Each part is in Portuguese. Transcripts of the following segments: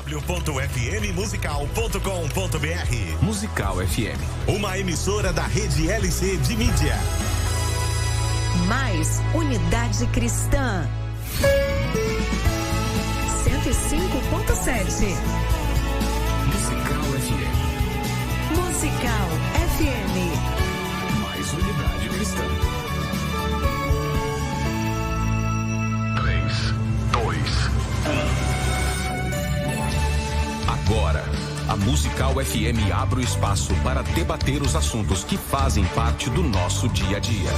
www.fmmusical.com.br. Musical FM. Uma emissora da rede LC de mídia. Mais Unidade Cristã. 105.7. Musical FM. Musical FM. Mais Unidade Cristã. 3, 2, 1. Agora, a Musical FM abre o espaço para debater os assuntos que fazem parte do nosso dia a dia.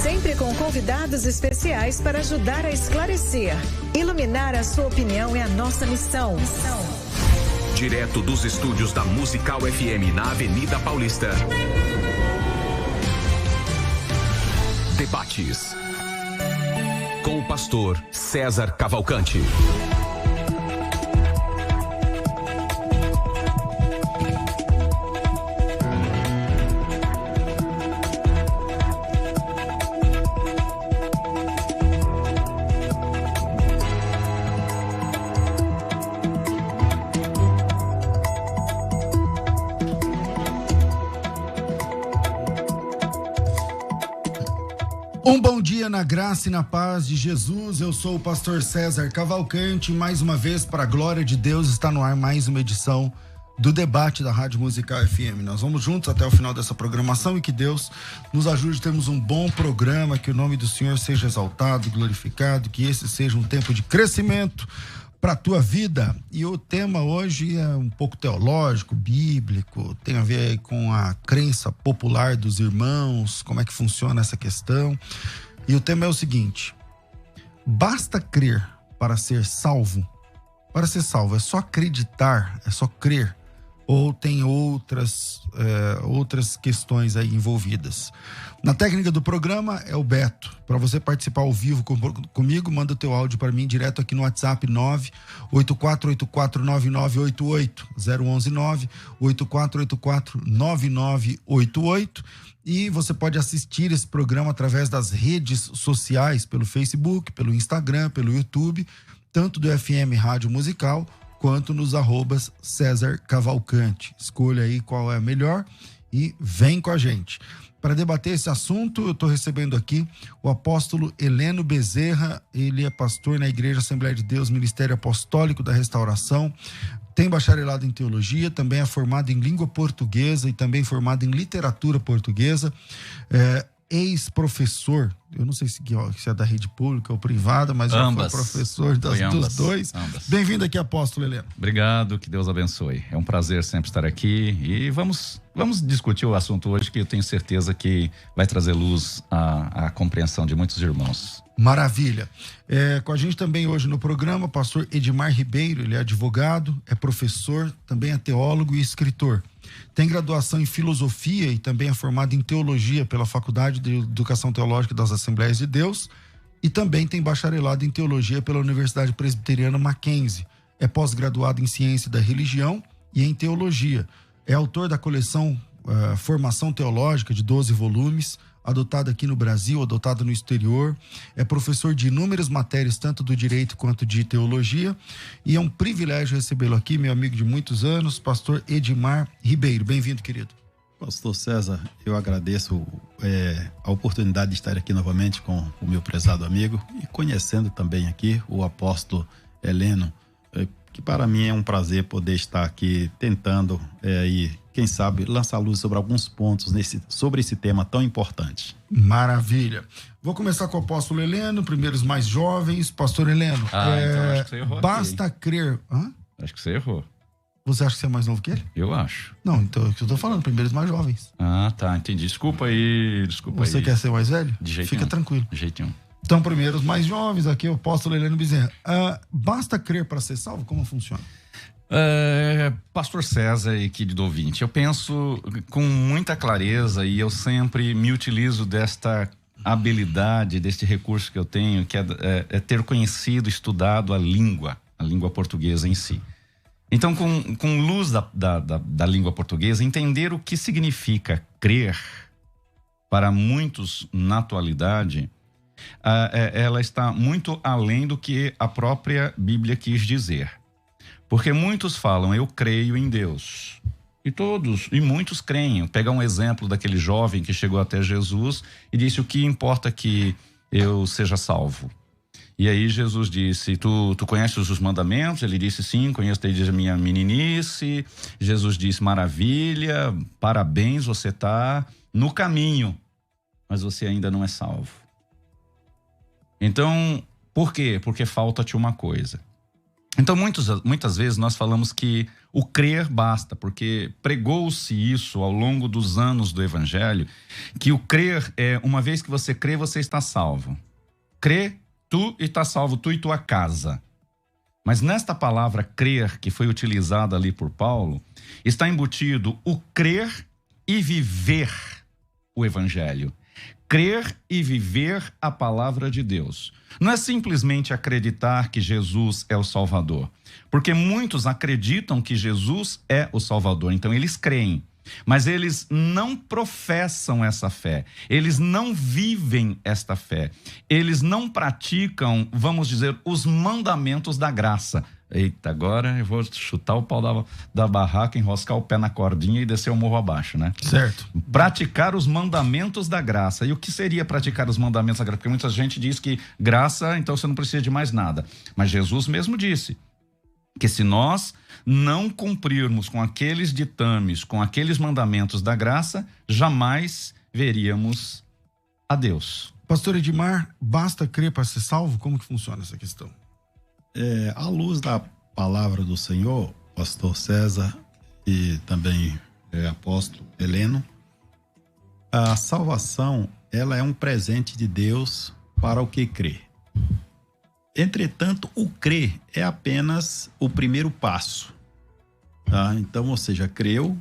Sempre com convidados especiais para ajudar a esclarecer. Iluminar a sua opinião é a nossa missão. Direto dos estúdios da Musical FM na Avenida Paulista. Debates. Com o pastor César Cavalcante. Um bom dia na graça e na paz de Jesus. Eu sou o pastor César Cavalcante. Mais uma vez, para a glória de Deus, está no ar mais uma edição do debate da Rádio Musical FM. Nós vamos juntos até o final dessa programação e que Deus nos ajude. Temos um bom programa, que o nome do Senhor seja exaltado, glorificado, que esse seja um tempo de crescimento para a tua vida. E o tema hoje é um pouco teológico, bíblico, tem a ver com a crença popular dos irmãos, como é que funciona essa questão. E o tema é o seguinte: basta crer para ser salvo? Para ser salvo é só acreditar, é só crer? Ou tem outras questões aí envolvidas? Na técnica do programa é o Beto. Para você participar ao vivo comigo, manda o teu áudio para mim direto aqui no WhatsApp 984849988, 011-984849988. E você pode assistir esse programa através das redes sociais, pelo Facebook, pelo Instagram, pelo YouTube, tanto do FM Rádio Musical, quanto nos arrobas César Cavalcante. Escolha aí qual é a melhor e vem com a gente. Para debater esse assunto, eu estou recebendo aqui o apóstolo Heleno Bezerra. Ele é pastor na Igreja Assembleia de Deus, Ministério Apostólico da Restauração. Tem bacharelado em teologia, também é formado em língua portuguesa e também formado em literatura portuguesa. Ex-professor, eu não sei se é da rede pública ou privada, mas já foi professor dos dois. Ambas. Bem-vindo aqui, apóstolo Heleno. Obrigado, que Deus abençoe. É um prazer sempre estar aqui e vamos discutir o assunto hoje, que eu tenho certeza que vai trazer luz à compreensão de muitos irmãos. Maravilha. Com a gente também hoje no programa, o pastor Edmar Ribeiro. Ele é advogado, é professor, também é teólogo e escritor. Tem graduação em filosofia e também é formado em teologia pela Faculdade de Educação Teológica das Assembleias de Deus e também tem bacharelado em teologia pela Universidade Presbiteriana Mackenzie. É pós-graduado em ciência da religião e em teologia. É autor da coleção Formação Teológica, de 12 volumes, adotada aqui no Brasil, adotada no exterior. É professor de inúmeras matérias, tanto do direito quanto de teologia. E é um privilégio recebê-lo aqui, meu amigo de muitos anos, pastor Edmar Ribeiro. Bem-vindo, querido. Pastor César, eu agradeço a oportunidade de estar aqui novamente com o meu prezado amigo e conhecendo também aqui o apóstolo Heleno, que para mim é um prazer poder estar aqui tentando e quem sabe lançar luz sobre alguns pontos sobre esse tema tão importante. Maravilha. Vou começar com o apóstolo Heleno, primeiro os mais jovens. Pastor Heleno, então acho que você errou basta aqui. Crer... Hã? Acho que você errou. Você acha que você é mais novo que ele? Eu acho. Não, então é o que eu tô falando, primeiro os mais jovens. Ah, tá, entendi. Desculpa aí. Você quer ser mais velho? De jeito Fica nenhum. tranquilo. De jeito nenhum. Então, primeiro os mais jovens, aqui o apóstolo Heleno Bezerra. Basta crer para ser salvo? Como funciona? Pastor César e querido ouvinte, eu penso com muita clareza e eu sempre me utilizo desta habilidade, deste recurso que eu tenho, que é ter conhecido, estudado a língua portuguesa em si. Então, com luz da língua portuguesa, entender o que significa crer para muitos na atualidade, ela está muito além do que a própria Bíblia quis dizer. Porque muitos falam, eu creio em Deus. E muitos creem. Pega um exemplo daquele jovem que chegou até Jesus e disse, o que importa é que eu seja salvo? E aí Jesus disse, tu conheces os mandamentos? Ele disse, sim, conheço desde a minha meninice. Jesus disse, maravilha, parabéns, você está no caminho, mas você ainda não é salvo. Então, por quê? Porque falta-te uma coisa. Então, muitas vezes nós falamos que o crer basta, porque pregou-se isso ao longo dos anos do Evangelho, que o crer é, uma vez que você crê, você está salvo. Crê, tu está salvo, tu e tua casa. Mas nesta palavra crer, que foi utilizada ali por Paulo, está embutido o crer e viver o Evangelho. Crer e viver a palavra de Deus. Não é simplesmente acreditar que Jesus é o Salvador. Porque muitos acreditam que Jesus é o Salvador, então eles creem. Mas eles não professam essa fé, eles não vivem esta fé, eles não praticam, vamos dizer, os mandamentos da graça. Eita, agora eu vou chutar o pau da barraca, enroscar o pé na cordinha e descer o morro abaixo, né? Certo. Praticar os mandamentos da graça. E o que seria praticar os mandamentos da graça? Porque muita gente diz que graça, então você não precisa de mais nada. Mas Jesus mesmo disse que se nós não cumprirmos com aqueles ditames, com aqueles mandamentos da graça, jamais veríamos a Deus. Pastor Edmar, basta crer para ser salvo? Como que funciona essa questão? À luz da palavra do Senhor, pastor César e também apóstolo Heleno, a salvação, ela é um presente de Deus para o que crê. Entretanto, o crer é apenas o primeiro passo. Tá? Então, ou seja, creu,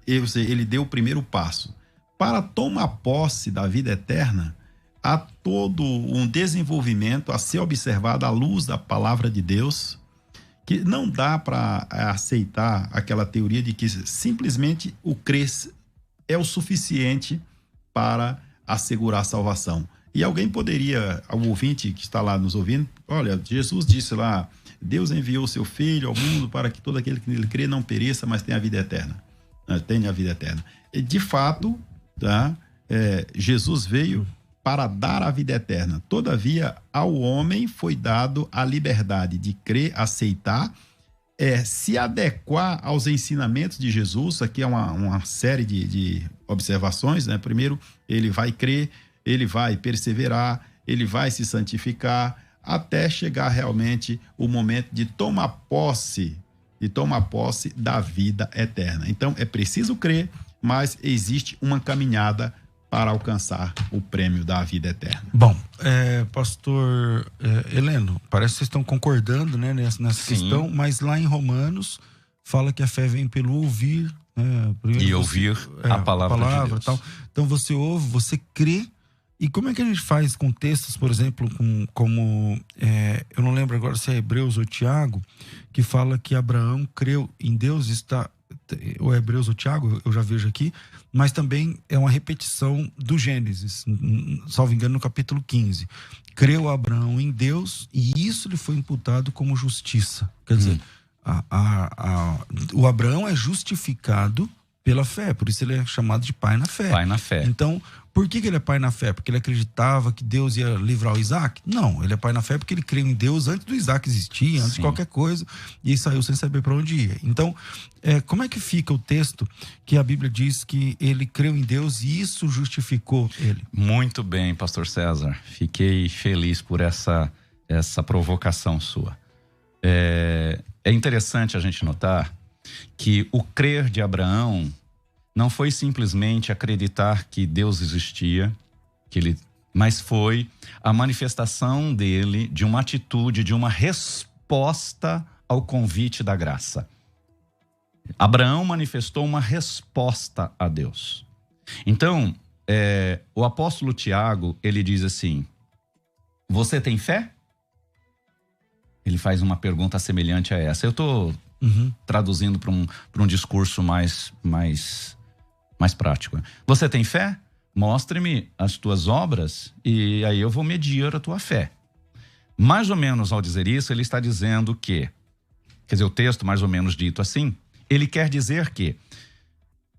ele deu o primeiro passo. Para tomar posse da vida eterna, há todo um desenvolvimento a ser observado à luz da palavra de Deus, que não dá para aceitar aquela teoria de que simplesmente o crer é o suficiente para assegurar a salvação. E alguém poderia, o ouvinte que está lá nos ouvindo, olha, Jesus disse lá, Deus enviou seu Filho ao mundo para que todo aquele que nele crê não pereça, mas tenha a vida eterna. Tenha a vida eterna. E, de fato, tá? Jesus veio para dar a vida eterna. Todavia, ao homem foi dado a liberdade de crer, aceitar, se adequar aos ensinamentos de Jesus. Aqui é uma série de observações, né? Primeiro, ele vai crer, ele vai perseverar, ele vai se santificar, até chegar realmente o momento de tomar posse da vida eterna. Então, é preciso crer, mas existe uma caminhada para alcançar o prêmio da vida eterna. Bom, pastor Heleno, parece que vocês estão concordando, né, nessa questão, mas lá em Romanos fala que a fé vem pelo ouvir, né, e ouvir a palavra de Deus. Tal. Então você ouve, você crê. E como é que a gente faz com textos, por exemplo, como eu não lembro agora se é Hebreus ou Tiago, que fala que Abraão creu em Deus, ou Hebreus ou Tiago, eu já vejo aqui, mas também é uma repetição do Gênesis, salvo engano, no capítulo 15. Creu Abraão em Deus e isso lhe foi imputado como justiça. Quer dizer, o Abraão é justificado pela fé, por isso ele é chamado de pai na fé. Pai na fé. Então, por que ele é pai na fé? Porque ele acreditava que Deus ia livrar o Isaac? Não, ele é pai na fé porque ele creu em Deus antes do Isaac existir, antes de qualquer coisa, e saiu sem saber para onde ia. Então, como é que fica o texto que a Bíblia diz que ele creu em Deus e isso justificou ele? Muito bem, pastor César. Fiquei feliz por essa provocação sua. É interessante a gente notar que o crer de Abraão não foi simplesmente acreditar que Deus existia, mas foi a manifestação dele de uma atitude, de uma resposta ao convite da graça. Abraão manifestou uma resposta a Deus. Então, o apóstolo Tiago, ele diz assim, você tem fé? Ele faz uma pergunta semelhante a essa. Eu estou traduzindo para um discurso mais prático. Você tem fé? Mostre-me as tuas obras e aí eu vou medir a tua fé. Mais ou menos ao dizer isso, ele está dizendo que quer dizer, o texto mais ou menos dito assim, ele quer dizer que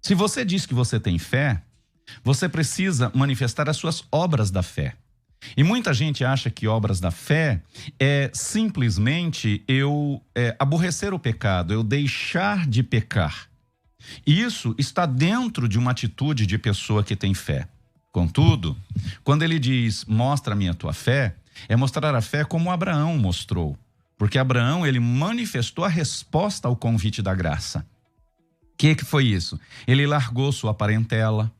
se você diz que você tem fé, você precisa manifestar as suas obras da fé. E muita gente acha que obras da fé é simplesmente eu aborrecer o pecado, eu deixar de pecar. Isso está dentro de uma atitude de pessoa que tem fé. Contudo, quando ele diz, mostra-me a tua fé, é mostrar a fé como Abraão mostrou. Porque Abraão, ele manifestou a resposta ao convite da graça. O que foi isso? Ele largou sua parentela,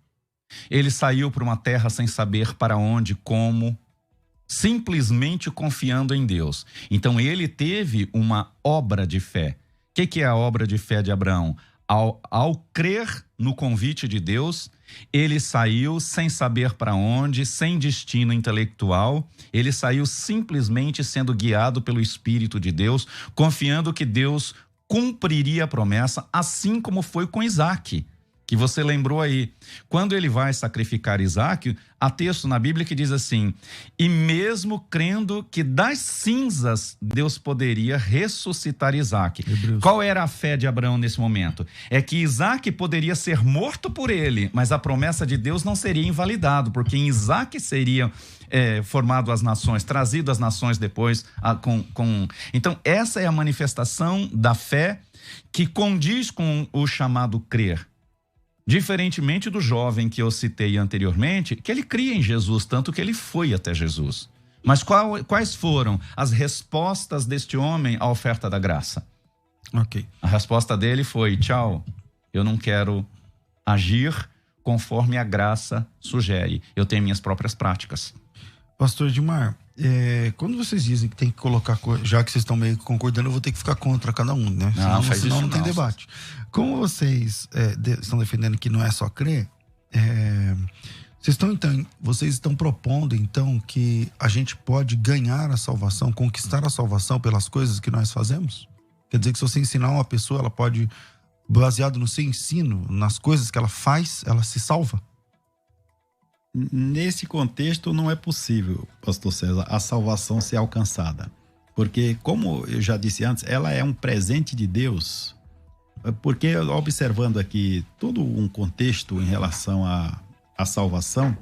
ele saiu para uma terra sem saber para onde, como, simplesmente confiando em Deus. Então ele teve uma obra de fé. O que é a obra de fé de Abraão? Ao crer no convite de Deus, ele saiu sem saber para onde, sem destino intelectual, ele saiu simplesmente sendo guiado pelo Espírito de Deus, confiando que Deus cumpriria a promessa, assim como foi com Isaac, que você lembrou aí. Quando ele vai sacrificar Isaac, há texto na Bíblia que diz assim, e mesmo crendo que das cinzas Deus poderia ressuscitar Isaac. Hebreus. Qual era a fé de Abraão nesse momento? É que Isaac poderia ser morto por ele, mas a promessa de Deus não seria invalidado, porque em Isaac seria formado as nações, trazido as nações depois. Então essa é a manifestação da fé que condiz com o chamado crer. Diferentemente do jovem que eu citei anteriormente, que ele cria em Jesus, tanto que ele foi até Jesus. Mas quais foram as respostas deste homem à oferta da graça? Ok. A resposta dele foi, tchau, eu não quero agir conforme a graça sugere. Eu tenho minhas próprias práticas. Pastor Edmar, quando vocês dizem que tem que colocar, já que vocês estão meio que concordando, eu vou ter que ficar contra cada um, né? Senão não tem debate. Como vocês estão defendendo que não é só crer, vocês estão propondo então que a gente pode ganhar a salvação, conquistar a salvação pelas coisas que nós fazemos? Quer dizer que se você ensinar uma pessoa, ela pode, baseado no seu ensino, nas coisas que ela faz, ela se salva? Nesse contexto não é possível, pastor César, a salvação ser alcançada. Porque, como eu já disse antes, ela é um presente de Deus. Porque, observando aqui todo um contexto em relação à salvação,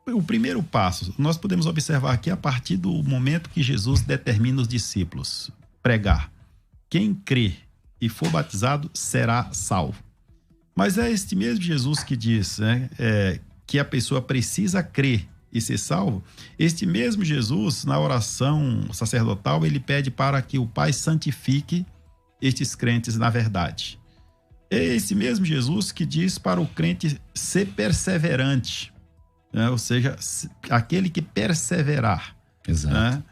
o primeiro passo, nós podemos observar aqui a partir do momento que Jesus determina os discípulos pregar. Quem crê e for batizado será salvo. Mas é este mesmo Jesus que diz, né, que a pessoa precisa crer e ser salvo. Este mesmo Jesus, na oração sacerdotal, ele pede para que o Pai santifique estes crentes na verdade. É esse mesmo Jesus que diz para o crente ser perseverante, né? Ou seja, aquele que perseverar. Exato. Né?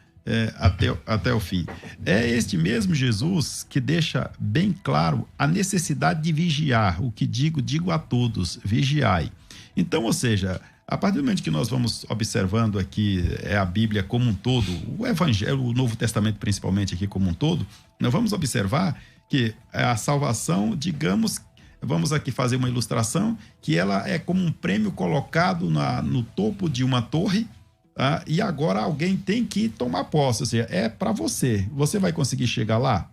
Até o fim. É este mesmo Jesus que deixa bem claro a necessidade de vigiar. O que digo a todos, vigiai. Então, ou seja, a partir do momento que nós vamos observando aqui a Bíblia como um todo, o Evangelho, o Novo Testamento principalmente aqui como um todo, nós vamos observar que a salvação, digamos, vamos aqui fazer uma ilustração, que ela é como um prêmio colocado no topo de uma torre, tá? E agora alguém tem que tomar posse, ou seja, é para você. Você vai conseguir chegar lá?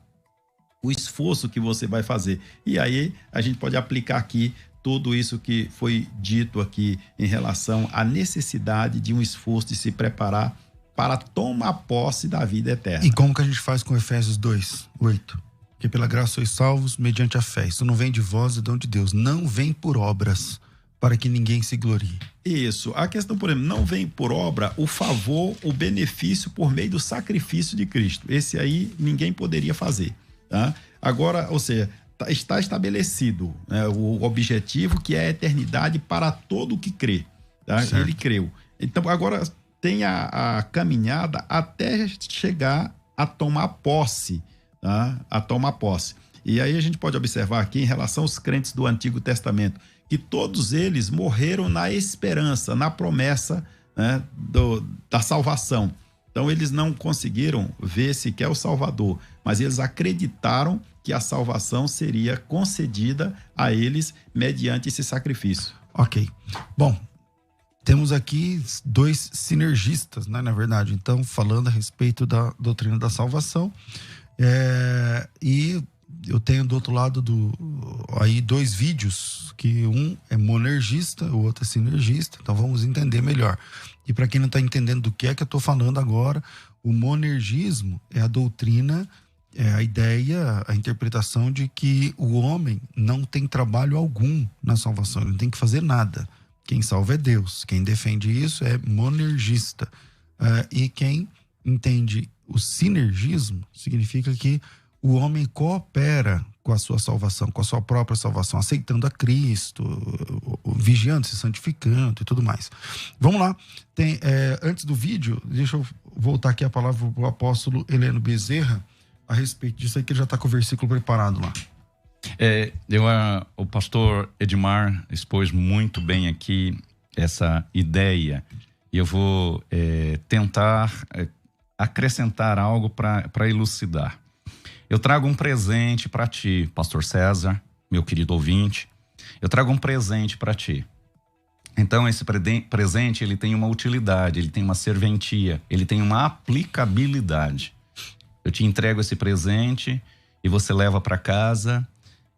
O esforço que você vai fazer. E aí a gente pode aplicar aqui tudo isso que foi dito aqui em relação à necessidade de um esforço de se preparar para tomar posse da vida eterna. E como que a gente faz com Efésios 2:8? Que pela graça sois salvos mediante a fé. Isso não vem de vós, é dom de Deus. Não vem por obras, para que ninguém se glorie. Isso. A questão, por exemplo, não vem por obra o favor, o benefício por meio do sacrifício de Cristo. Esse aí ninguém poderia fazer. Tá? Agora, ou seja, está estabelecido, né, o objetivo que é a eternidade para todo o que crê. Tá? Ele creu. Então, agora tem a caminhada até chegar a tomar posse. Tá? A tomar posse. E aí a gente pode observar aqui em relação aos crentes do Antigo Testamento, que todos eles morreram na esperança, na promessa, né, da salvação. Então eles não conseguiram ver sequer o Salvador, mas eles acreditaram que a salvação seria concedida a eles mediante esse sacrifício. Ok. Bom, temos aqui dois sinergistas, né, na verdade. Então, falando a respeito da doutrina da salvação, E eu tenho do outro lado aí 2 vídeos, que um é monergista, o outro é sinergista, então vamos entender melhor. E para quem não está entendendo do que é que eu estou falando agora, o monergismo é a doutrina, é a ideia, a interpretação de que o homem não tem trabalho algum na salvação, ele não tem que fazer nada. Quem salva é Deus. Quem defende isso é monergista. E quem entende o sinergismo significa que o homem coopera com a sua salvação, com a sua própria salvação, aceitando a Cristo, vigiando, se santificando e tudo mais. Vamos lá. Antes do vídeo, deixa eu voltar aqui a palavra para o apóstolo Heleno Bezerra a respeito disso aí, que ele já está com o versículo preparado lá. O pastor Edmar expôs muito bem aqui essa ideia, e eu vou tentar acrescentar algo para elucidar. Eu trago um presente para ti, pastor César, meu querido ouvinte. Eu trago um presente para ti. Então, esse presente, ele tem uma utilidade, ele tem uma serventia, ele tem uma aplicabilidade. Eu te entrego esse presente e você leva para casa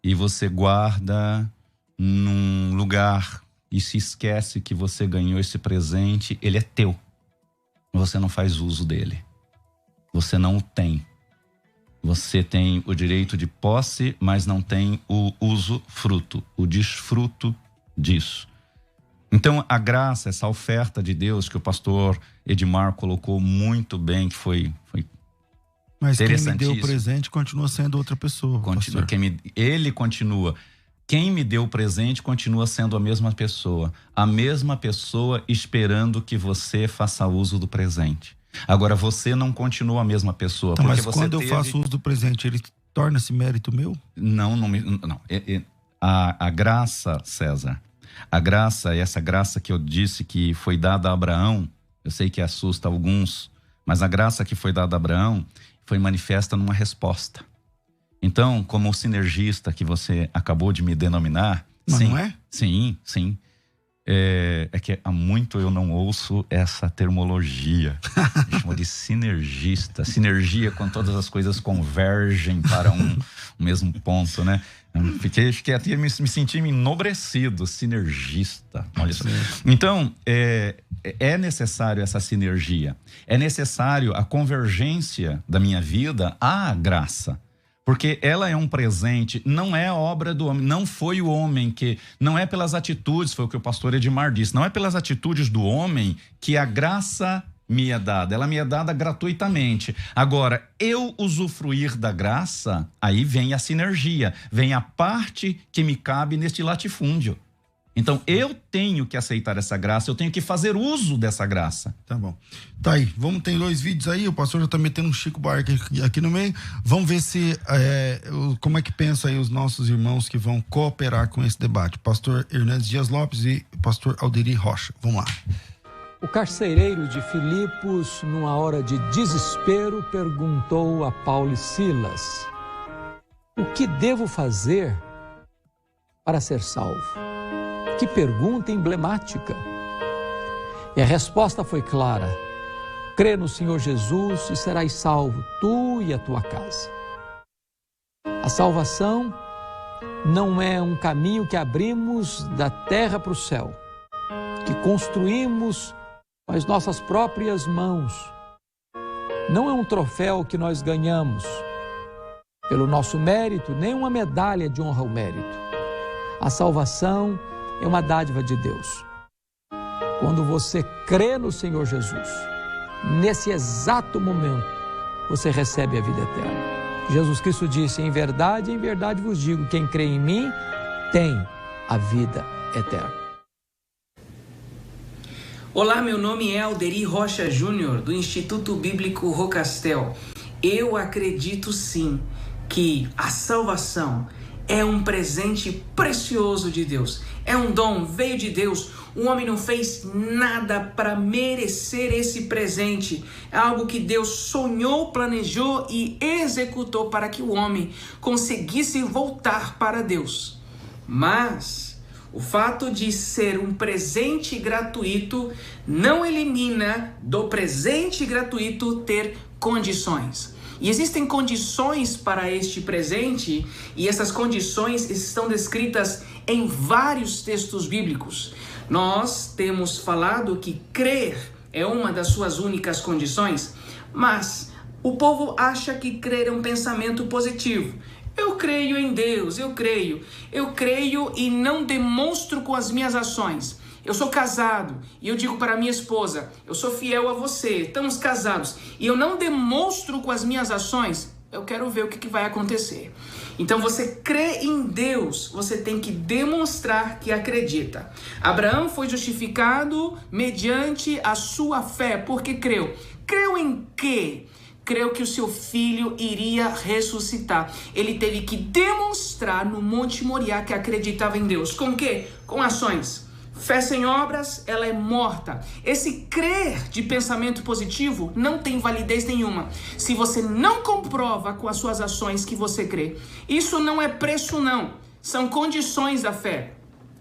e você guarda num lugar e se esquece que você ganhou esse presente, ele é teu. Você não faz uso dele. Você não o tem. Você tem o direito de posse, mas não tem o usufruto, o desfruto disso. Então, a graça, essa oferta de Deus que o pastor Edmar colocou muito bem, que foi mas quem me deu o presente continua sendo outra pessoa. Ele continua. Quem me deu o presente continua sendo a mesma pessoa. A mesma pessoa esperando que você faça uso do presente. Agora, você não continua a mesma pessoa. Então, mas quando eu faço uso do presente, ele torna-se mérito meu? Não. A graça, César, a graça, essa graça que eu disse que foi dada a Abraão, eu sei que assusta alguns, mas a graça que foi dada a Abraão foi manifesta numa resposta. Então, como o sinergista que você acabou de me denominar... Mas sim, não é? Sim. É que há muito eu não ouço essa termologia. Chama de sinergista. Sinergia quando todas as coisas convergem para um mesmo ponto, né? Fiquei até me senti enobrecido, sinergista. Olha só. Então, é necessário essa sinergia. É necessário a convergência da minha vida à graça. Porque ela é um presente, não é obra do homem, não foi o homem que... Não é pelas atitudes, foi o que o pastor Edmar disse, não é pelas atitudes do homem que a graça me é dada, ela me é dada gratuitamente. Agora, eu usufruir da graça, aí vem a sinergia, vem a parte que me cabe neste latifúndio. Então, eu tenho que aceitar essa graça, eu tenho que fazer uso dessa graça. Tá bom. Tá aí, tem 2 vídeos aí, o pastor já tá metendo um Chico Buarque aqui no meio. Vamos ver se, como é que pensam aí os nossos irmãos que vão cooperar com esse debate. Pastor Hernandes Dias Lopes e pastor Alderi Rocha. Vamos lá. O carcereiro de Filipos, numa hora de desespero, perguntou a Paulo e Silas: o que devo fazer para ser salvo? Que pergunta emblemática. E a resposta foi clara: crê no Senhor Jesus e serás salvo, tu e a tua casa. A salvação não é um caminho que abrimos da terra para o céu, que construímos com as nossas próprias mãos. Não é um troféu que nós ganhamos pelo nosso mérito, nem uma medalha de honra ao mérito. A salvação é uma dádiva de Deus. Quando você crê no Senhor Jesus, nesse exato momento, você recebe a vida eterna. Jesus Cristo disse: em verdade vos digo, quem crê em mim tem a vida eterna. Olá, meu nome é Alderi Rocha Júnior, do Instituto Bíblico Rocastel. Eu acredito sim que a salvação é um presente precioso de Deus. É um dom, veio de Deus. O homem não fez nada para merecer esse presente. É algo que Deus sonhou, planejou e executou para que o homem conseguisse voltar para Deus. Mas o fato de ser um presente gratuito não elimina do presente gratuito ter condições. E existem condições para este presente, e essas condições estão descritas em vários textos bíblicos. Nós temos falado que crer é uma das suas únicas condições, mas o povo acha que crer é um pensamento positivo. Eu creio em Deus, eu creio e não demonstro com as minhas ações. Eu sou casado e eu digo para minha esposa, eu sou fiel a você, estamos casados, e eu não demonstro com as minhas ações, eu quero ver o que vai acontecer. Então você crê em Deus, você tem que demonstrar que acredita. Abraão foi justificado mediante a sua fé, porque creu. Creu em quê? Creu que o seu filho iria ressuscitar. Ele teve que demonstrar no Monte Moriá que acreditava em Deus. Com o quê? Com ações. Fé sem obras, ela é morta. Esse crer de pensamento positivo não tem validez nenhuma se você não comprova com as suas ações que você crê. Isso não é preço, não. São condições da fé.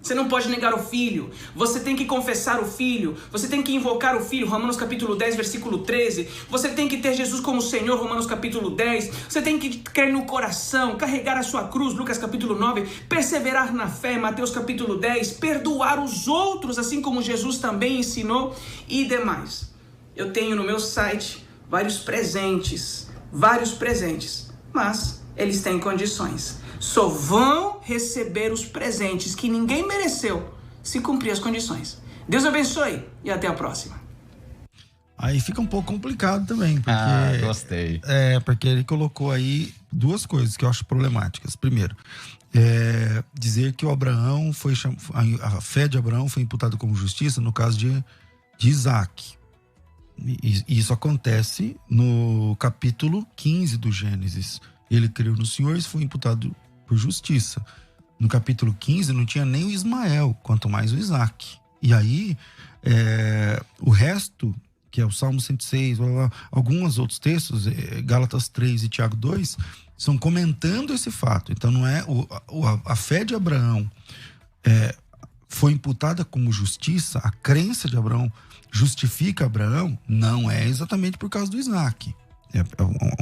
Você não pode negar o filho, você tem que confessar o filho, você tem que invocar o filho, Romanos capítulo 10, versículo 13, você tem que ter Jesus como Senhor, Romanos capítulo 10, você tem que crer no coração, carregar a sua cruz, Lucas capítulo 9, perseverar na fé, Mateus capítulo 10, perdoar os outros, assim como Jesus também ensinou e demais. Eu tenho no meu site vários presentes, mas eles têm condições. Só vão receber os presentes que ninguém mereceu se cumprir as condições. Deus abençoe e até a próxima. Aí fica um pouco complicado também, porque... gostei. Porque ele colocou aí duas coisas que eu acho problemáticas. Primeiro, dizer que o Abraão a fé de Abraão foi imputada como justiça no caso de Isaac. E isso acontece no capítulo 15 do Gênesis. Ele creu no Senhor e foi imputado por justiça. No capítulo 15 não tinha nem o Ismael, quanto mais o Isaac. E aí, o resto, que é o Salmo 106, alguns outros textos, Gálatas 3 e Tiago 2, estão comentando esse fato. Então não é a fé de Abraão foi imputada como justiça, a crença de Abraão justifica Abraão, não é exatamente por causa do Isaac. É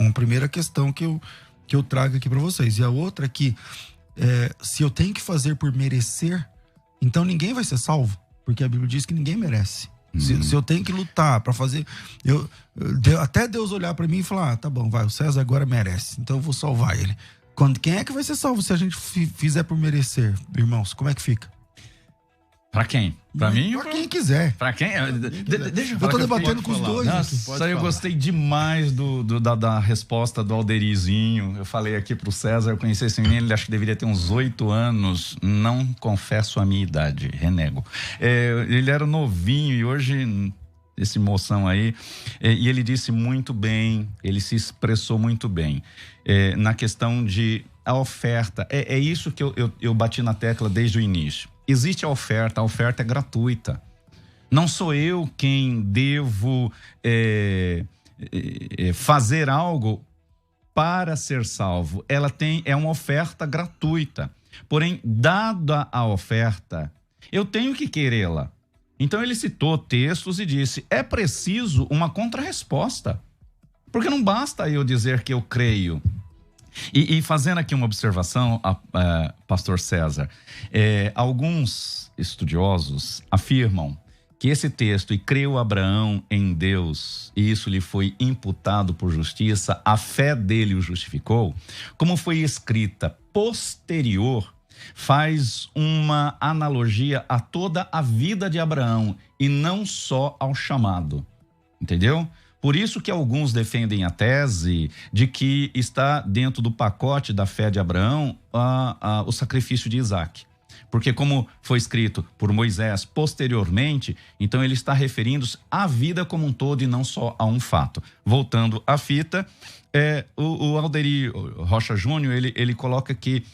uma primeira questão que eu trago aqui para vocês. E a outra é que se eu tenho que fazer por merecer, então ninguém vai ser salvo, porque a Bíblia diz que ninguém merece. Se eu tenho que lutar para fazer, até Deus olhar para mim e falar, tá bom, o César agora merece, então eu vou salvar ele. Quem é que vai ser salvo se a gente fizer por merecer, irmãos? Como é que fica? Pra quem? Pra mim? Pra quem quiser. Pra quem? Deixa eu falar. Eu tô debatendo com os dois. Nossa, eu gostei demais da resposta do Alderizinho. Eu falei aqui pro César, eu conheci esse menino, ele acho que deveria ter uns 8 anos. Não confesso a minha idade, renego. Ele era novinho e hoje, esse moção aí, e ele disse muito bem, ele se expressou muito bem. Na questão de a oferta, é isso que eu bati na tecla desde o início. Existe a oferta é gratuita. Não sou eu quem devo fazer algo para ser salvo. É uma oferta gratuita. Porém, dada a oferta, eu tenho que querê-la. Então ele citou textos e disse, é preciso uma contrarresposta. Porque não basta eu dizer que eu creio. E fazendo aqui uma observação, pastor César, alguns estudiosos afirmam que esse texto, e creu Abraão em Deus, e isso lhe foi imputado por justiça, a fé dele o justificou, como foi escrita posterior, faz uma analogia a toda a vida de Abraão, e não só ao chamado, entendeu? Por isso que alguns defendem a tese de que está dentro do pacote da fé de Abraão o sacrifício de Isaac. Porque como foi escrito por Moisés posteriormente, então ele está referindo-se à vida como um todo e não só a um fato. Voltando à fita, o Alderi Rocha Júnior, ele coloca que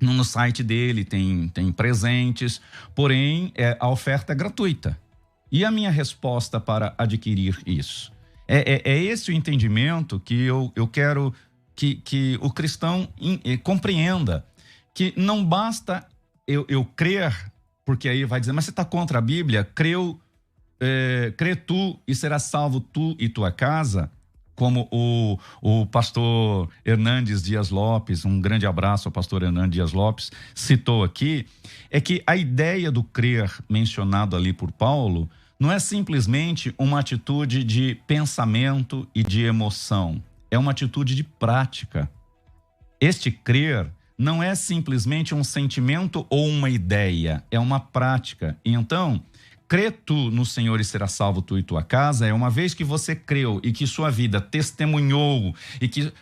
no site dele tem presentes, porém a oferta é gratuita. E a minha resposta para adquirir isso? É esse o entendimento que eu quero que o cristão compreenda, que não basta eu crer, porque aí vai dizer, mas você está contra a Bíblia? Crê tu e serás salvo tu e tua casa? como o pastor Hernandes Dias Lopes, um grande abraço ao pastor Hernandes Dias Lopes, citou aqui, é que a ideia do crer mencionado ali por Paulo não é simplesmente uma atitude de pensamento e de emoção, é uma atitude de prática. Este crer não é simplesmente um sentimento ou uma ideia, é uma prática. E então, crê tu no Senhor e será salvo tu e tua casa, é uma vez que você creu e que sua vida testemunhou,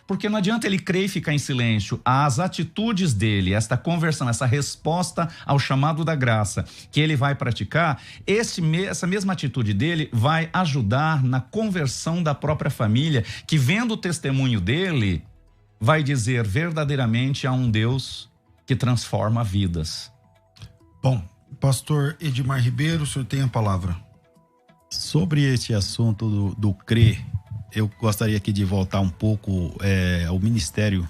porque não adianta ele crer e ficar em silêncio. As atitudes dele, esta conversão, essa resposta ao chamado da graça que ele vai praticar, essa mesma atitude dele vai ajudar na conversão da própria família, que vendo o testemunho dele, vai dizer verdadeiramente há um Deus que transforma vidas. Bom, pastor Edmar Ribeiro, o senhor tem a palavra. Sobre este assunto do crer, eu gostaria aqui de voltar um pouco ao ministério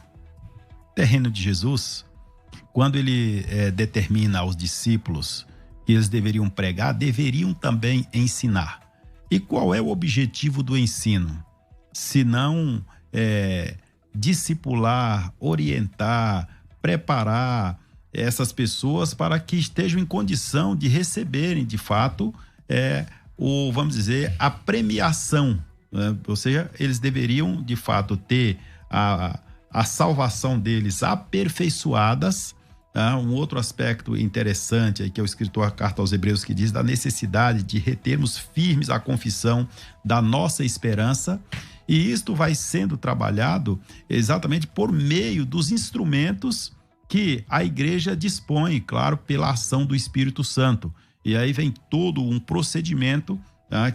terreno de Jesus, quando ele determina aos discípulos que eles deveriam pregar, deveriam também ensinar. E qual é o objetivo do ensino? Se não discipular, orientar, preparar essas pessoas para que estejam em condição de receberem, de fato, vamos dizer, a premiação, né? Ou seja, eles deveriam, de fato, ter a salvação deles aperfeiçoadas. Um outro aspecto interessante, que é o escritor da Carta aos Hebreus, que diz da necessidade de retermos firmes a confissão da nossa esperança. E isto vai sendo trabalhado exatamente por meio dos instrumentos que a igreja dispõe, claro, pela ação do Espírito Santo. E aí vem todo um procedimento,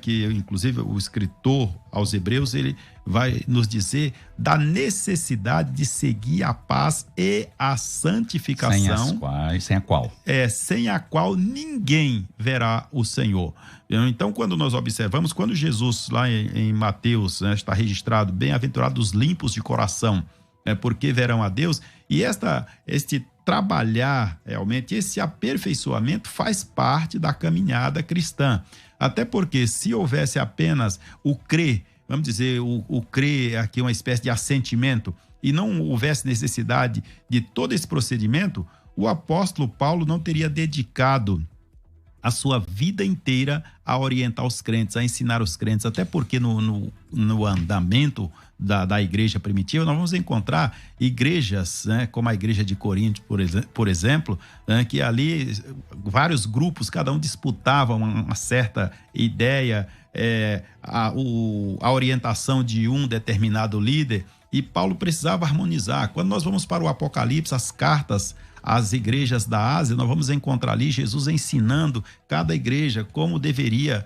que inclusive o escritor aos Hebreus, ele vai nos dizer da necessidade de seguir a paz e a santificação. Sem a qual ninguém verá o Senhor. Então, quando nós observamos, quando Jesus, lá em Mateus, está registrado, bem-aventurados limpos de coração, porque verão a Deus, e este trabalhar realmente, esse aperfeiçoamento faz parte da caminhada cristã. Até porque se houvesse apenas o crer, vamos dizer, o crer aqui uma espécie de assentimento, e não houvesse necessidade de todo esse procedimento, o apóstolo Paulo não teria dedicado a sua vida inteira a orientar os crentes, a ensinar os crentes, até porque no andamento da igreja primitiva, nós vamos encontrar igrejas, né, como a igreja de Corinto, por exemplo, que ali vários grupos, cada um disputava uma certa ideia, a orientação de um determinado líder, e Paulo precisava harmonizar. Quando nós vamos para o Apocalipse, as cartas às igrejas da Ásia, nós vamos encontrar ali Jesus ensinando cada igreja como deveria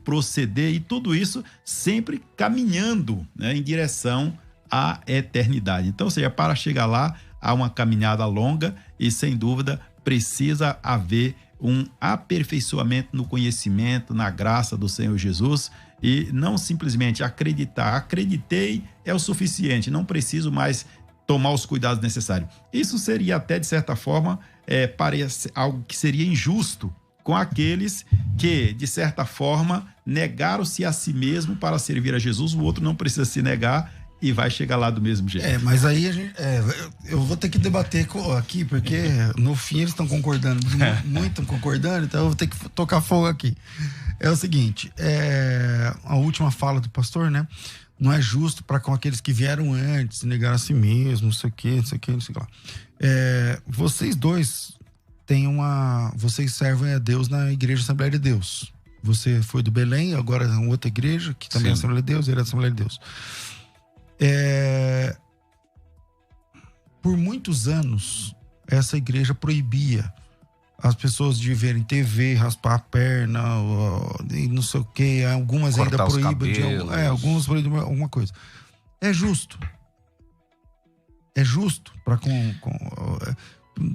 proceder, e tudo isso sempre caminhando, né, em direção à eternidade. Então, ou seja, para chegar lá, há uma caminhada longa e, sem dúvida, precisa haver um aperfeiçoamento no conhecimento, na graça do Senhor Jesus, e não simplesmente acreditar. Acreditei é o suficiente, não preciso mais tomar os cuidados necessários. Isso seria até, de certa forma, parece algo que seria injusto com aqueles que, de certa forma, negaram-se a si mesmo para servir a Jesus. O outro não precisa se negar e vai chegar lá do mesmo jeito. Mas aí eu vou ter que debater aqui, porque no fim eles estão concordando, muito concordando, então eu vou ter que tocar fogo aqui. É o seguinte, a última fala do pastor, né? Não é justo para com aqueles que vieram antes, negaram a si mesmo, não sei o que lá. Vocês dois vocês servem a Deus na Igreja Assembleia de Deus. Você foi do Belém, agora é uma outra igreja, que também é Assembleia de Deus, ele é da Assembleia de Deus. Por muitos anos, essa igreja proibia as pessoas de verem TV, raspar a perna, e não sei o que, algumas cortar ainda proíbem alguns proíbem alguma coisa. É justo para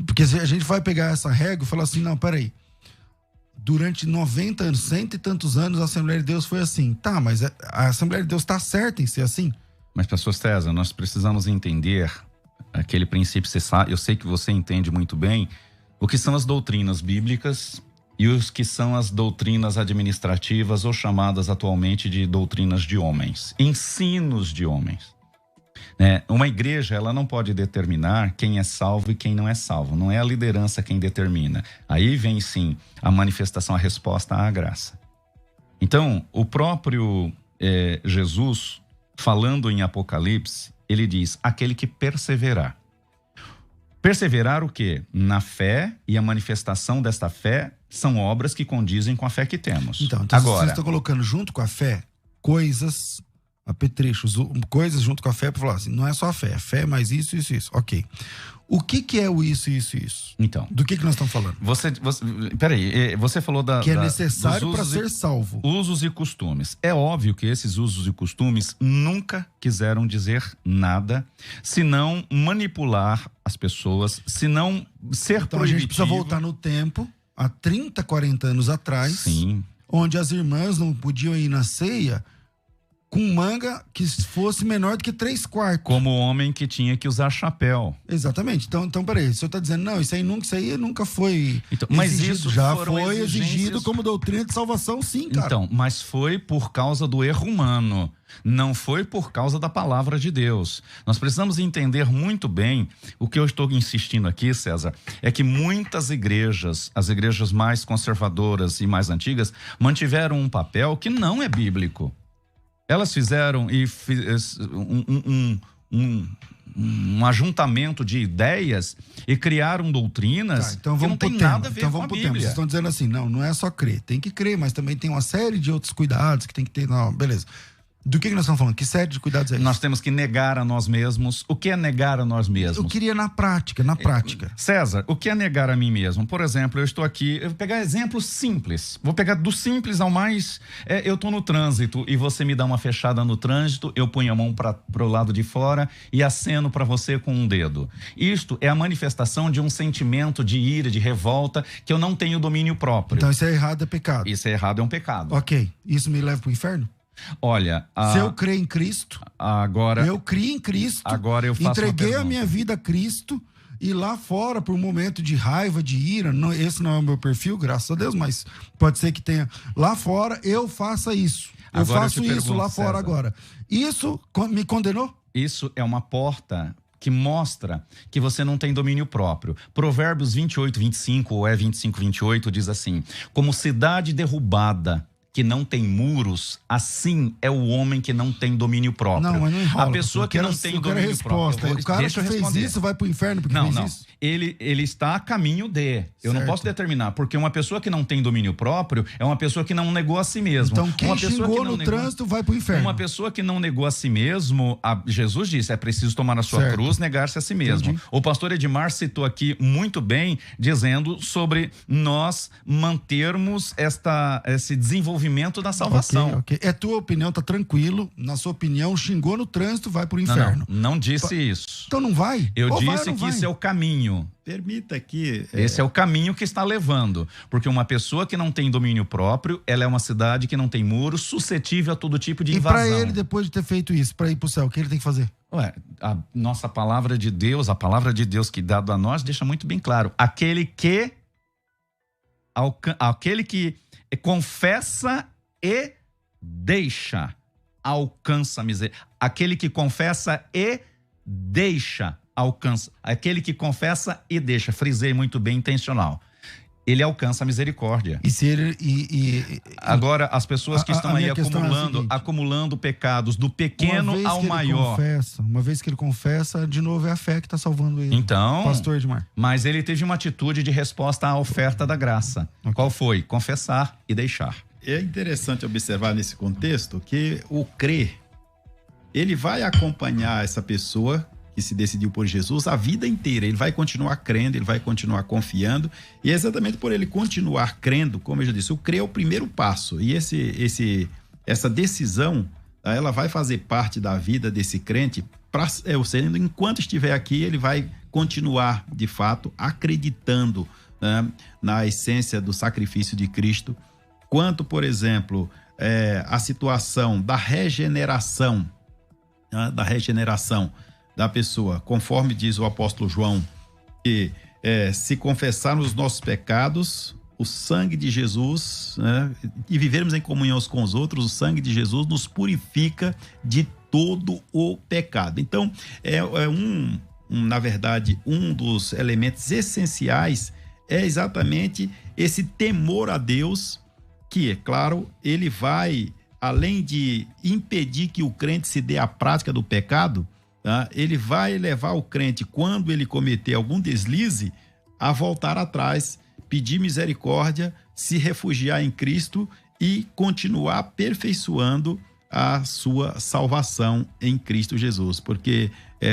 porque a gente vai pegar essa régua e falar assim, não, peraí, durante 90 anos, 100 e tantos anos, a Assembleia de Deus foi assim. Tá, mas a Assembleia de Deus está certa em ser assim? Mas, pastor César, nós precisamos entender aquele princípio, eu sei que você entende muito bem, o que são as doutrinas bíblicas e os que são as doutrinas administrativas ou chamadas atualmente de doutrinas de homens, ensinos de homens. Uma igreja, ela não pode determinar quem é salvo e quem não é salvo. Não é a liderança quem determina. Aí vem, sim, a manifestação, a resposta à graça. Então, o próprio Jesus, falando em Apocalipse, ele diz, aquele que perseverar. Perseverar o quê? Na fé, e a manifestação desta fé são obras que condizem com a fé que temos. Então agora, vocês estão colocando junto com a fé coisas, apetrechos, coisas junto com a fé para falar assim, não é só a fé, mas isso, ok. O que é o isso? Então, do que nós estamos falando? Peraí, você falou que é necessário para ser salvo. Usos e costumes. É óbvio que esses usos e costumes nunca quiseram dizer nada, senão manipular as pessoas, senão ser então, proibitivo. A gente precisa voltar no tempo, há 30, 40 anos atrás, sim, onde as irmãs não podiam ir na ceia com manga que fosse menor do que 3/4. Como o homem que tinha que usar chapéu. Exatamente. Então peraí, o senhor está dizendo, não, isso aí nunca foi mas exigido. Isso já foi exigido como doutrina de salvação, sim, cara. Então, mas foi por causa do erro humano, não foi por causa da palavra de Deus. Nós precisamos entender muito bem, o que eu estou insistindo aqui, César, é que muitas igrejas, as igrejas mais conservadoras e mais antigas, mantiveram um papel que não é bíblico. Elas fizeram um ajuntamento de ideias e criaram doutrinas então que não tem nada a ver com a Bíblia. Vocês estão dizendo assim, não é só crer, tem que crer, mas também tem uma série de outros cuidados que tem que ter, não, beleza. Do que nós estamos falando? Que série de cuidados é isso? Nós temos que negar a nós mesmos. O que é negar a nós mesmos? Eu queria na prática. César, o que é negar a mim mesmo? Por exemplo, eu estou aqui, eu vou pegar exemplos simples. Vou pegar do simples ao mais... eu estou no trânsito e você me dá uma fechada no trânsito, eu ponho a mão para o lado de fora e aceno para você com um dedo. Isto é a manifestação de um sentimento de ira, de revolta, que eu não tenho domínio próprio. Então isso é errado, é pecado. Isso é errado, é um pecado. Ok. Isso me leva para o inferno? Olha, se eu creio em Cristo, eu criei em Cristo, agora eu faço entreguei a minha vida a Cristo e lá fora, por um momento de raiva, de ira, esse não é o meu perfil, graças a Deus, mas pode ser que tenha. Lá fora, eu faça isso. Eu faço isso lá fora agora. Isso me condenou? Isso é uma porta que mostra que você não tem domínio próprio. Provérbios 28, 25, ou 25, 28, diz assim: como cidade derrubada que não tem muros, assim é o homem que não tem domínio próprio. Não, mas não enrola, a pessoa que não tem domínio próprio. O cara que fez isso vai pro inferno porque fez isso? Ele está a caminho de. Eu não posso determinar, porque uma pessoa que não tem domínio próprio é uma pessoa que não negou a si mesmo. Então quem xingou no trânsito vai pro inferno. Uma pessoa que não negou a si mesmo, Jesus disse, é preciso tomar a sua cruz, negar-se a si mesmo. Entendi. O pastor Edmar citou aqui muito bem, dizendo sobre nós mantermos esse desenvolvimento da salvação. Okay. É tua opinião, tá tranquilo. Na sua opinião, xingou no trânsito, vai pro inferno. Não disse isso. Então não vai? Eu disse que isso é o caminho. Permita que... Esse é o caminho que está levando. Porque uma pessoa que não tem domínio próprio, ela é uma cidade que não tem muros, suscetível a todo tipo de invasão. E para ele, depois de ter feito isso, para ir pro céu, o que ele tem que fazer? A nossa palavra de Deus, a palavra de Deus que dado a nós, deixa muito bem claro. Aquele que confessa e deixa, alcança a misericórdia. Aquele que confessa e deixa, alcança. Aquele que confessa e deixa, frisei muito bem, intencional. Ele alcança a misericórdia. E se ele... Agora, as pessoas que estão aí acumulando pecados, do pequeno ao maior. Uma vez que ele confessa, de novo é a fé que está salvando ele. Então, pastor Edmar. Mas ele teve uma atitude de resposta à oferta da graça. Okay. Qual foi? Confessar e deixar. É interessante observar nesse contexto que o crer, ele vai acompanhar essa pessoa que se decidiu por Jesus a vida inteira. Ele vai continuar crendo, ele vai continuar confiando, e é exatamente por ele continuar crendo, como eu já disse, o crer é o primeiro passo, e essa decisão, ela vai fazer parte da vida desse crente, enquanto estiver aqui, ele vai continuar, de fato, acreditando, né, na essência do sacrifício de Cristo, quanto, por exemplo, a situação da regeneração, né, da pessoa, conforme diz o apóstolo João, que se confessarmos os nossos pecados, o sangue de Jesus, né, e vivermos em comunhão uns com os outros, o sangue de Jesus nos purifica de todo o pecado. Então, na verdade, um dos elementos essenciais é exatamente esse temor a Deus, que, é claro, ele vai, além de impedir que o crente se dê à prática do pecado, tá? Ele vai levar o crente, quando ele cometer algum deslize, a voltar atrás, pedir misericórdia, se refugiar em Cristo e continuar aperfeiçoando a sua salvação em Cristo Jesus, porque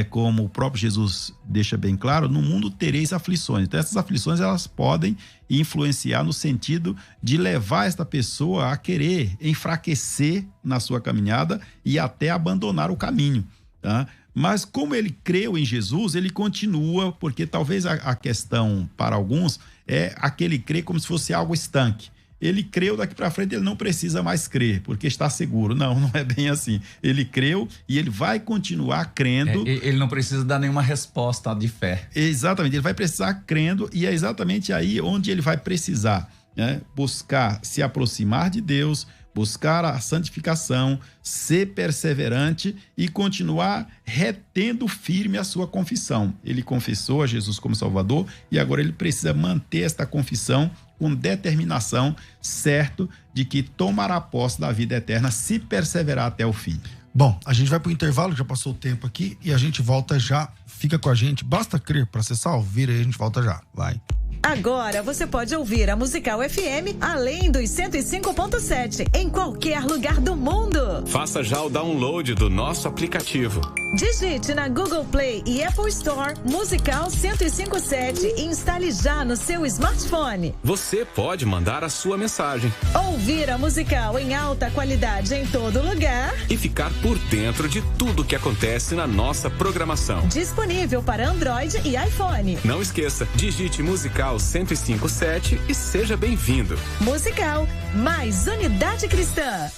como o próprio Jesus deixa bem claro, no mundo tereis aflições. Então essas aflições, elas podem influenciar no sentido de levar esta pessoa a querer enfraquecer na sua caminhada e até abandonar o caminho, tá? Mas como ele creu em Jesus, ele continua, porque talvez a questão para alguns é aquele crer como se fosse algo estanque. Ele creu, daqui para frente ele não precisa mais crer, porque está seguro. Não é bem assim. Ele creu e ele vai continuar crendo. Ele não precisa dar nenhuma resposta de fé. Exatamente, ele vai precisar crendo, e é exatamente aí onde ele vai precisar, né, buscar se aproximar de Deus, buscar a santificação, ser perseverante e continuar retendo firme a sua confissão. Ele confessou a Jesus como Salvador e agora ele precisa manter esta confissão com determinação, certo de que tomará posse da vida eterna se perseverar até o fim. Bom, a gente vai pro intervalo, já passou o tempo aqui e a gente volta já. Fica com a gente, basta crer para acessar, ouvir aí, a gente volta já. Vai. Agora você pode ouvir a Musical FM além dos 105.7 em qualquer lugar do mundo. Faça já o download do nosso aplicativo. Digite na Google Play e Apple Store Musical 105.7 e instale já no seu smartphone. Você pode mandar a sua mensagem. Ouvir a Musical em alta qualidade em todo lugar. E ficar por dentro de tudo que acontece na nossa programação. Disponível para Android e iPhone. Não esqueça, digite Musical 105.7 e seja bem-vindo. Musical, mais unidade cristã.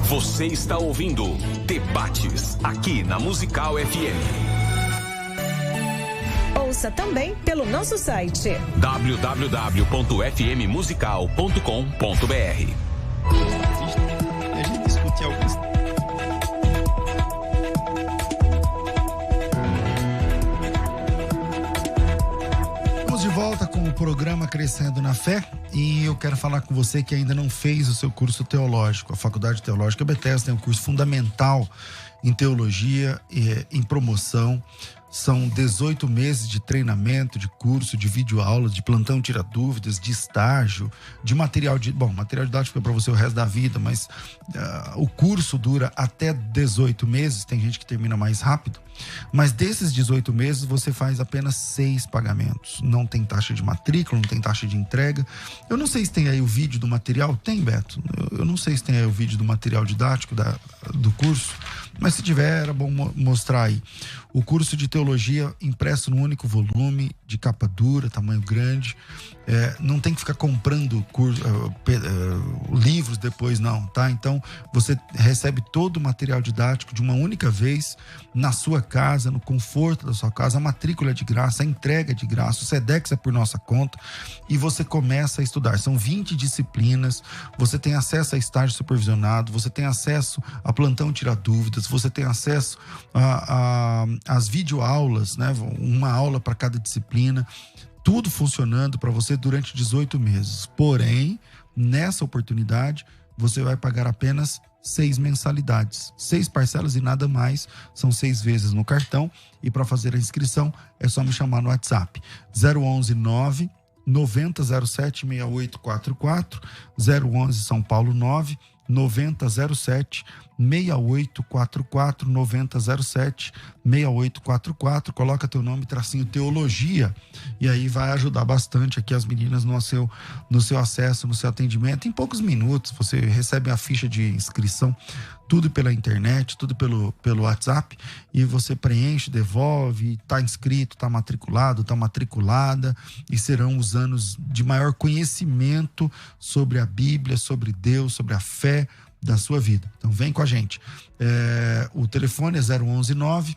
Você está ouvindo Debates, aqui na Musical FM. Ouça também pelo nosso site www.fmmusical.com.br. A gente discute alguns. Estamos de volta com o programa Crescendo na Fé e eu quero falar com você que ainda não fez o seu curso teológico. A Faculdade Teológica Bethesda tem um curso fundamental em teologia e em promoção. São 18 meses de treinamento, de curso, de videoaulas, de plantão tira dúvidas, de estágio, de material didático é para você o resto da vida, mas o curso dura até 18 meses, tem gente que termina mais rápido, mas desses 18 meses você faz apenas 6 pagamentos. Não tem taxa de matrícula, não tem taxa de entrega. Eu não sei se tem aí o vídeo do material. Tem, Beto? Eu não sei se tem aí o vídeo do material didático do curso, mas se tiver, era bom mostrar aí. O curso de teologia impresso num único volume, de capa dura, tamanho grande. Não tem que ficar comprando livros depois, não, tá? Então, você recebe todo o material didático de uma única vez, na sua casa, no conforto da sua casa. A matrícula é de graça, a entrega é de graça, o SEDEX é por nossa conta e você começa a estudar. São 20 disciplinas, você tem acesso a estágio supervisionado, você tem acesso a plantão tirar dúvidas, você tem acesso às videoaulas, né? Uma aula para cada disciplina, tudo funcionando para você durante 18 meses. Porém, nessa oportunidade, você vai pagar apenas 6 mensalidades, 6 parcelas e nada mais, são 6 vezes no cartão. E para fazer a inscrição é só me chamar no WhatsApp 011 9 9007 6844, 011 São Paulo 9 9007 6844, 9007 6844. Coloca teu nome, tracinho teologia, e aí vai ajudar bastante aqui as meninas no seu acesso, no seu atendimento. Em poucos minutos você recebe a ficha de inscrição, tudo pela internet, tudo pelo WhatsApp, e você preenche, devolve, tá inscrito, tá matriculado, tá matriculada, e serão os anos de maior conhecimento sobre a Bíblia, sobre Deus, sobre a fé da sua vida. Então vem com a gente. O telefone é 011 9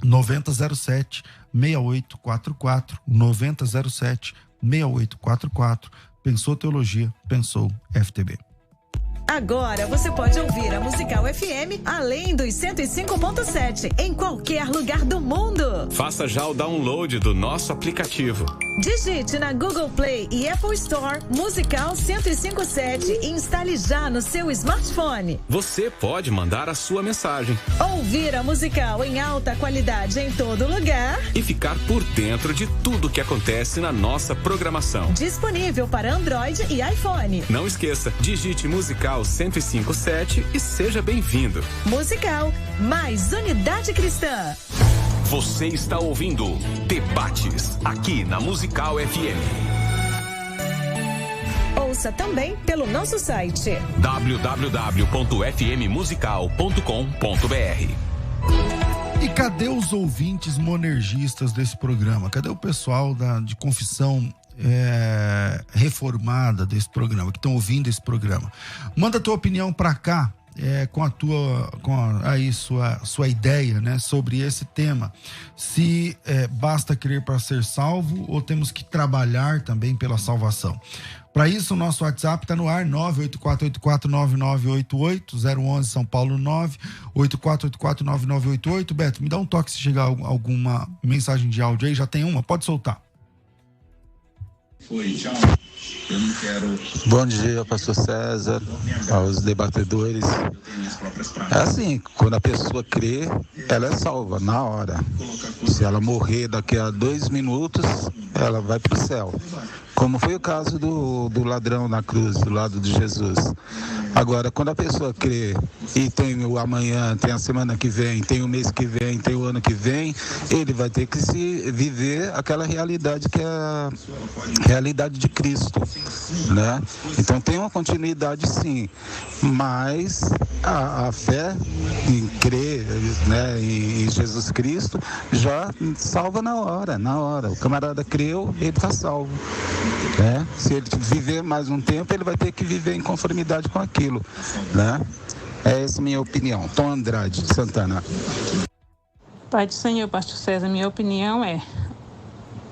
9007 6844, 9007 6844. Pensou Teologia, pensou FTB. Agora você pode ouvir a Musical FM além dos 105.7 em qualquer lugar do mundo. Faça já o download do nosso aplicativo. Digite na Google Play e Apple Store Musical 105.7 e instale já no seu smartphone. Você pode mandar a sua mensagem. Ouvir a Musical em alta qualidade em todo lugar. E ficar por dentro de tudo que acontece na nossa programação. Disponível para Android e iPhone. Não esqueça, digite Musical 105.7 e seja bem-vindo. Musical, mais unidade cristã. Você está ouvindo Debates, aqui na Musical FM. Ouça também pelo nosso site www.fmmusical.com.br. E cadê os ouvintes monergistas desse programa? Cadê o pessoal de confissão reformada desse programa, que estão ouvindo esse programa? Manda a tua opinião para cá, sua ideia, né, sobre esse tema. Se basta crer para ser salvo ou temos que trabalhar também pela salvação. Para isso, o nosso WhatsApp está no ar, 984849988, 011 São Paulo 984849988. Beto, me dá um toque se chegar alguma mensagem de áudio aí, já tem uma, pode soltar. Oi, tchau. Eu não quero... Bom dia, pastor César, aos debatedores. É assim, quando a pessoa crê, ela é salva na hora. Se ela morrer daqui a 2 minutos, ela vai para o céu. Como foi o caso do ladrão na cruz, do lado de Jesus. Agora, quando a pessoa crê e tem o amanhã, tem a semana que vem, tem o mês que vem, tem o ano que vem, ele vai ter que se viver aquela realidade que é a realidade de Cristo, né? Então tem uma continuidade, sim, mas a fé em crer, né, em Jesus Cristo já salva na hora. O camarada creu, ele está salvo. Se ele viver mais um tempo, ele vai ter que viver em conformidade com aquilo, né? É essa a minha opinião. Tom Andrade, de Santana. Pai do Senhor, pastor César, minha opinião é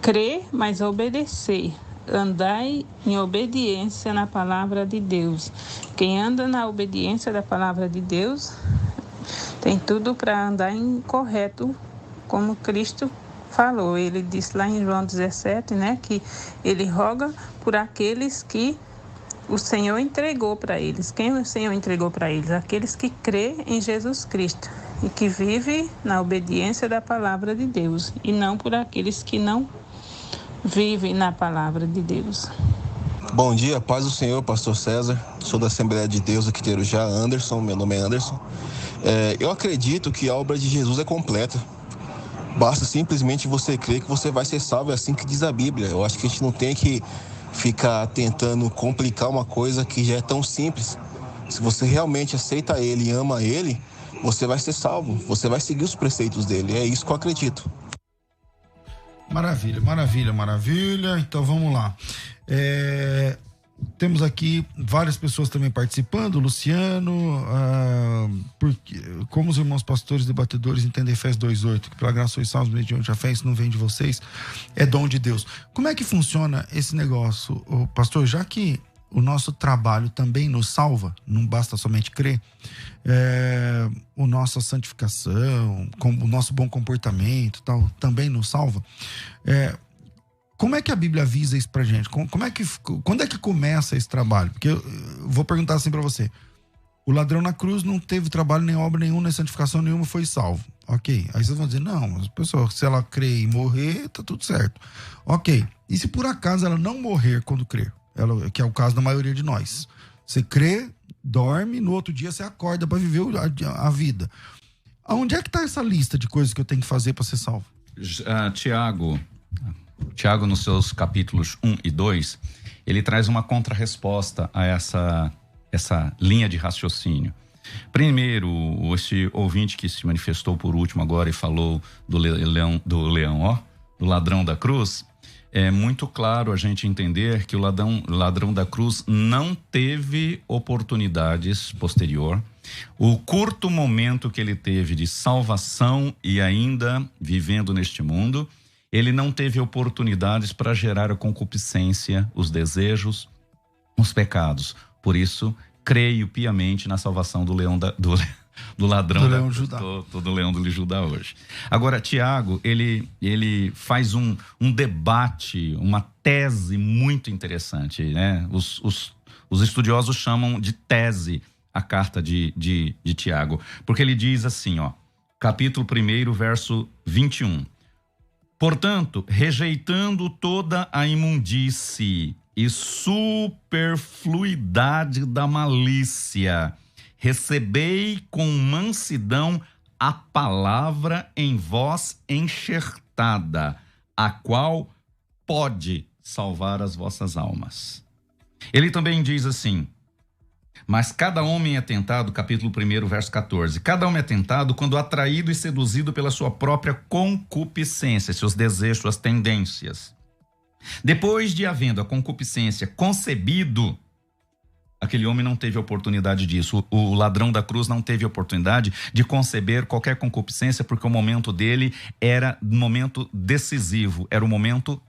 crer, mas obedecer. Andai em obediência na palavra de Deus. Quem anda na obediência da palavra de Deus tem tudo para andar em correto, como Cristo falou. Ele disse lá em João 17, né, que ele roga por aqueles que o Senhor entregou para eles. Quem o Senhor entregou para eles? Aqueles que crê em Jesus Cristo e que vive na obediência da palavra de Deus, e não por aqueles que não vivem na palavra de Deus. Bom dia, paz do Senhor, pastor César. Sou da Assembleia de Deus aqui de Arujá, Anderson, meu nome é Anderson. Eu acredito que a obra de Jesus é completa. Basta simplesmente você crer que você vai ser salvo, é assim que diz a Bíblia. Eu acho que a gente não tem que ficar tentando complicar uma coisa que já é tão simples. Se você realmente aceita Ele e ama Ele, você vai ser salvo, você vai seguir os preceitos dele. É isso que eu acredito. Maravilha, maravilha, maravilha. Então vamos lá. Temos aqui várias pessoas também participando. Luciano, porque, como os irmãos pastores debatedores entendem Efésios 2:8, que pela graça sois salvos mediante a fé, isso não vem de vocês, é dom de Deus. Como é que funciona esse negócio, pastor? Já que o nosso trabalho também nos salva, não basta somente crer, a nossa santificação, o nosso bom comportamento tal, também nos salva. Como é que a Bíblia avisa isso pra gente? Quando é que começa esse trabalho? Porque eu vou perguntar assim pra você. O ladrão na cruz não teve trabalho, nem obra nenhuma, nem santificação nenhuma, foi salvo. Ok. Aí vocês vão dizer, não, a pessoa, se ela crer e morrer, tá tudo certo. Ok. E se por acaso ela não morrer quando crer? Que é o caso da maioria de nós. Você crê, dorme, no outro dia você acorda para viver a vida. Aonde é que tá essa lista de coisas que eu tenho que fazer para ser salvo? Tiago, nos seus capítulos 1 e 2, ele traz uma contrarresposta a essa linha de raciocínio. Primeiro, esse ouvinte que se manifestou por último agora e falou do ladrão da cruz, é muito claro a gente entender que o ladrão da cruz não teve oportunidades posterior. O curto momento que ele teve de salvação e ainda vivendo neste mundo, ele não teve oportunidades para gerar a concupiscência, os desejos, os pecados. Por isso, creio piamente na salvação do leão do ladrão leão de Judá. Do leão de Judá hoje. Agora, Tiago, ele faz um debate, uma tese muito interessante, né? Os estudiosos chamam de tese a carta de Tiago, porque ele diz assim, ó, capítulo 1, verso 21. Portanto, rejeitando toda a imundície e superfluidade da malícia, recebei com mansidão a palavra em vós enxertada, a qual pode salvar as vossas almas. Ele também diz assim, mas cada homem é tentado, capítulo 1, verso 14, cada homem é tentado quando atraído e seduzido pela sua própria concupiscência, seus desejos, suas tendências. Depois de havendo a concupiscência concebido, aquele homem não teve oportunidade disso. O ladrão da cruz não teve oportunidade de conceber qualquer concupiscência, porque o momento dele era um momento decisivo, era o momento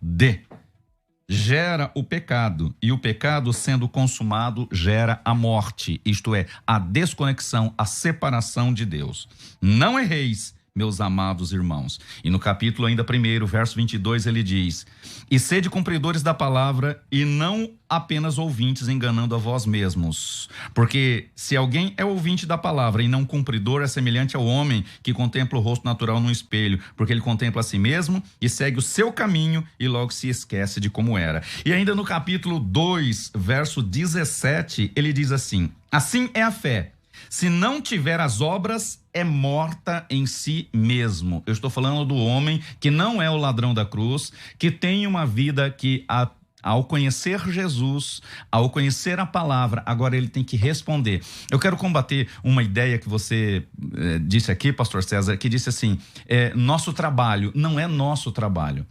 gera o pecado, e o pecado sendo consumado gera a morte, isto é, a desconexão, a separação de Deus. Não erreis, meus amados irmãos. E no capítulo ainda 1, verso 22, ele diz, e sede cumpridores da palavra e não apenas ouvintes, enganando a vós mesmos. Porque se alguém é ouvinte da palavra e não cumpridor, é semelhante ao homem que contempla o rosto natural no espelho, porque ele contempla a si mesmo e segue o seu caminho e logo se esquece de como era. E ainda no capítulo 2, verso 17, ele diz assim, assim é a fé. Se não tiver as obras, é morta em si mesmo. Eu estou falando do homem que não é o ladrão da cruz, que tem uma vida que, ao conhecer Jesus, ao conhecer a palavra, agora ele tem que responder. Eu quero combater uma ideia que você disse aqui, pastor César, que disse assim, nosso trabalho não é nosso trabalho.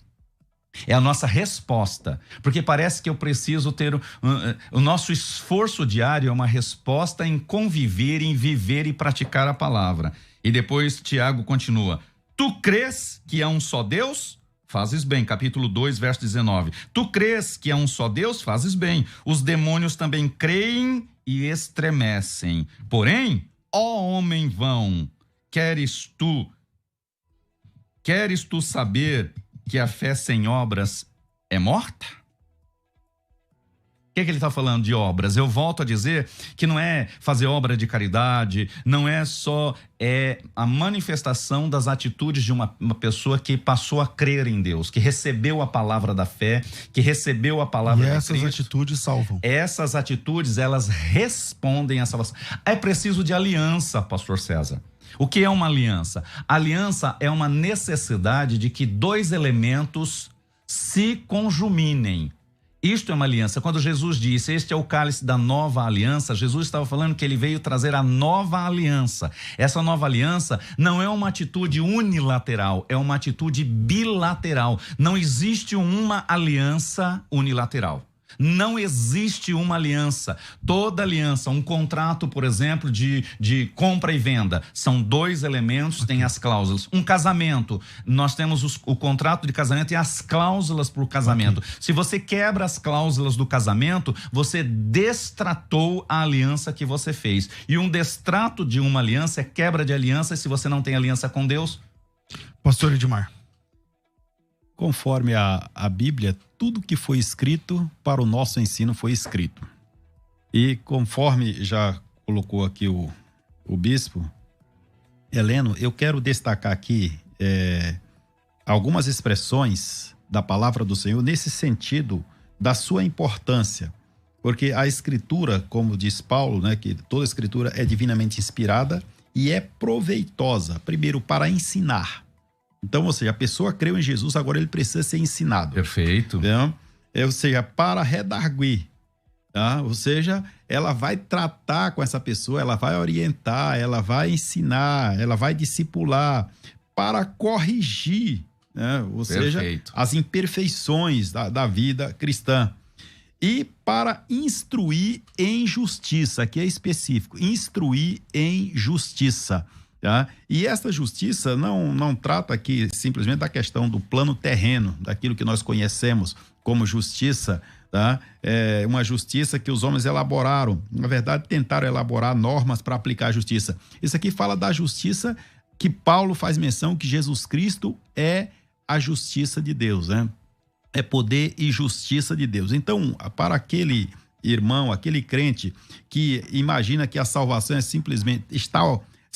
É a nossa resposta, porque parece que eu preciso ter o nosso esforço diário é uma resposta em conviver, em viver e praticar a palavra. E depois Tiago continua, tu crês que há um só Deus? Fazes bem, capítulo 2, verso 19. Tu crês que há um só Deus? Fazes bem. Os demônios também creem e estremecem. Porém, ó homem vão, queres tu saber que a fé sem obras é morta? O que ele está falando de obras? Eu volto a dizer que não é fazer obra de caridade, não é só a manifestação das atitudes de uma pessoa que passou a crer em Deus, que recebeu a palavra da fé, que recebeu a palavra de Cristo. E essas atitudes salvam. Essas atitudes, elas respondem à salvação. É preciso de aliança, pastor César. O que é uma aliança? A aliança é uma necessidade de que dois elementos se conjuminem. Isto é uma aliança. Quando Jesus disse, este é o cálice da nova aliança, Jesus estava falando que ele veio trazer a nova aliança. Essa nova aliança não é uma atitude unilateral, é uma atitude bilateral. Não existe uma aliança unilateral. Não existe uma aliança. Toda aliança, um contrato, por exemplo, de compra e venda, são dois elementos, tem as cláusulas. Um casamento, nós temos o contrato de casamento e as cláusulas para o casamento. Se você quebra as cláusulas do casamento, você destratou a aliança que você fez. E um destrato de uma aliança é quebra de aliança, e se você não tem aliança com Deus... Pastor Edmar. Conforme a Bíblia, tudo que foi escrito para o nosso ensino foi escrito. E conforme já colocou aqui o bispo Heleno, eu quero destacar aqui algumas expressões da palavra do Senhor nesse sentido da sua importância. Porque a escritura, como diz Paulo, né, que toda escritura é divinamente inspirada e é proveitosa, primeiro, para ensinar. Então, ou seja, a pessoa creu em Jesus, agora ele precisa ser ensinado. Perfeito. Então, ou seja, para redarguir. Tá? Ou seja, ela vai tratar com essa pessoa, ela vai orientar, ela vai ensinar, ela vai discipular para corrigir, né? Ou seja, as imperfeições da vida cristã. E para instruir em justiça, que é específico, instruir em justiça. Tá? E esta justiça não trata aqui simplesmente da questão do plano terreno, daquilo que nós conhecemos como justiça, tá? É uma justiça que os homens elaboraram, na verdade tentaram elaborar normas para aplicar a justiça. Isso aqui fala da justiça que Paulo faz menção que Jesus Cristo é a justiça de Deus, né? É poder e justiça de Deus. Então, para aquele irmão, aquele crente que imagina que a salvação é simplesmente, está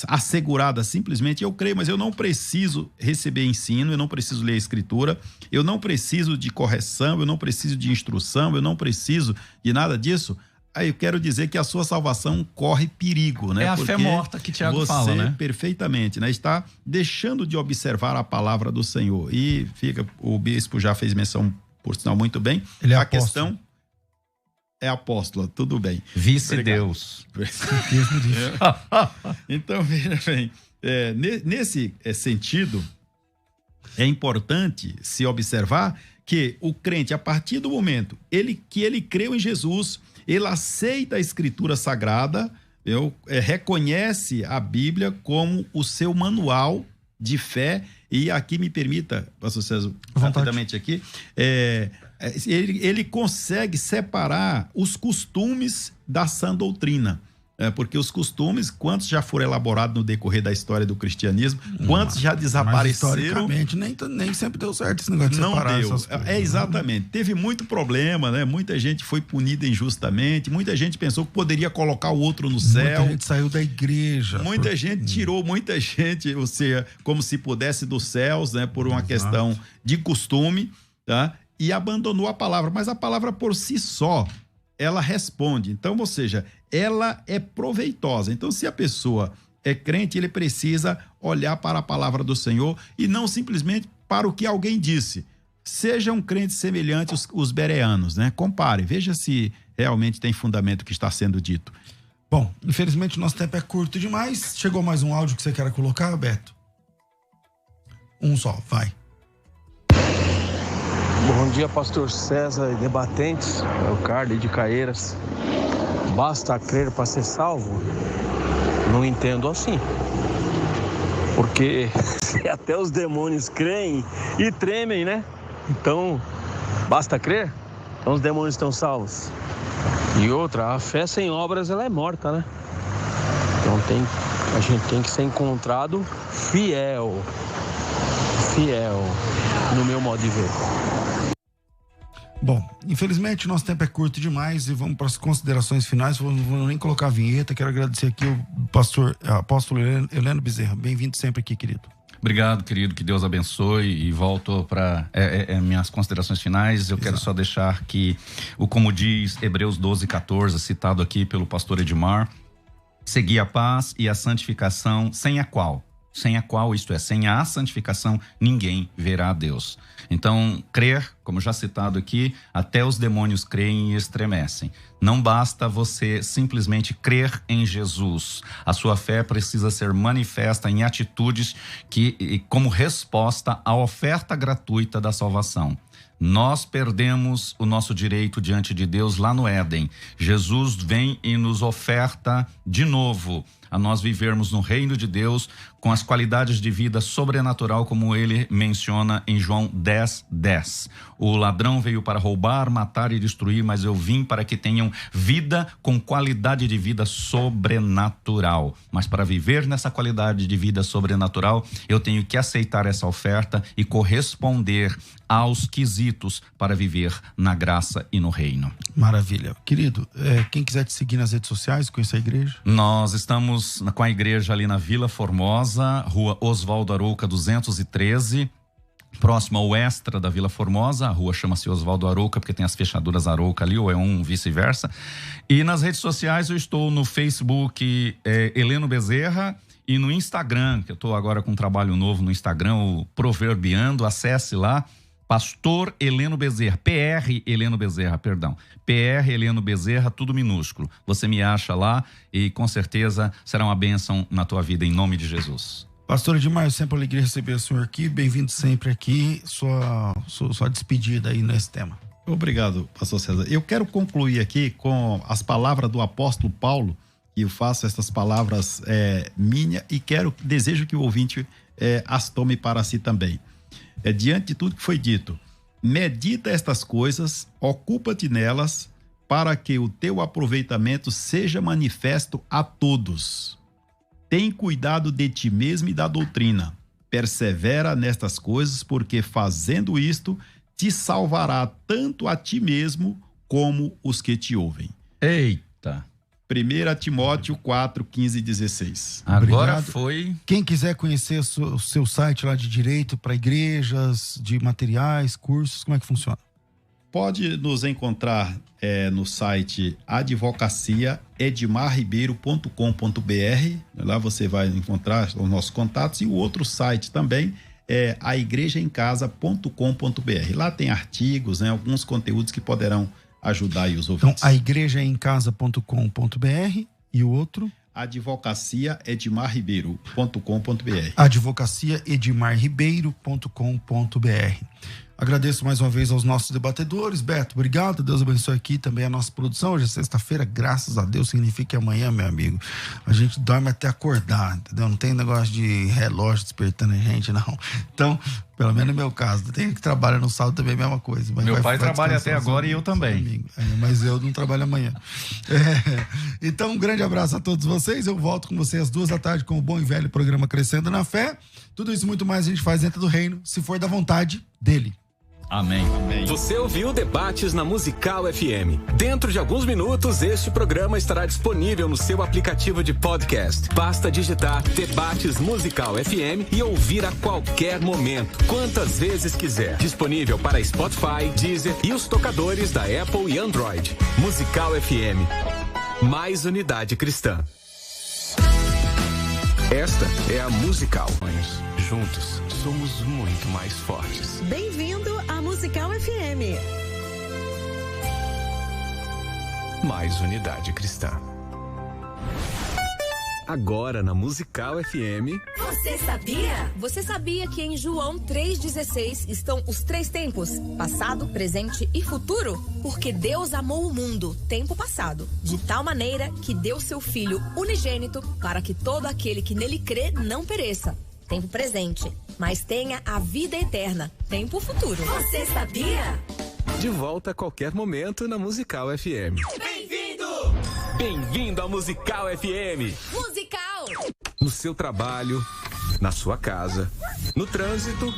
assegurada simplesmente, eu creio, mas eu não preciso receber ensino, eu não preciso ler a escritura, eu não preciso de correção, eu não preciso de instrução, eu não preciso de nada disso. Aí eu quero dizer que a sua salvação corre perigo, né? É a porque fé morta que Tiago fala, né? Perfeitamente, né? Está deixando de observar a palavra do Senhor. E o bispo já fez menção, por sinal, muito bem. Ele é a apóstolo. questão é apóstola, tudo bem. Vice-Deus. Então, veja bem, nesse sentido, é importante se observar que o crente, a partir do momento que ele creu em Jesus, ele aceita a Escritura Sagrada, reconhece a Bíblia como o seu manual de fé, e aqui me permita, pastor César, rapidamente aqui, ele consegue separar os costumes da sã doutrina. Porque os costumes, quantos já foram elaborados no decorrer da história do cristianismo, quantos já desapareceram. Mas, historicamente, nem sempre deu certo esse negócio de separar essas coisas. Exatamente. Teve muito problema, né? Muita gente foi punida injustamente, muita gente pensou que poderia colocar o outro no céu. Muita gente saiu da igreja. Muita gente tirou, muita gente, ou seja, como se pudesse dos céus, né? Por uma questão de costume, tá? E abandonou a palavra. Mas a palavra por si só, ela responde. Então, ou seja, ela é proveitosa. Então, se a pessoa é crente, ele precisa olhar para a palavra do Senhor e não simplesmente para o que alguém disse. Sejam crentes semelhantes os bereanos, né? Compare, veja se realmente tem fundamento o que está sendo dito. Bom, infelizmente nosso tempo é curto demais. Chegou mais um áudio que você quer colocar, Beto? Um só, vai. Bom dia, pastor César e debatentes, é o Carlos de Caeiras. Basta crer para ser salvo? Não entendo assim. Porque até os demônios creem e tremem, né? Então, basta crer? Então os demônios estão salvos. E outra, a fé sem obras, ela é morta, né? Então a gente tem que ser encontrado fiel no meu modo de ver. Bom, infelizmente nosso tempo é curto demais e vamos para as considerações finais. Vou nem colocar a vinheta. Quero agradecer aqui o apóstolo Heleno Bezerra. Bem-vindo sempre aqui, querido. Obrigado, querido, que Deus abençoe, e volto para minhas considerações finais. Eu quero só deixar que, como diz Hebreus 12:14, citado aqui pelo pastor Edmar, segui a paz e a santificação, sem a qual, isto é, sem a santificação, ninguém verá a Deus. Então, crer, como já citado aqui, até os demônios creem e estremecem. Não basta você simplesmente crer em Jesus. A sua fé precisa ser manifesta em atitudes como resposta à oferta gratuita da salvação. Nós perdemos o nosso direito diante de Deus lá no Éden. Jesus vem e nos oferta de novo a nós vivermos no reino de Deus com as qualidades de vida sobrenatural, como ele menciona em João 10:10. O ladrão veio para roubar, matar e destruir, mas eu vim para que tenham vida com qualidade de vida sobrenatural. Mas para viver nessa qualidade de vida sobrenatural, eu tenho que aceitar essa oferta e corresponder aos quesitos para viver na graça e no reino. Maravilha. Querido, quem quiser te seguir nas redes sociais, conhecer a igreja? Nós estamos com a igreja ali na Vila Formosa, Rua Oswaldo Arouca 213, próximo ao Extra da Vila Formosa. A rua chama-se Oswaldo Arouca porque tem as fechaduras Arouca ali, ou é vice-versa. E nas redes sociais eu estou no Facebook Heleno Bezerra, e no Instagram, que eu estou agora com um trabalho novo no Instagram, o Proverbiando. Acesse lá, Pastor Heleno Bezerra, PR Heleno Bezerra, PR Heleno Bezerra, tudo minúsculo. Você me acha lá e com certeza será uma bênção na tua vida, em nome de Jesus. Pastor Edmar, sempre uma alegria receber o senhor aqui. Bem-vindo sempre aqui. Sua despedida aí nesse tema. Obrigado, pastor César. Eu quero concluir aqui com as palavras do apóstolo Paulo, E eu faço essas palavras minha e desejo que o ouvinte as tome para si também. Diante de tudo que foi dito, medita estas coisas, ocupa-te nelas, para que o teu aproveitamento seja manifesto a todos. Tem cuidado de ti mesmo e da doutrina. Persevera nestas coisas, porque fazendo isto, te salvará tanto a ti mesmo como os que te ouvem. Eita! 1 Timóteo 4, 15 e 16. Agora Obrigado. foi. Quem quiser conhecer o seu site lá de direito para igrejas, de materiais, cursos, como é que funciona? Pode nos encontrar no site advocaciaedmarribeiro.com.br. Lá você vai encontrar os nossos contatos. E o outro site também é aigrejaemcasa.com.br. Lá tem artigos, alguns conteúdos que poderão ajudar aí os ouvintes. Então, aigrejaemcasa.com.br e o outro? advocaciaedmarribeiro.com.br. advocaciaedmarribeiro.com.br. Agradeço mais uma vez aos nossos debatedores. Beto, obrigado. Deus abençoe aqui também a nossa produção. Hoje é sexta-feira, graças a Deus, significa que amanhã, meu amigo, a gente dorme até acordar, entendeu? Não tem negócio de relógio despertando a gente, não. Então, pelo menos no meu caso, tem que trabalhar no sábado também, a mesma coisa. Mas meu pai trabalha até agora e eu também. Mas eu não trabalho amanhã. Então, um grande abraço a todos vocês. Eu volto com vocês às 14h com o bom e velho programa Crescendo na Fé. Tudo isso e muito mais a gente faz dentro do reino, se for da vontade dele. Amém. Você ouviu Debates na Musical FM. Dentro de alguns minutos, este programa estará disponível no seu aplicativo de podcast. Basta digitar Debates Musical FM e ouvir a qualquer momento, quantas vezes quiser. Disponível para Spotify, Deezer e os tocadores da Apple e Android. Musical FM. Mais unidade cristã. Esta é a Musical. Juntos, somos muito mais fortes. Bem-vindo à Musical FM. Mais unidade cristã. Agora na Musical FM. Você sabia? Você sabia que em João 3,16 estão os 3 tempos? Passado, presente e futuro? Porque Deus amou o mundo, tempo passado, de tal maneira que deu seu Filho unigênito para que todo aquele que nele crê não pereça. Tempo presente, mas tenha a vida eterna. Tempo futuro. Você sabia? De volta a qualquer momento na Musical FM. Bem-vindo! Bem-vindo à Musical FM. Musical! No seu trabalho, na sua casa, no trânsito,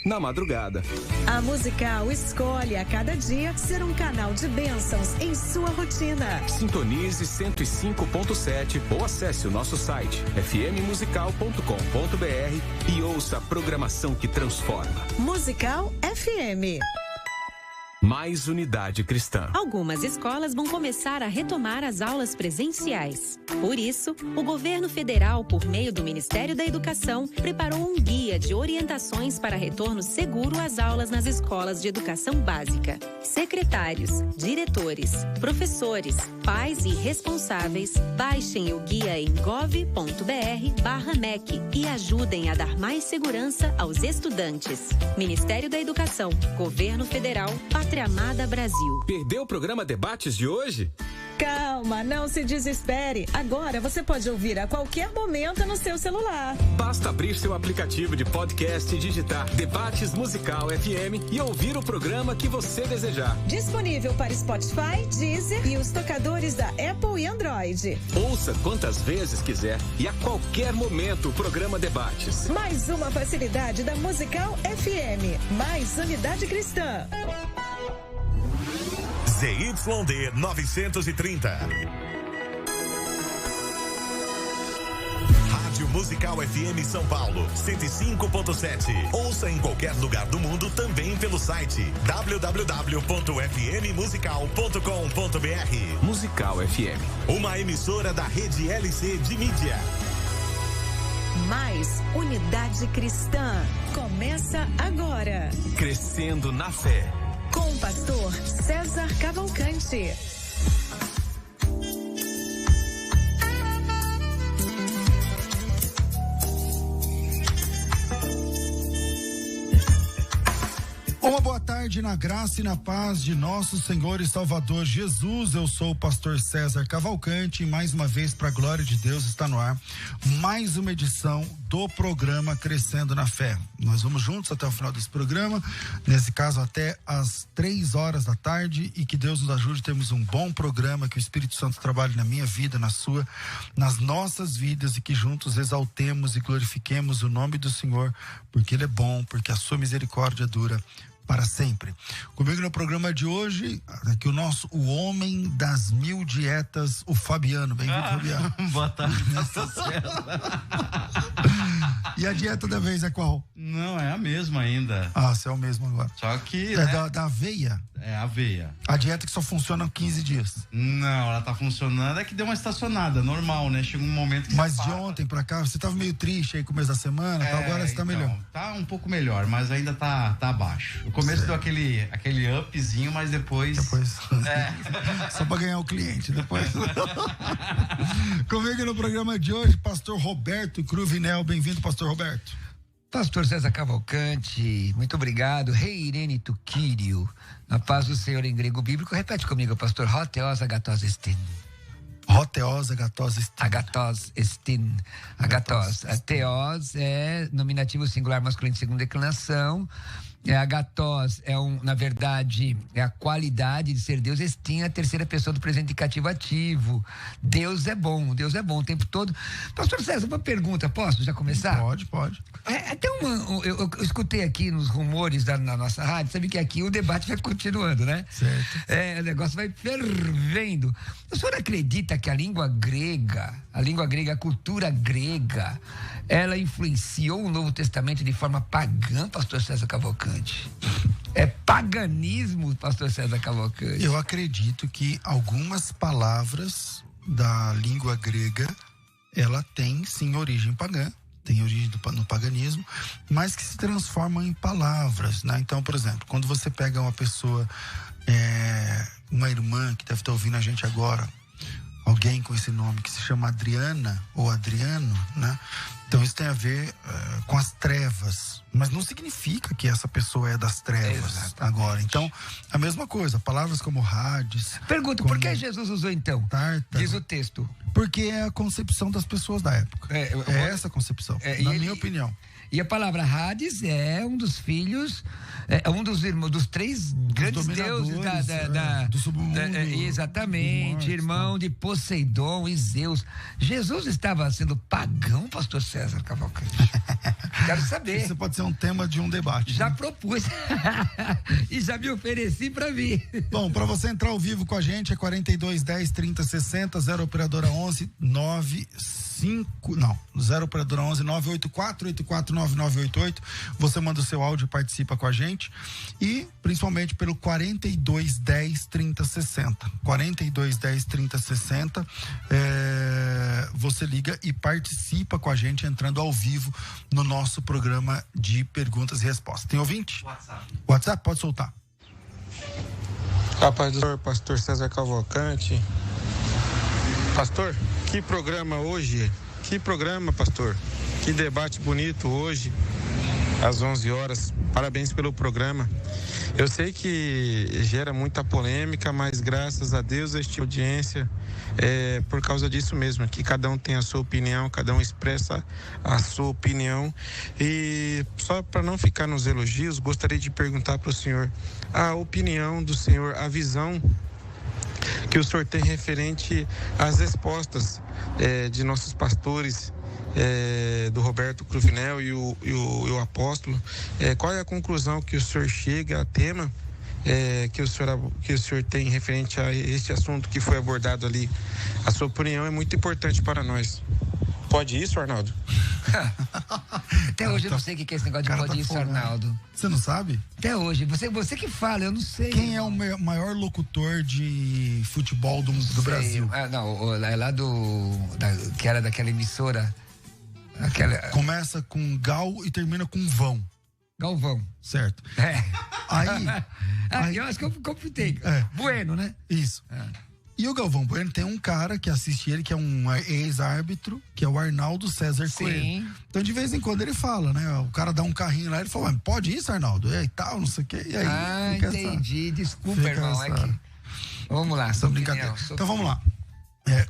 na madrugada. A Musical escolhe a cada dia ser um canal de bênçãos em sua rotina. Sintonize 105.7 ou acesse o nosso site fmmusical.com.br e ouça a programação que transforma. Musical FM. Mais unidade cristã. Algumas escolas vão começar a retomar as aulas presenciais. Por isso, o governo federal, por meio do Ministério da Educação, preparou um guia de orientações para retorno seguro às aulas nas escolas de educação básica. Secretários, diretores, professores, pais e responsáveis, baixem o guia em gov.br/MEC e ajudem a dar mais segurança aos estudantes. Ministério da Educação, Governo Federal, Pátria Amada Brasil. Perdeu o programa Debates de hoje? Calma, não se desespere. Agora você pode ouvir a qualquer momento no seu celular. Basta abrir seu aplicativo de podcast e digitar Debates Musical FM e ouvir o programa que você desejar. Disponível para Spotify, Deezer e os tocadores da Apple e Android. Ouça quantas vezes quiser e a qualquer momento o programa Debates. Mais uma facilidade da Musical FM. Mais unidade cristã. ZYD 930. Rádio Musical FM São Paulo 105.7. Ouça em qualquer lugar do mundo também pelo site www.fmmusical.com.br. Musical FM. Uma emissora da rede LC de mídia. Mais unidade cristã. Começa agora. Crescendo na fé. Com o pastor César Cavalcante. Uma boa tarde na graça e na paz de nosso Senhor e Salvador Jesus. Eu sou o pastor César Cavalcante e mais uma vez, para a glória de Deus, está no ar mais uma edição do programa Crescendo na Fé. Nós vamos juntos até o final desse programa, nesse caso até às 3 da tarde, e que Deus nos ajude. Temos um bom programa, que o Espírito Santo trabalhe na minha vida, na sua, nas nossas vidas, e que juntos exaltemos e glorifiquemos o nome do Senhor, porque Ele é bom, porque a sua misericórdia dura para sempre. Comigo no programa de hoje, aqui o homem das 1000 dietas, o Fabiano. Bem-vindo, Fabiano. Boa tarde, pastor César. E a dieta da vez é qual? Não, é a mesma ainda. Ah, você é o mesmo agora. Só que... É da aveia? É, aveia. A dieta que só funciona 15 dias. Não, ela tá funcionando, é que deu uma estacionada, normal, né? Chega um momento que... Mas de ontem pra cá, você tava meio triste aí com o começo da semana, agora você tá melhor. Tá um pouco melhor, mas ainda tá abaixo. O começo deu aquele upzinho, mas depois... Só pra ganhar o cliente, depois. Comigo no programa de hoje, pastor Roberto Cruvinel. Bem-vindo, pastor Roberto. Pastor César Cavalcante, muito obrigado. Rei Irene Tuquírio, na paz do Senhor em grego bíblico. Repete comigo, pastor. Hoteos agatos estin. Hoteos agatos estin. Agatos estin. Agatos. Theos é nominativo singular masculino de segunda declinação. Agatos na verdade, é a qualidade de ser Deus. Estim é a terceira pessoa do presente indicativo ativo. Deus é bom o tempo todo. Pastor César, uma pergunta, posso já começar? Pode. Eu escutei aqui nos rumores na nossa rádio, sabe que aqui o debate vai continuando, né? Certo. O negócio vai fervendo. O senhor acredita que a língua grega, a cultura grega, ela influenciou o Novo Testamento de forma pagã, pastor César Cavalcante? É paganismo, pastor César Cavalcante? Eu acredito que algumas palavras da língua grega, ela tem sim origem pagã, tem origem no paganismo, mas que se transformam em palavras, né? Então, por exemplo, quando você pega uma pessoa, uma irmã que deve estar ouvindo a gente agora, alguém com esse nome que se chama Adriana ou Adriano, né? Então isso tem a ver com as trevas, mas não significa que essa pessoa é das trevas. Exatamente. Agora. Então, a mesma coisa, palavras como Hades. Pergunto, por que Jesus usou então? Tártaro, diz o texto. Porque é a concepção das pessoas da época. É essa a concepção, na minha opinião. E a palavra Hades é um dos filhos, um dos irmãos, dos 3 grandes deuses do submundo. Exatamente, mortos, irmão de Poseidon e Zeus. Jesus estava sendo pagão, pastor César Cavalcante? Quero saber. Isso pode ser um tema de um debate. Já propus e já me ofereci para vir. Bom, para você entrar ao vivo com a gente é 4210 3060, 0 operadora 11 0 operadora 11 984 9988. Você manda o seu áudio e participa com a gente, e principalmente pelo 4210 3060. 4210 3060. Você liga e participa com a gente entrando ao vivo no nosso programa de perguntas e respostas. Tem ouvinte? WhatsApp, pode soltar. A paz do Senhor, pastor César Cavalcante. Pastor, que programa hoje? Que programa, pastor? Que debate bonito hoje, às 11 horas. Parabéns pelo programa. Eu sei que gera muita polêmica, mas graças a Deus esta audiência é por causa disso mesmo, que cada um tem a sua opinião, cada um expressa a sua opinião. E só para não ficar nos elogios, gostaria de perguntar para o senhor a opinião do senhor, a visão que o senhor tem referente às respostas de nossos pastores, do Roberto Cruvinel e o apóstolo. Qual é a conclusão que o senhor chega a tema que o senhor tem referente a este assunto que foi abordado ali? A sua opinião é muito importante para nós. Pode isso, Arnaldo? Até hoje eu não sei o que é esse negócio de pode isso, Arnaldo. Você não sabe? Até hoje. Você que fala, eu não sei. Quem é o maior locutor de futebol do Brasil? É lá que era daquela emissora. Começa com Gal e termina com Vão. Galvão. Certo. Aí eu acho que eu confutei. Bueno, né? Isso. E o Galvão Bueno tem um cara que assiste ele, que é um ex-árbitro, que é o Arnaldo César Coelho. Então, de vez em quando ele fala, né? O cara dá um carrinho lá, ele fala, pode isso, Arnaldo? E tal, não sei o quê. E aí, entendi. Desculpa, irmão. Vamos lá, essa brincadeira. Então, vamos lá.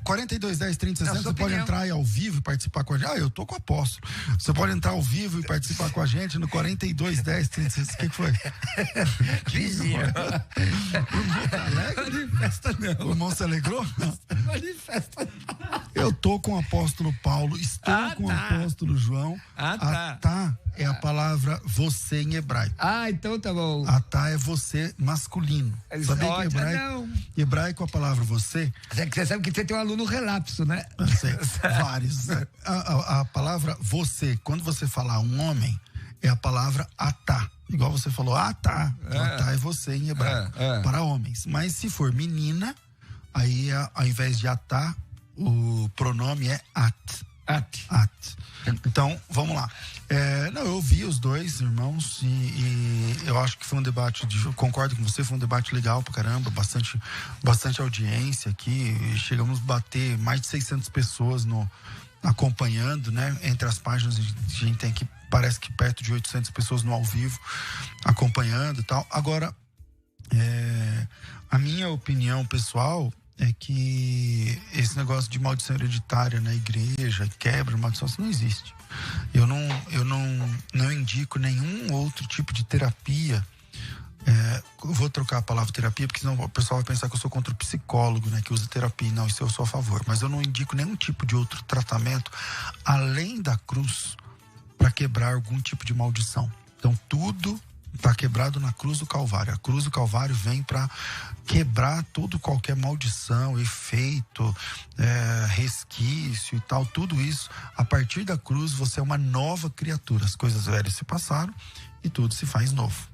4210 3060, você pode entrar aí ao vivo e participar com a gente. Eu tô com o apóstolo. Você pode entrar ao vivo e participar com a gente no 4210 3060. O que foi? Vizinho. Manifesta não. O irmão se alegrou? Manifesta não. Eu tô com o apóstolo Paulo, estou com o apóstolo João. Atá é a palavra você em hebraico. Então tá bom. Atá é você masculino. Sabia que hebraico a palavra você? Você sabe que você tem um aluno relapso, né? Eu sei, vários. A palavra você, quando você falar um homem, é a palavra atá. Igual você falou, atá. Atá é você em hebraico, para homens. Mas se for menina, aí ao invés de atá, o pronome é at. Então, vamos lá. Eu ouvi os dois irmãos e eu acho que foi um debate, concordo com você, foi um debate legal pra caramba, bastante audiência aqui, chegamos a bater mais de 600 pessoas acompanhando, né? Entre as páginas, a gente tem aqui, parece que perto de 800 pessoas no ao vivo, acompanhando e tal. Agora, a minha opinião pessoal é que esse negócio de maldição hereditária na igreja, quebra, maldição, isso não existe. Eu não indico nenhum outro tipo de terapia. Eu vou trocar a palavra terapia, porque senão o pessoal vai pensar que eu sou contra o psicólogo, né, que usa terapia. Não, isso eu sou a favor. Mas eu não indico nenhum tipo de outro tratamento além da cruz para quebrar algum tipo de maldição. Então tudo está quebrado na cruz do Calvário. A cruz do Calvário vem para quebrar qualquer maldição, efeito, resquício e tal, tudo isso. A partir da cruz você é uma nova criatura. As coisas velhas se passaram e tudo se faz novo.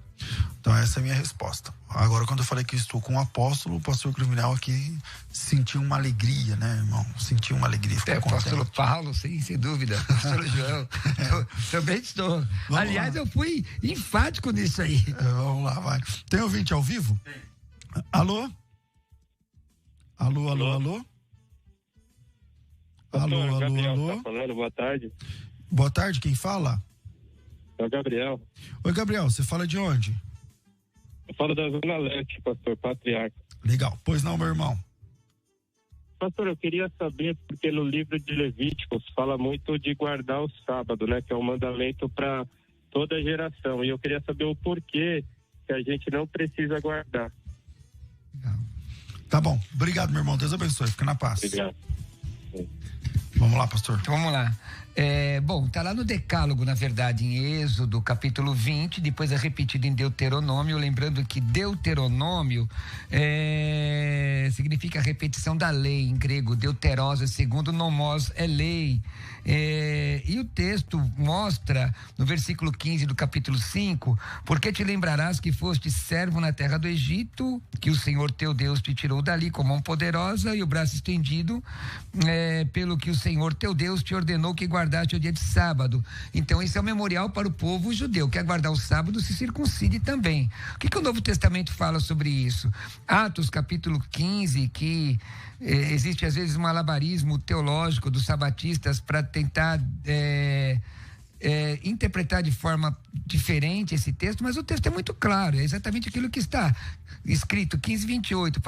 Então essa é a minha resposta. Agora, quando eu falei que estou com o apóstolo, o pastor Criminal aqui sentiu uma alegria, né, irmão? Sentiu uma alegria. O apóstolo Paulo, sem dúvida. Apóstolo João. Também estou. Aliás, eu fui enfático nisso aí. Vamos lá, vai. Tem ouvinte ao vivo? Tem. Alô? Alô? Pastor, Gabriel tá falando, boa tarde. Boa tarde, quem fala? É o Gabriel. Oi, Gabriel, você fala de onde? Eu falo da Zona Leste, pastor, Patriarca. Legal, pois não, meu irmão. Pastor, eu queria saber, porque no livro de Levíticos fala muito de guardar o sábado, né? Que é um mandamento para toda geração. E eu queria saber o porquê que a gente não precisa guardar. Tá bom, obrigado, meu irmão, Deus abençoe, fica na paz. Obrigado. Vamos lá, pastor. Então, vamos lá. Bom, tá lá no Decálogo, na verdade, em Êxodo, capítulo 20, depois é repetido em Deuteronômio, lembrando que Deuteronômio significa repetição da lei, em grego, deuterosa, segundo nomos é lei. E o texto mostra, no versículo 15 do capítulo 5, porque te lembrarás que foste servo na terra do Egito, que o Senhor teu Deus te tirou dali com mão poderosa e o braço estendido, pelo que o Senhor teu Deus te ordenou que guardaste o dia de sábado. Então esse é o memorial para o povo judeu, quer guardar o sábado, se circuncide também. O que o Novo Testamento fala sobre isso? Atos capítulo 15, que existe às vezes um malabarismo teológico dos sabatistas para tentar interpretar de forma diferente esse texto, mas o texto é muito claro, é exatamente aquilo que está escrito, 15:28,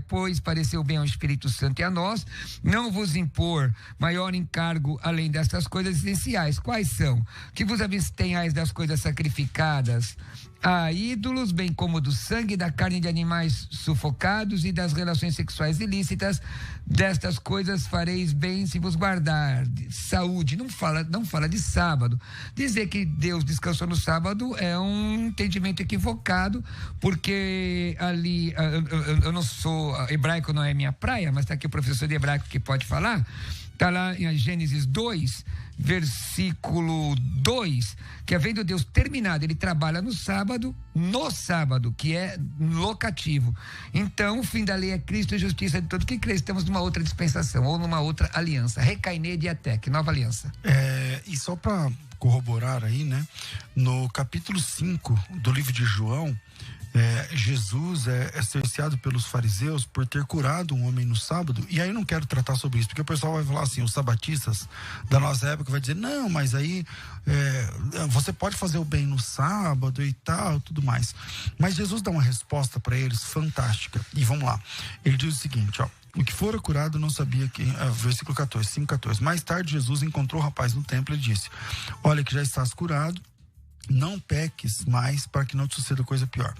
pois pareceu bem ao Espírito Santo e a nós, não vos impor maior encargo além dessas coisas essenciais. Quais são? Que vos abstenhais das coisas sacrificadas a ídolos, bem como do sangue, da carne de animais sufocados e das relações sexuais ilícitas. Destas coisas fareis bem se vos guardar. Saúde, não fala de sábado. Dizer que Deus descansou no sábado é um entendimento equivocado, porque ali, eu não sou, hebraico não é minha praia, mas está aqui o professor de hebraico que pode falar. Está lá em Gênesis 2, versículo 2, que havendo Deus terminado, ele trabalha no sábado, que é locativo. Então, o fim da lei é Cristo e justiça de todo que crê. Estamos numa outra dispensação, ou numa outra aliança. Recaine diatec, nova aliança. E só para corroborar aí, né? No capítulo 5 do livro de João, Jesus é cerceado pelos fariseus por ter curado um homem no sábado. E aí eu não quero tratar sobre isso, porque o pessoal vai falar assim, os sabatistas da nossa época vai dizer, não, mas aí você pode fazer o bem no sábado e tal, tudo mais. Mas Jesus dá uma resposta para eles fantástica. E vamos lá. Ele diz o seguinte, ó. O que fora curado não sabia quem... versículo 14, 5:14. Mais tarde Jesus encontrou o rapaz no templo e disse, olha que já estás curado, não peques mais para que não te suceda coisa pior.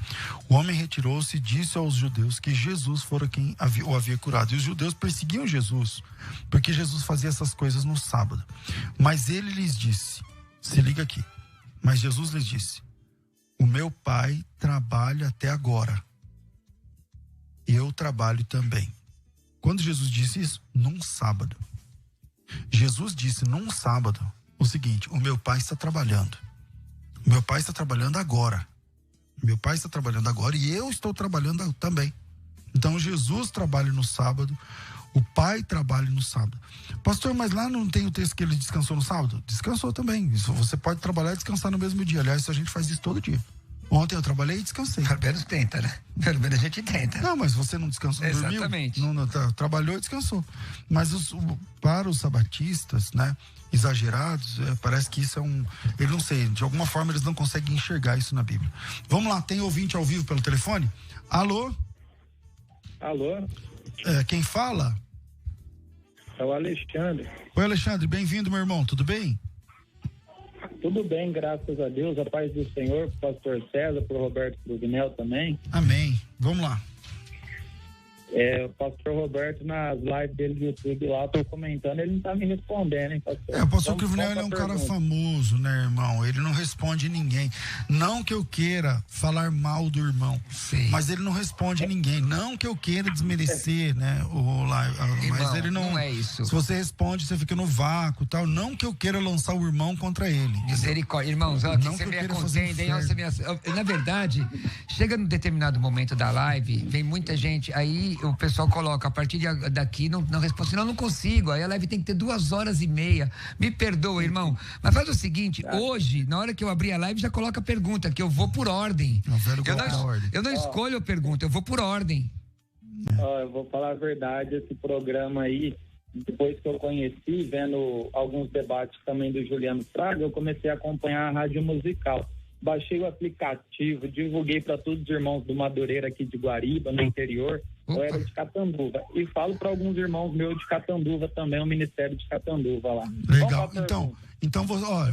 O homem retirou-se e disse aos judeus que Jesus fora quem o havia curado. E os judeus perseguiam Jesus, porque Jesus fazia essas coisas no sábado. Mas ele lhes disse, se liga aqui, mas Jesus lhes disse, o meu pai trabalha até agora. Eu trabalho também. Quando Jesus disse isso? Num sábado. Jesus disse num sábado o seguinte, o meu pai está trabalhando. Meu pai está trabalhando agora. Meu pai está trabalhando agora e eu estou trabalhando também. Então Jesus trabalha no sábado, o pai trabalha no sábado. Pastor, mas lá não tem o texto que ele descansou no sábado? Descansou também. Isso, você pode trabalhar e descansar no mesmo dia. Aliás, a gente faz isso todo dia. Ontem eu trabalhei e descansei. Pelo menos tenta, né? Pelo menos a gente tenta. Não, mas você não descansou, não dormiu? Exatamente. Não, trabalhou e descansou. Mas para os sabatistas, né, exagerados, parece que isso é eu não sei, de alguma forma eles não conseguem enxergar isso na Bíblia. Vamos lá, tem ouvinte ao vivo pelo telefone? Alô? Alô? Quem fala? É o Alexandre. Oi, Alexandre, bem-vindo, meu irmão, tudo bem? Tudo bem, graças a Deus, a paz do Senhor, pro pastor César, pro Roberto Cruvinel também. Amém. Vamos lá. O pastor Roberto, nas lives dele do YouTube lá, eu tô comentando, ele não tá me respondendo, hein, pastor? O pastor Cruvinel, ele é um cara famoso, né, irmão? Ele não responde ninguém. Não que eu queira falar mal do irmão, mas ele não responde ninguém. Não que eu queira desmerecer, né, mas irmão, ele não é isso. Se você responde, você fica no vácuo, tal. Não que eu queira lançar o irmão contra ele. Misericórdia, irmãos, ó, que você me contende, hein? Na verdade, chega num determinado momento da live, vem muita gente, aí o pessoal coloca, a partir daqui não responde, senão eu não consigo, aí a live tem que ter 2h30. Me perdoa, irmão, mas faz o seguinte, hoje, na hora que eu abrir a live, já coloca a pergunta, que eu vou por ordem. Eu não escolho a pergunta, eu vou por ordem. Eu vou falar a verdade, esse programa aí, depois que eu conheci, vendo alguns debates também do Juliano Fraga, eu comecei a acompanhar a rádio musical. Baixei o aplicativo, divulguei para todos os irmãos do Madureira aqui de Guariba, no interior. Eu era de Catanduva. E falo para alguns irmãos meus de Catanduva também, o Ministério de Catanduva lá. Legal. Então,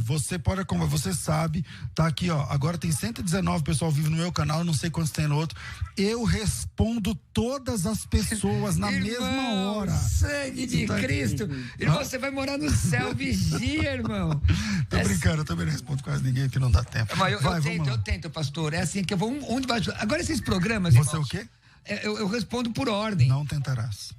você pode, como você sabe, tá aqui, ó. Agora tem 119 pessoal vivo no meu canal, não sei quantos tem no outro. Eu respondo todas as pessoas na mesma hora. Sangue de Cristo. Irmão, você vai morar no céu, vigia, irmão. Tô brincando, eu também não respondo quase ninguém que não dá tempo. Mas eu tento, pastor. É assim que eu vou onde vai. Agora esses programas. Você irmãos, o quê? Eu respondo por ordem. Não tentarás.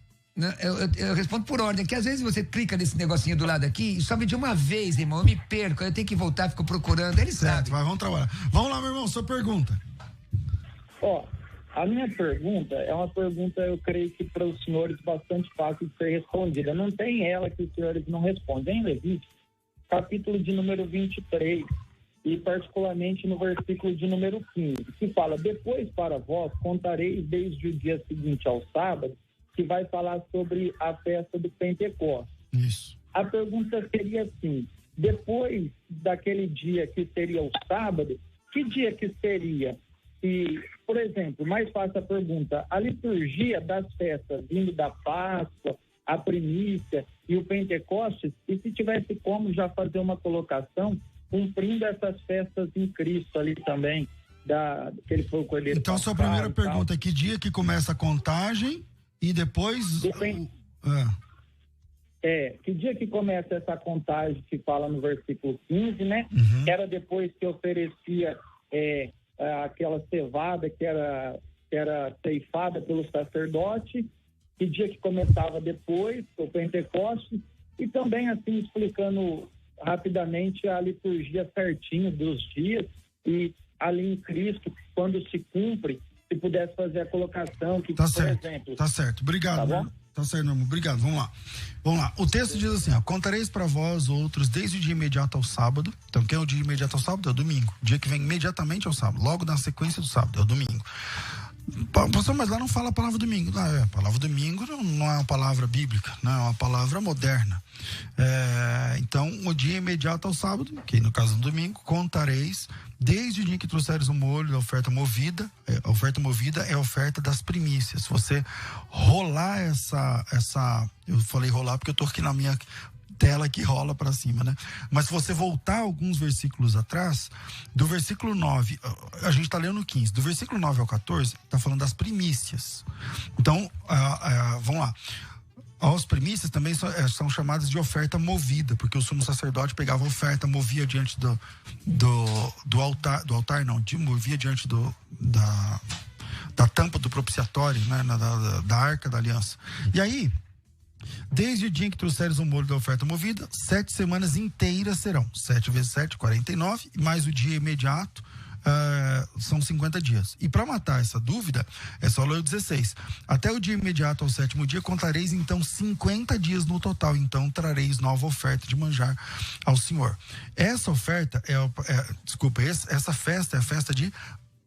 Eu respondo por ordem, que às vezes você clica nesse negocinho do lado aqui e sobe de uma vez, irmão, eu me perco, eu tenho que voltar, fico procurando, ele sabe. Mas vamos trabalhar. Vamos lá, meu irmão, sua pergunta. A minha pergunta é uma pergunta, eu creio que para os senhores bastante fácil de ser respondida. Não tem ela que os senhores não respondem. Em Levítico, capítulo de número 23, e particularmente no versículo de número 15, que fala, depois para vós contareis desde o dia seguinte ao sábado, que vai falar sobre a festa do Pentecostes. Isso. A pergunta seria assim, depois daquele dia que seria o sábado, que dia que seria? E, por exemplo, mais fácil a pergunta, a liturgia das festas, vindo da Páscoa, a primícia e o Pentecostes, e se tivesse como já fazer uma colocação, cumprindo essas festas em Cristo ali também, que ele foi o cordeiro. Então, sua primeira pergunta é que dia que começa a contagem e depois... que dia que começa essa contagem que fala no versículo 15, né? Que era depois que oferecia aquela cevada que era ceifada pelo sacerdote, que dia que começava depois, o Pentecostes, e também assim explicando rapidamente a liturgia certinho dos dias, e ali em Cristo, quando se cumpre se pudesse fazer a colocação, que, tá por certo, exemplo... Tá certo, obrigado. Tá bom? Tá certo, meu irmão, obrigado, vamos lá. O texto diz assim, ó, contareis para vós outros desde o dia imediato ao sábado. Então, quem é o dia imediato ao sábado? É o domingo. O dia que vem imediatamente ao sábado, logo na sequência do sábado, é o domingo. Pastor, mas lá não fala a palavra domingo. A palavra domingo não é uma palavra bíblica, não é uma palavra moderna. Então, o dia imediato ao sábado, que no caso do domingo, contareis desde o dia que trouxeres o molho da oferta movida. A oferta movida é a oferta das primícias. Se você rolar eu falei rolar porque eu tô aqui na minha tela que rola para cima, né? Mas se você voltar alguns versículos atrás, do versículo 9, a gente tá lendo o 15, do versículo 9 ao 14, tá falando das primícias. Então, vamos lá. As primícias também são chamadas de oferta movida, porque o sumo sacerdote pegava a oferta, movia diante do altar, movia diante da tampa do propiciatório, né? Da arca da aliança. E aí, desde o dia em que trouxeres o molho da oferta movida, 7 semanas inteiras serão. 7 vezes 7, 49, mais o dia imediato, são 50 dias. E para matar essa dúvida, é só ler o 16. Até o dia imediato ao 7º dia, contareis então 50 dias no total. Então trareis nova oferta de manjar ao Senhor. Essa oferta essa festa é a festa de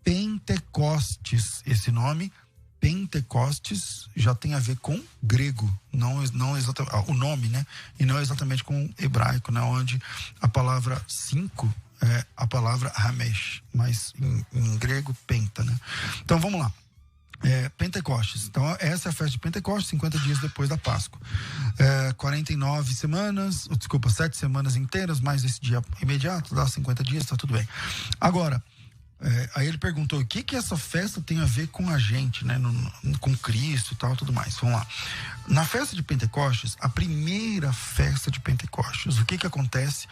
Pentecostes. Esse nome Pentecostes já tem a ver com grego, não exatamente o nome, né? E não exatamente com hebraico, né? Onde a palavra 5 é a palavra Hamesh, mas em grego Penta, né? Então vamos lá. Pentecostes. Então essa é a festa de Pentecostes, 50 dias depois da Páscoa. 7 semanas inteiras, mais esse dia imediato, dá 50 dias, tá tudo bem. Agora, aí ele perguntou o que essa festa tem a ver com a gente, né? Com Cristo e tal, tudo mais. Vamos lá. Na festa de Pentecostes, a primeira festa de Pentecostes, o que acontece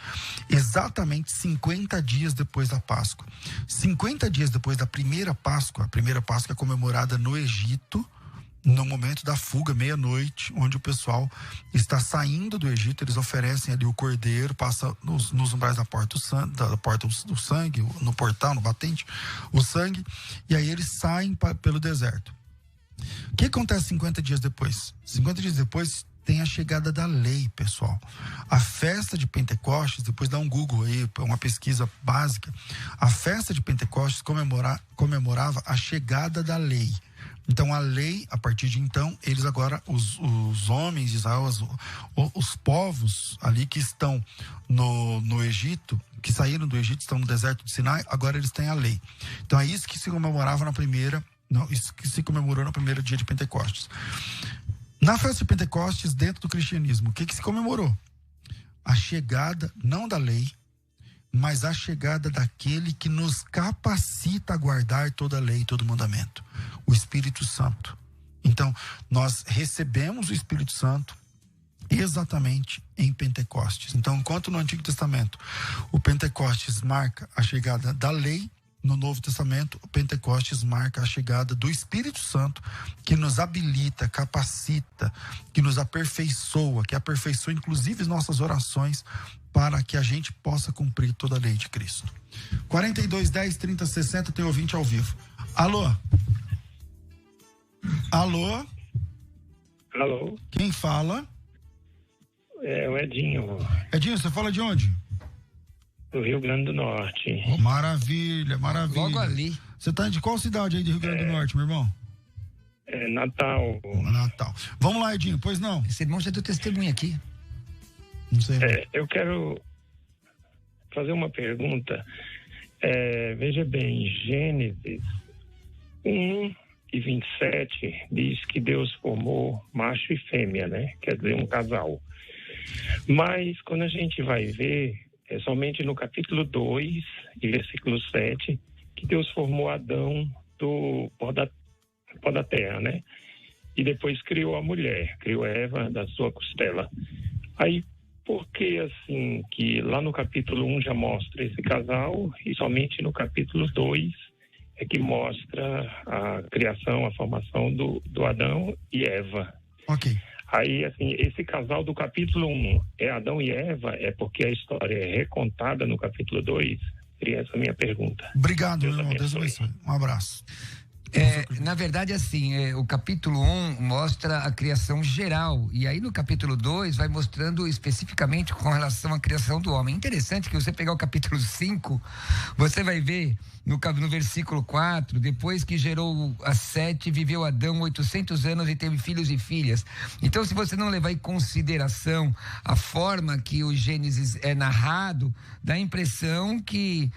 exatamente 50 dias depois da Páscoa? 50 dias depois da primeira Páscoa, a primeira Páscoa é comemorada no Egito, no momento da fuga, meia-noite, onde o pessoal está saindo do Egito, eles oferecem ali o cordeiro, passa nos umbrais da porta do sangue, no portal, no batente, o sangue, e aí eles saem pelo deserto. O que acontece 50 dias depois? 50 dias depois tem a chegada da lei, pessoal. A festa de Pentecostes, depois dá um Google aí, uma pesquisa básica, a festa de Pentecostes comemorava a chegada da lei. Então a lei, a partir de então, eles agora, os homens de Israel, os povos ali que estão no Egito, que saíram do Egito, estão no deserto de Sinai, agora eles têm a lei. Então é isso que se comemorava isso que se comemorou no primeiro dia de Pentecostes. Na festa de Pentecostes, dentro do cristianismo, o que se comemorou? A chegada, não da lei, mas a chegada daquele que nos capacita a guardar toda a lei e todo mandamento, o Espírito Santo. Então, nós recebemos o Espírito Santo exatamente em Pentecostes. Então, enquanto no Antigo Testamento o Pentecostes marca a chegada da lei, no Novo Testamento o Pentecostes marca a chegada do Espírito Santo, que nos habilita, capacita, que nos aperfeiçoa, que aperfeiçoa inclusive as nossas orações, para que a gente possa cumprir toda a lei de Cristo. 4210-3060, tem ouvinte ao vivo. Alô? Alô? Alô? Quem fala? É o Edinho. Edinho, você fala de onde? Do Rio Grande do Norte. Oh, maravilha, maravilha. Logo ali. Você tá de qual cidade aí do Rio Grande do Norte, meu irmão? Natal. Natal. Vamos lá, Edinho, pois não? Esse irmão já deu testemunho aqui. Não sei. Eu quero fazer uma pergunta. Veja bem, Gênesis 1:27 diz que Deus formou macho e fêmea, né? Quer dizer, um casal. Mas quando a gente vai ver, é somente no capítulo 2 e versículo 7 que Deus formou Adão do pó da terra, né? E depois criou a mulher, criou Eva da sua costela. Aí, por que assim, que lá no capítulo 1 já mostra esse casal e somente no capítulo 2 é que mostra a criação, a formação do Adão e Eva? Ok. Aí, assim, esse casal do capítulo 1 é Adão e Eva, é porque a história é recontada no capítulo 2? Seria essa a minha pergunta. Obrigado, meu irmão. Deus abençoe. Um abraço. Na verdade, assim, o capítulo 1 mostra a criação geral, e aí no capítulo 2 vai mostrando especificamente com relação à criação do homem. Interessante que você pegar o capítulo 5, você vai ver no versículo 4, depois que gerou a Sete, viveu Adão 800 anos e teve filhos e filhas. Então, se você não levar em consideração a forma que o Gênesis é narrado, dá a impressão que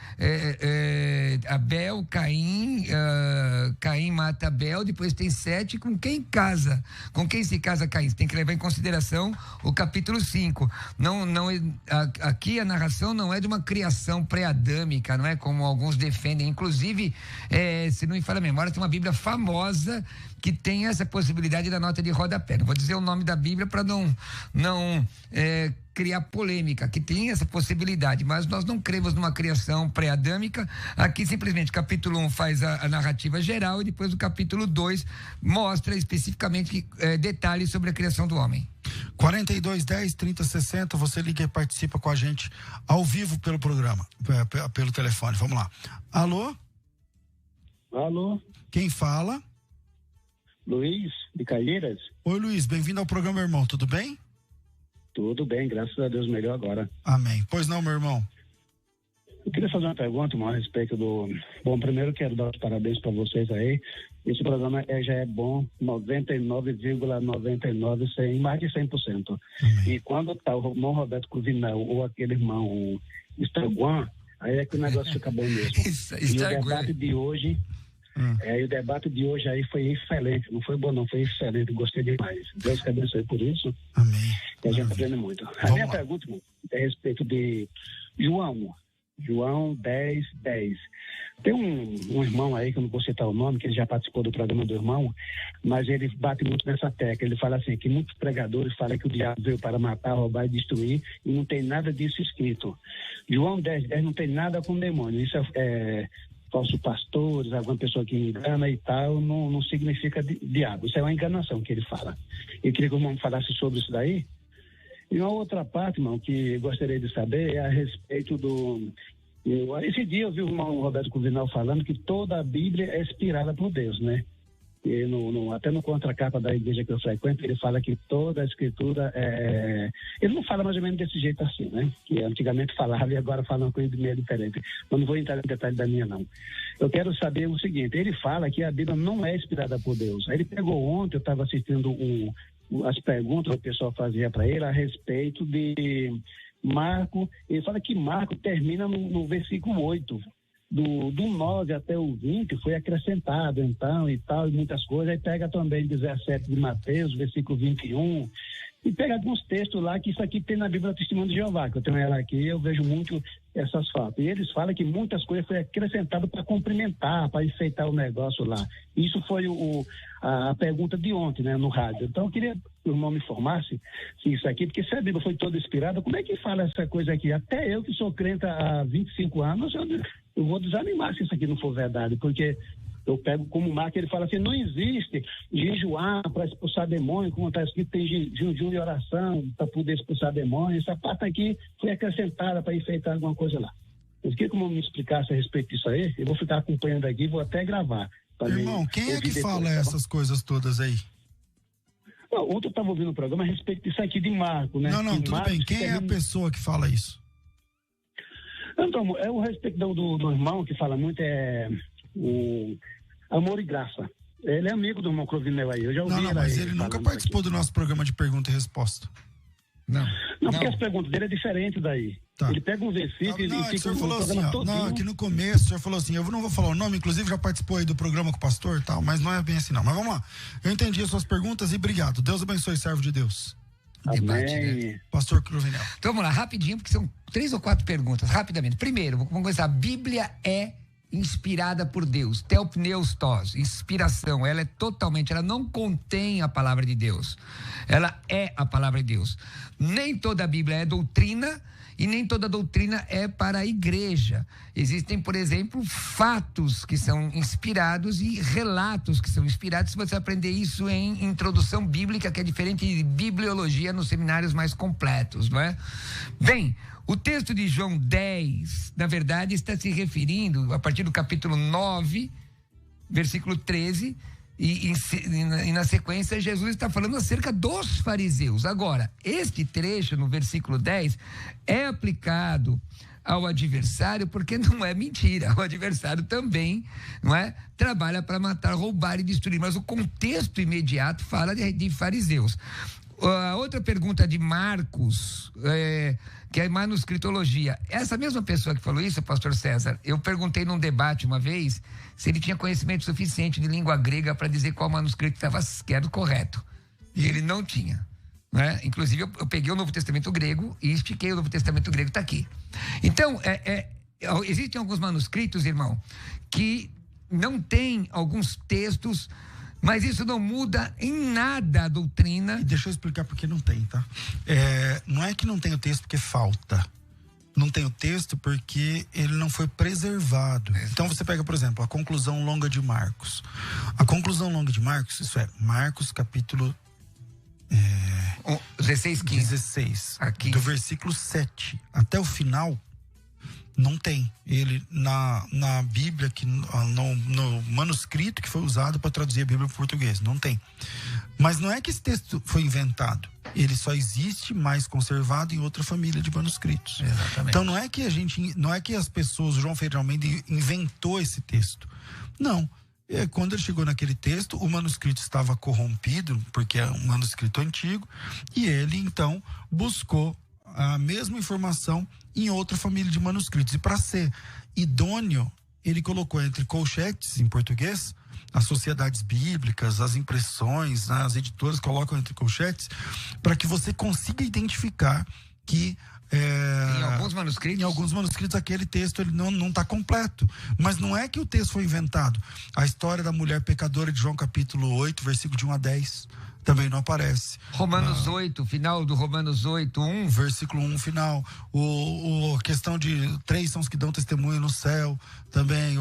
Abel, Caim mata Abel, depois tem Sete, com quem casa? Com quem se casa Caim? Você tem que levar em consideração o capítulo 5. Aqui a narração não é de uma criação pré-adâmica, não é como alguns defendem. Inclusive, se não me falha a memória, tem uma Bíblia famosa que tem essa possibilidade da nota de rodapé. Não vou dizer o nome da Bíblia para não criar polêmica, que tem essa possibilidade, mas nós não cremos numa criação pré-adâmica. Aqui simplesmente capítulo 1 faz a narrativa geral e depois o capítulo 2 mostra especificamente detalhes sobre a criação do homem. 4210-3060, você liga e participa com a gente ao vivo pelo programa, pelo telefone. Vamos lá. Alô? Alô? Quem fala? Luiz, de Caieiras. Oi, Luiz, bem-vindo ao programa, irmão, tudo bem? Tudo bem, graças a Deus, melhor agora. Amém. Pois não, meu irmão? Eu queria fazer uma pergunta, irmão, a respeito do... Bom, primeiro quero dar os parabéns para vocês aí. Esse programa já é bom, 99,99, mais de 100%. E quando tá o irmão Roberto Cruvinel ou aquele irmão Estaguan, aí é que o negócio fica bom mesmo. E o debate de hoje... o debate de hoje aí foi excelente, não foi bom não, foi excelente, gostei demais. Deus te abençoe por isso. Amém. E a gente aprende muito. A minha pergunta, irmão, é a respeito de João 10:10. Tem um irmão aí, que eu não vou citar o nome, que ele já participou do programa do irmão, mas ele bate muito nessa tecla. Ele fala assim, que muitos pregadores falam que o diabo veio para matar, roubar e destruir, e não tem nada disso escrito. João 10:10 não tem nada com demônio. Isso é falsos pastores, alguma pessoa que engana e tal, não significa diabo. Isso é uma enganação que ele fala. Eu queria que o irmão falasse sobre isso daí. E uma outra parte, irmão, que eu gostaria de saber é a respeito esse dia eu vi o irmão Roberto Cruvinel falando que toda a Bíblia é inspirada por Deus, né? E até no contracapa da igreja que eu frequento, ele fala que toda a escritura ele não fala mais ou menos desse jeito assim, né? Que antigamente falava e agora fala uma coisa de meio diferente. Eu não vou entrar em detalhe da minha, não. Eu quero saber o seguinte, ele fala que a Bíblia não é inspirada por Deus. Aí ele pegou ontem, eu estava assistindo as perguntas que o pessoal fazia para ele a respeito de Marco. Ele fala que Marco termina no versículo 8. Do 9 até o 20 foi acrescentado, então, e tal, e muitas coisas. Aí pega também 17 de Mateus, versículo 21, e pega alguns textos lá que isso aqui tem na Bíblia do Testemunho de Jeová, que eu tenho ela aqui, eu vejo muito essas faltas. E eles falam que muitas coisas foi acrescentado para cumprimentar, para enfeitar o negócio lá. Isso foi a pergunta de ontem, né, no rádio. Então eu queria que o irmão me informasse se isso aqui, porque se a Bíblia foi toda inspirada, como é que fala essa coisa aqui? Até eu que sou crente há 25 anos, eu vou desanimar se isso aqui não for verdade, porque eu pego como marca, ele fala assim, não existe jejuar para expulsar demônio, como está escrito, tem jejum de oração para poder expulsar demônio. Essa parte aqui foi acrescentada para enfeitar alguma coisa lá. Eu queria que me explicasse a respeito disso aí, eu vou ficar acompanhando aqui, vou até gravar. Irmão, quem é que fala essas coisas todas aí? Não, ontem eu estava ouvindo o programa a respeito disso aqui de Marco, né? Não, tudo Marcos, bem, quem é a pessoa que fala isso? Então, é o respeito do irmão que fala muito, o Amor e Graça. Ele é amigo do irmão Cruvinel aí, eu já ouvi. Não, mas ele nunca participou do nosso programa de pergunta e resposta. Não, porque as perguntas dele é diferente daí. Tá. Ele pega um versículo e fica o falou assim, aqui no começo o senhor falou assim, eu não vou falar o nome, inclusive já participou aí do programa com o pastor e tal, mas não é bem assim não. Mas vamos lá, eu entendi as suas perguntas e obrigado. Deus abençoe, servo de Deus. Debate, né? Pastor Cruvinel. Então vamos lá, rapidinho, porque são 3 ou 4 perguntas, rapidamente. Primeiro, vamos começar. A Bíblia é inspirada por Deus, teopneustos, inspiração, ela não contém a palavra de Deus, ela é a palavra de Deus. Nem toda a Bíblia é doutrina e nem toda doutrina é para a igreja. Existem, por exemplo, fatos que são inspirados e relatos que são inspirados. Se você aprender isso em introdução bíblica, que é diferente de bibliologia nos seminários mais completos, não é? Bem, o texto de João 10, na verdade, está se referindo, a partir do capítulo 9, versículo 13, e na sequência Jesus está falando acerca dos fariseus. Agora, este trecho no versículo 10 é aplicado ao adversário, porque não é mentira. O adversário também, não é, trabalha para matar, roubar e destruir, mas o contexto imediato fala de fariseus. A outra pergunta de Marcos, que é manuscritologia. Essa mesma pessoa que falou isso, pastor César, eu perguntei num debate uma vez se ele tinha conhecimento suficiente de língua grega para dizer qual manuscrito que era o correto. E ele não tinha. Né? Inclusive, eu peguei o Novo Testamento grego e estiquei o Novo Testamento grego, está aqui. Então, existem alguns manuscritos, irmão, que não tem alguns textos, mas isso não muda em nada a doutrina. E deixa eu explicar por que não tem, tá? Não é que não tem o texto porque falta. Não tem o texto porque ele não foi preservado. Então você pega, por exemplo, a conclusão longa de Marcos. A conclusão longa de Marcos, isso é, Marcos capítulo 16, aqui. Do versículo 7 até o final, não tem. Ele na Bíblia, no manuscrito que foi usado para traduzir a Bíblia para o português, não tem. Mas não é que esse texto foi inventado, ele só existe mais conservado em outra família de manuscritos. Exatamente. Então não é que as pessoas, o João Ferreira de Almeida inventou esse texto. Não. Quando ele chegou naquele texto, o manuscrito estava corrompido, porque é um manuscrito antigo, e ele então buscou a mesma informação em outra família de manuscritos. E para ser idôneo, ele colocou entre colchetes, em português, as sociedades bíblicas, as impressões, né, as editoras colocam entre colchetes, para que você consiga identificar que em alguns manuscritos aquele texto ele não está completo. Mas não é que o texto foi inventado. A história da mulher pecadora de João capítulo 8, versículo de 1 a 10 também não aparece. Romanos 8, final do Romanos 8, 1. Versículo 1, final. A questão de 3 são os que dão testemunho no céu também.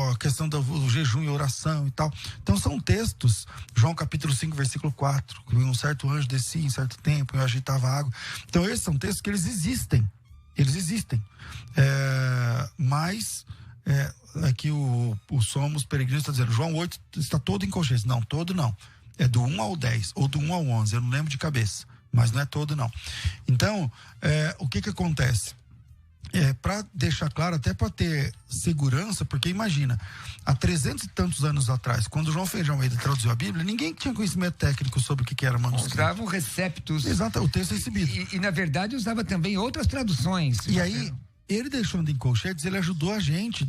A questão do jejum e oração e tal. Então são textos. João capítulo 5, versículo 4. Um certo anjo descia em certo tempo e agitava a água. Então esses são textos que eles existem. Eles existem. Mas aqui o Somos Peregrinos está dizendo, João 8 está todo em colchetes. Não, todo não. É do 1 ao 10, ou do 1 ao 11, eu não lembro de cabeça, mas não é todo não. Então, o que acontece? Para deixar claro, até para ter segurança, porque imagina, há 300 e tantos anos atrás, quando João Ferreira de Almeida traduziu a Bíblia, ninguém tinha conhecimento técnico sobre o que era manuscrito. Usavam receptos. Exato, o texto é recebido. E na verdade usava também outras traduções. E aí, ele deixando em colchetes, ele ajudou a gente,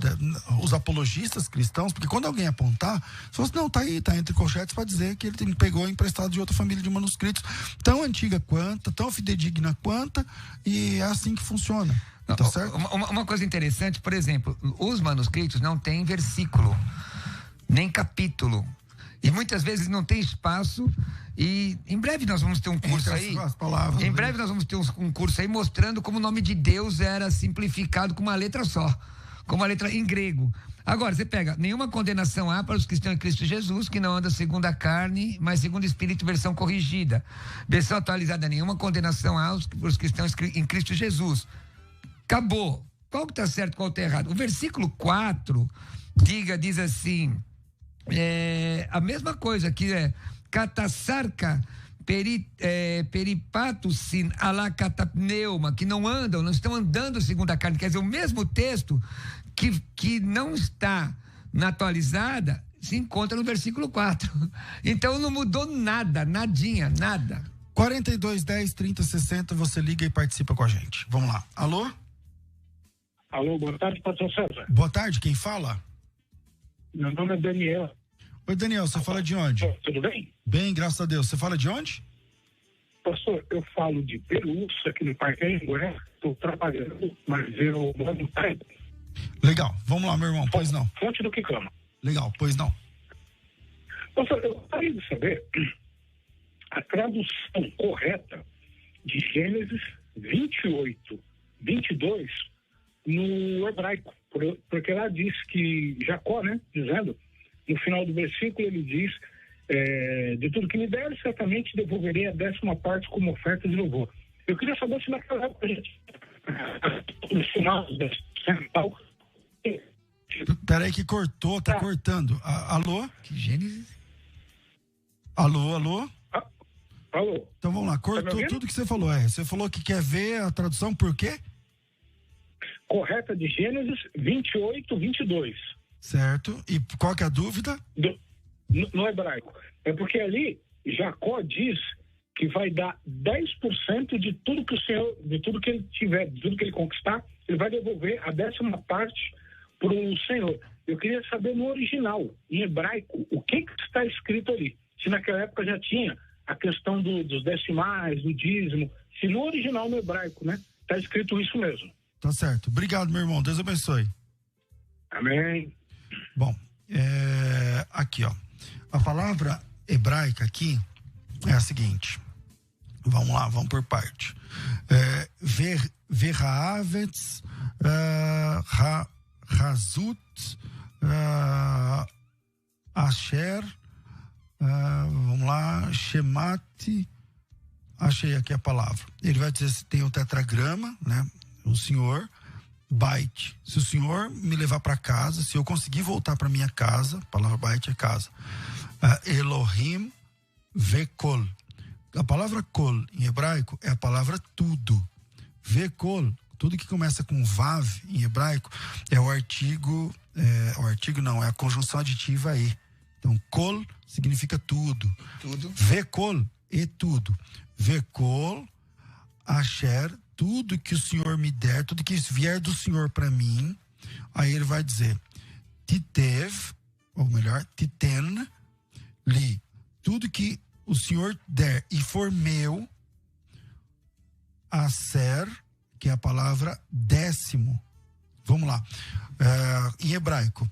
os apologistas cristãos, porque quando alguém apontar, você fala assim, não, tá entre colchetes para dizer que ele pegou emprestado de outra família de manuscritos, tão antiga quanto, tão fidedigna quanto, e é assim que funciona. Tá certo? Uma coisa interessante, por exemplo, os manuscritos não têm versículo, nem capítulo. E muitas vezes não tem espaço, e em breve nós vamos ter um curso aí. Em breve nós vamos ter um curso aí mostrando como o nome de Deus era simplificado com uma letra só, com uma letra em grego. Agora, você pega, nenhuma condenação há para os que estão em Cristo Jesus, que não andam segundo a carne, mas segundo o Espírito, versão corrigida. Versão atualizada, nenhuma condenação há para os que estão em Cristo Jesus. Acabou. Qual que está certo, qual está errado? O versículo 4 diz assim, a mesma coisa que é catasarca peripatusin alacatapneuma, que não estão andando segundo a carne. Quer dizer, o mesmo texto que não está na atualizada se encontra no versículo 4. Então não mudou nada, nadinha, nada. 4210-3060, você liga e participa com a gente. Vamos lá. Alô? Alô, boa tarde, pastor César. Boa tarde, quem fala? Meu nome é Daniel. Oi, Daniel, você fala de onde? Tudo bem? Bem, graças a Deus. Você fala de onde? Pastor, eu falo de Perus, aqui no Parque Anguera. Estou trabalhando, mas eu moro no Taibo. Legal, vamos lá, meu irmão, pois não. Fonte do Quicama. Legal, pois não. Pastor, eu gostaria de saber a tradução correta de Gênesis 28, 22 no hebraico. Porque lá diz que Jacó, né, dizendo, no final do versículo ele diz, de tudo que me der, certamente devolverei a 10ª parte como oferta de louvor. Eu queria saber se naquela época a gente, no final do central, Peraí que cortou, tá cortando. Alô? Que Gênesis? Alô? Alô? Então vamos lá, cortou tudo que você falou. Você falou que quer ver a tradução por quê? Correta de Gênesis 28, 22. Certo. E qual que é a dúvida? No hebraico. É porque ali Jacó diz que vai dar 10% de tudo que o Senhor, de tudo que ele tiver, de tudo que ele conquistar, ele vai devolver a 10ª parte para o Senhor. Eu queria saber no original, em hebraico, o que está escrito ali. Se naquela época já tinha a questão dos decimais, do dízimo, se no original, no hebraico, né, está escrito isso mesmo. Tá certo. Obrigado, meu irmão. Deus abençoe. Amém. Bom, aqui, ó. A palavra hebraica aqui é a seguinte. Vamos lá, vamos por parte. Verhaavetz, Razut, Asher, vamos lá, Shemati. Achei aqui a palavra. Ele vai dizer se tem o tetragrama, né? O Senhor, Bait. Se o Senhor me levar para casa, se eu conseguir voltar para minha casa, a palavra Bait é casa. Elohim Vekol. A palavra kol em hebraico é a palavra tudo. Vekol, tudo que começa com vav em hebraico é o artigo, é a conjunção aditiva e. Então, kol significa tudo. Vekol é tudo. Vekol, asher, tudo que o Senhor me der, tudo que vier do Senhor para mim. Aí ele vai dizer, titev, ou melhor, titen, li, tudo que o Senhor der e for meu, aser, que é a palavra 10º. Vamos lá. Em hebraico.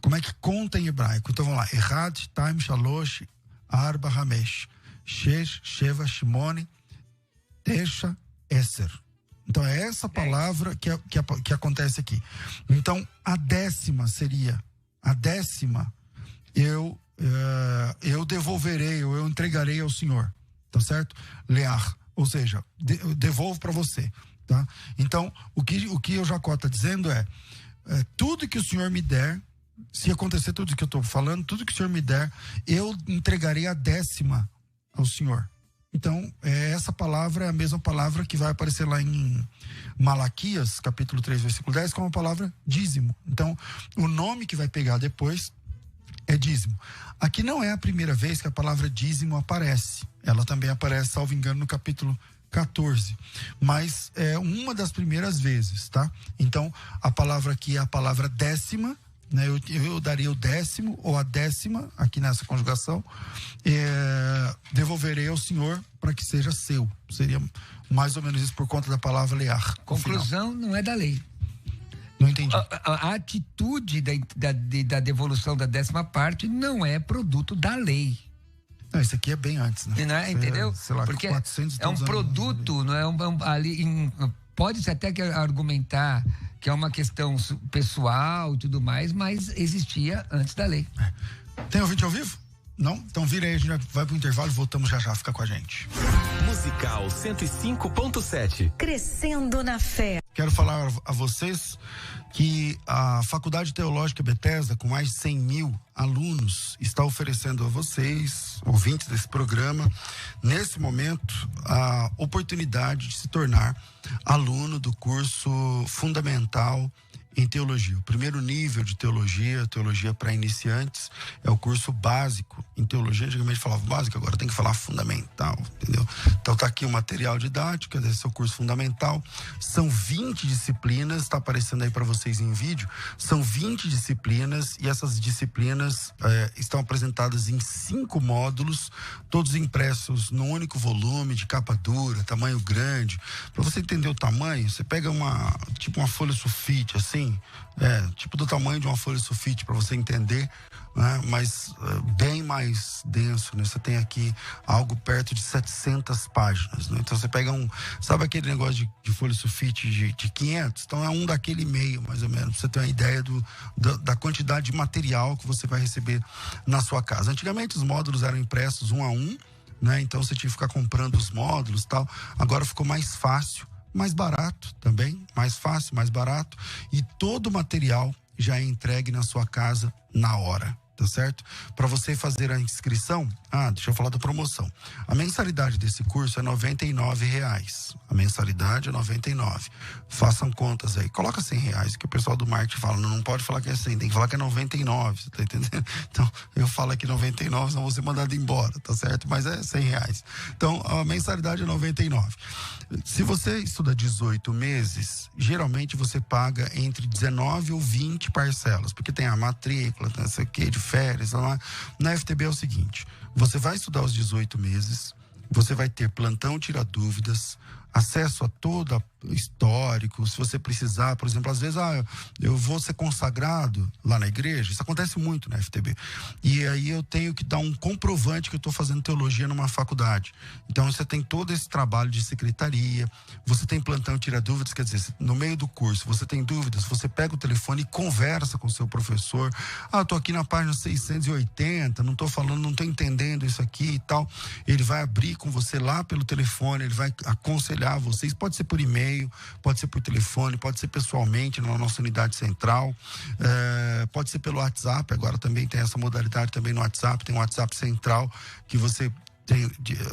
Como é que conta em hebraico? Então vamos lá. Erad, Taim, Shalosh, Arba, Hamesh, Shesh, Sheva, Shimone, Tesha, Esser. Então é essa palavra que acontece aqui. Então a 10ª seria, eu devolverei, ou eu entregarei ao Senhor, tá certo? Lear, ou seja, eu devolvo para você, tá? Então, o que o Jacó está dizendo é tudo que o Senhor me der, se acontecer tudo que eu estou falando, tudo que o Senhor me der, eu entregarei a 10ª ao Senhor. Então, essa palavra é a mesma palavra que vai aparecer lá em Malaquias, capítulo 3, versículo 10, como a palavra dízimo. Então, o nome que vai pegar depois é dízimo. Aqui não é a primeira vez que a palavra dízimo aparece. Ela também aparece, salvo engano, no capítulo 14. Mas é uma das primeiras vezes, tá? Então, a palavra aqui é a palavra 10ª, né? Eu daria o 10º ou a 10ª aqui nessa conjugação, devolverei ao Senhor para que seja seu. Seria mais ou menos isso por conta da palavra lear. Conclusão, não é da lei. Não entendi. A atitude da devolução da 10ª parte não é produto da lei. Não, isso aqui é bem antes, né? Não é, entendeu? Sei lá, porque 400 é um produto, não é pode-se até argumentar que é uma questão pessoal e tudo mais, mas existia antes da lei. Tem ouvinte ao vivo? Não? Então vira aí, a gente vai pro intervalo e voltamos já, fica com a gente. Musical 105.7. Crescendo na fé. Quero falar a vocês que a Faculdade Teológica Bethesda, com mais de 100 mil alunos, está oferecendo a vocês, ouvintes desse programa, nesse momento, a oportunidade de se tornar aluno do curso fundamental em teologia. O primeiro nível de teologia para iniciantes, é o curso básico em teologia. Antigamente falava básico, agora tem que falar fundamental, entendeu? Então tá aqui o material didático, esse é o curso fundamental. São 20 disciplinas, está aparecendo aí para vocês em vídeo. São 20 disciplinas e essas disciplinas estão apresentadas em 5 módulos, todos impressos num único volume, de capa dura, tamanho grande. Para você entender o tamanho, você pega uma folha sulfite, assim, tipo do tamanho de uma folha sulfite, para você entender, né? Mas bem mais denso, né? Você tem aqui algo perto de 700 páginas, né? Então você pega sabe aquele negócio de folha sulfite de 500? Então é um daquele meio, mais ou menos, pra você ter uma ideia da quantidade de material que você vai receber na sua casa. Antigamente os módulos eram impressos 1 a 1, né? Então você tinha que ficar comprando os módulos e tal. Agora ficou mais fácil, mais barato também, mais fácil, mais barato, e todo o material já é entregue na sua casa na hora. Tá certo? Para você fazer a inscrição, deixa eu falar da promoção. A mensalidade desse curso é R$ 99,00. A mensalidade é R$ 99,00. Façam contas aí. Coloca R$100, que o pessoal do marketing fala, não pode falar que é 100, tem que falar que é 99, você tá entendendo? Então, eu falo aqui 99, senão vou ser mandado embora, tá certo? Mas é R$100. Então, a mensalidade é 99. Se você estuda 18 meses, geralmente você paga entre 19 ou 20 parcelas, porque tem a matrícula, não sei o que, de férias, lá. Na FTB é o seguinte, você vai estudar os 18 meses, você vai ter plantão tira dúvidas, acesso a todo histórico, se você precisar, por exemplo, às vezes, eu vou ser consagrado lá na igreja, isso acontece muito na FTB, e aí eu tenho que dar um comprovante que eu estou fazendo teologia numa faculdade, então você tem todo esse trabalho de secretaria, você tem plantão tira dúvidas, quer dizer, no meio do curso, você tem dúvidas, você pega o telefone e conversa com o seu professor, eu tô aqui na página 680, não tô entendendo isso aqui e tal, ele vai abrir com você lá pelo telefone, ele vai aconselhar vocês, pode ser por e-mail, pode ser por telefone, pode ser pessoalmente na nossa unidade central, pode ser pelo WhatsApp, agora também tem essa modalidade também no WhatsApp, tem um WhatsApp central que você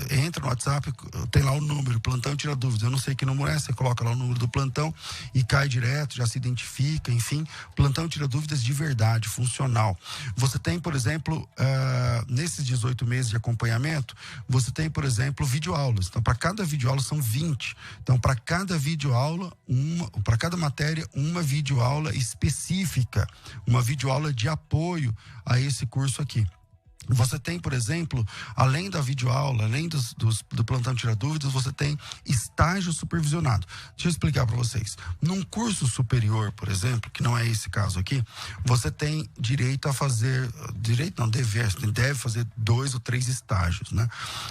entra no WhatsApp, tem lá o número, plantão tira dúvidas, eu não sei que número é, você coloca lá o número do plantão e cai direto, já se identifica, enfim, plantão tira dúvidas de verdade, funcional. Você tem, por exemplo, nesses 18 meses de acompanhamento, você tem, por exemplo, videoaulas, então para cada videoaula são 20, então para cada videoaula, para cada matéria, uma videoaula específica, uma videoaula de apoio a esse curso aqui. Você tem, por exemplo, além da videoaula, além do plantão tira dúvidas, você tem estágio supervisionado. Deixa eu explicar para vocês. Num curso superior, por exemplo, que não é esse caso aqui, você tem direito a fazer, você deve fazer 2 ou 3 estágios, né?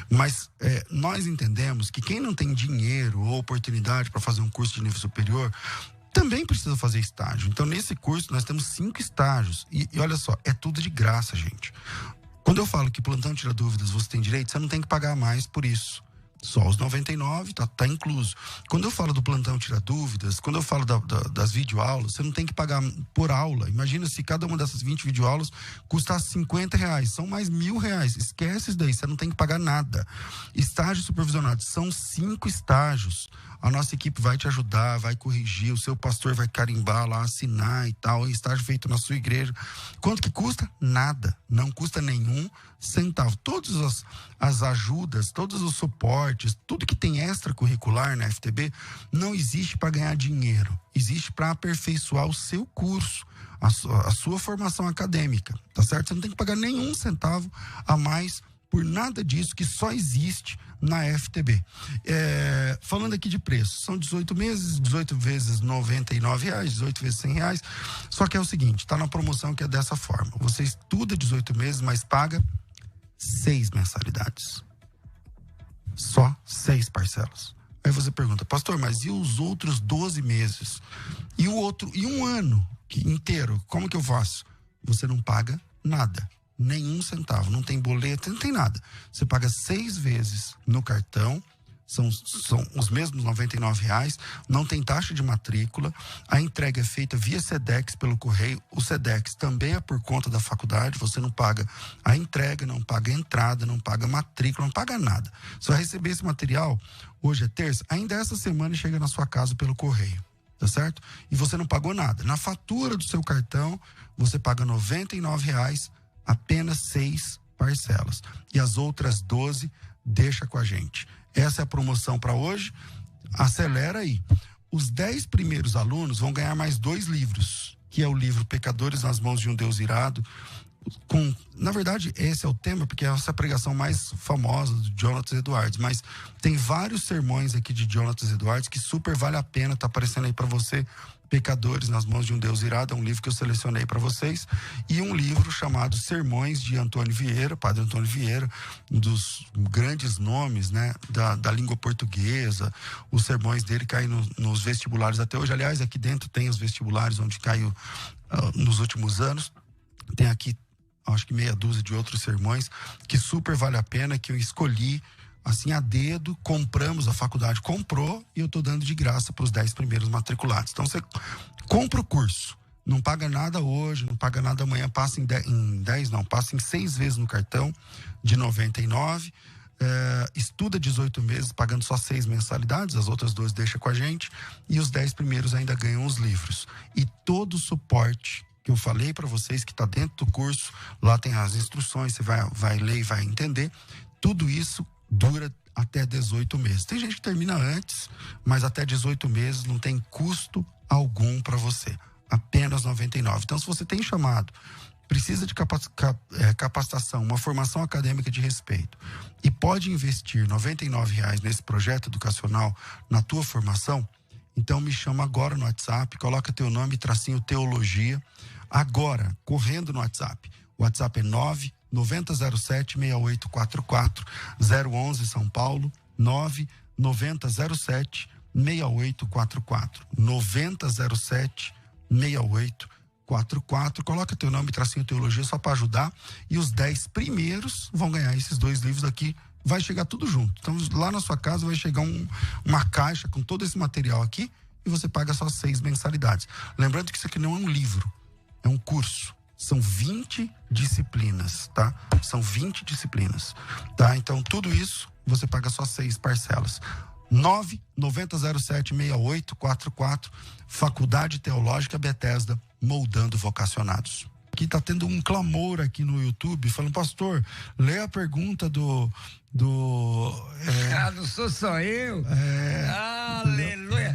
Mas nós entendemos que quem não tem dinheiro ou oportunidade para fazer um curso de nível superior, também precisa fazer estágio. Então, nesse curso, nós temos 5 estágios. E olha só, é tudo de graça, gente. Quando eu falo que plantão tira dúvidas você tem direito, você não tem que pagar mais por isso. Só os 99 tá incluso. Quando eu falo do plantão tira dúvidas, quando eu falo das videoaulas, você não tem que pagar por aula. Imagina se cada uma dessas 20 videoaulas custasse R$50, são mais R$1.000. Esquece isso daí, você não tem que pagar nada. Estágio supervisionado, são 5 estágios. A nossa equipe vai te ajudar, vai corrigir, o seu pastor vai carimbar lá, assinar e tal, estágio feito na sua igreja. Quanto que custa? Nada, não custa nenhum centavo. Todas as ajudas, todos os suportes, tudo que tem extracurricular na FTB, não existe para ganhar dinheiro, existe para aperfeiçoar o seu curso, a sua formação acadêmica, tá certo? Você não tem que pagar nenhum centavo a mais por nada disso que só existe na FTB. Falando aqui de preço, são 18 meses, 18 vezes R$99, 18 vezes R$100, só que é o seguinte, tá na promoção que é dessa forma, você estuda 18 meses, mas paga 6 mensalidades. Só 6 parcelas. Aí você pergunta, pastor, mas e os outros 12 meses? E um ano inteiro, como que eu faço? Você não paga nada. Nenhum centavo, não tem boleto, não tem nada. Você paga 6 vezes no cartão, são os mesmos R$99, não tem taxa de matrícula, a entrega é feita via Sedex pelo correio, o Sedex também é por conta da faculdade, você não paga a entrega, não paga a entrada, não paga matrícula, não paga nada. Você vai receber esse material, hoje é terça, ainda essa semana chega na sua casa pelo correio. Tá certo? E você não pagou nada. Na fatura do seu cartão, você paga R$99, apenas 6 parcelas. E as outras 12, deixa com a gente. Essa é a promoção para hoje. Acelera aí. Os 10 primeiros alunos vão ganhar mais 2 livros, que é o livro Pecadores nas Mãos de um Deus Irado. Na verdade, esse é o tema, porque é essa pregação mais famosa do Jonathan Edwards, mas tem vários sermões aqui de Jonathan Edwards que super vale a pena, tá aparecendo aí para você, Pecadores nas Mãos de um Deus Irado, é um livro que eu selecionei para vocês, e um livro chamado Sermões de Antônio Vieira, Padre Antônio Vieira, um dos grandes nomes, né, da língua portuguesa. Os sermões dele caem nos vestibulares até hoje. Aliás, aqui dentro tem os vestibulares onde caiu nos últimos anos. Tem aqui acho que meia dúzia de outros sermões que super vale a pena, que eu escolhi assim a dedo, compramos, a faculdade comprou e eu tô dando de graça para os 10 primeiros matriculados. Então você compra o curso, Não paga nada hoje, não paga nada amanhã, passa passa em 6 vezes no cartão de 99. Estuda 18 meses, pagando só 6 mensalidades, as outras 2 deixa com a gente, e os 10 primeiros ainda ganham os livros. E todo o suporte que eu falei para vocês, que está dentro do curso, lá tem as instruções, você vai ler e vai entender, tudo isso dura até 18 meses. Tem gente que termina antes, mas até 18 meses não tem custo algum para você. Apenas 99. Então, se você tem chamado, precisa de capacitação, uma formação acadêmica de respeito, e pode investir R$ 99 nesse projeto educacional na tua formação, então me chama agora no WhatsApp, coloca teu nome, tracinho teologia, agora, correndo no WhatsApp. O WhatsApp é 99007-6844, 011 São Paulo, 99007-6844, 9007-6844, coloca teu nome, tracinho teologia, só para ajudar, e os 10 primeiros vão ganhar esses 2 livros aqui, vai chegar tudo junto. Então lá na sua casa vai chegar uma caixa com todo esse material aqui, e você paga só 6 mensalidades. Lembrando que isso aqui não é um livro, é um curso. São 20 disciplinas, tá? São 20 disciplinas, tá? Então tudo isso você paga só 6 parcelas. 99007-6844, Faculdade Teológica Bethesda, moldando vocacionados. Aqui tá tendo um clamor aqui no YouTube, falando, pastor, lê a pergunta do não sou só eu. Aleluia.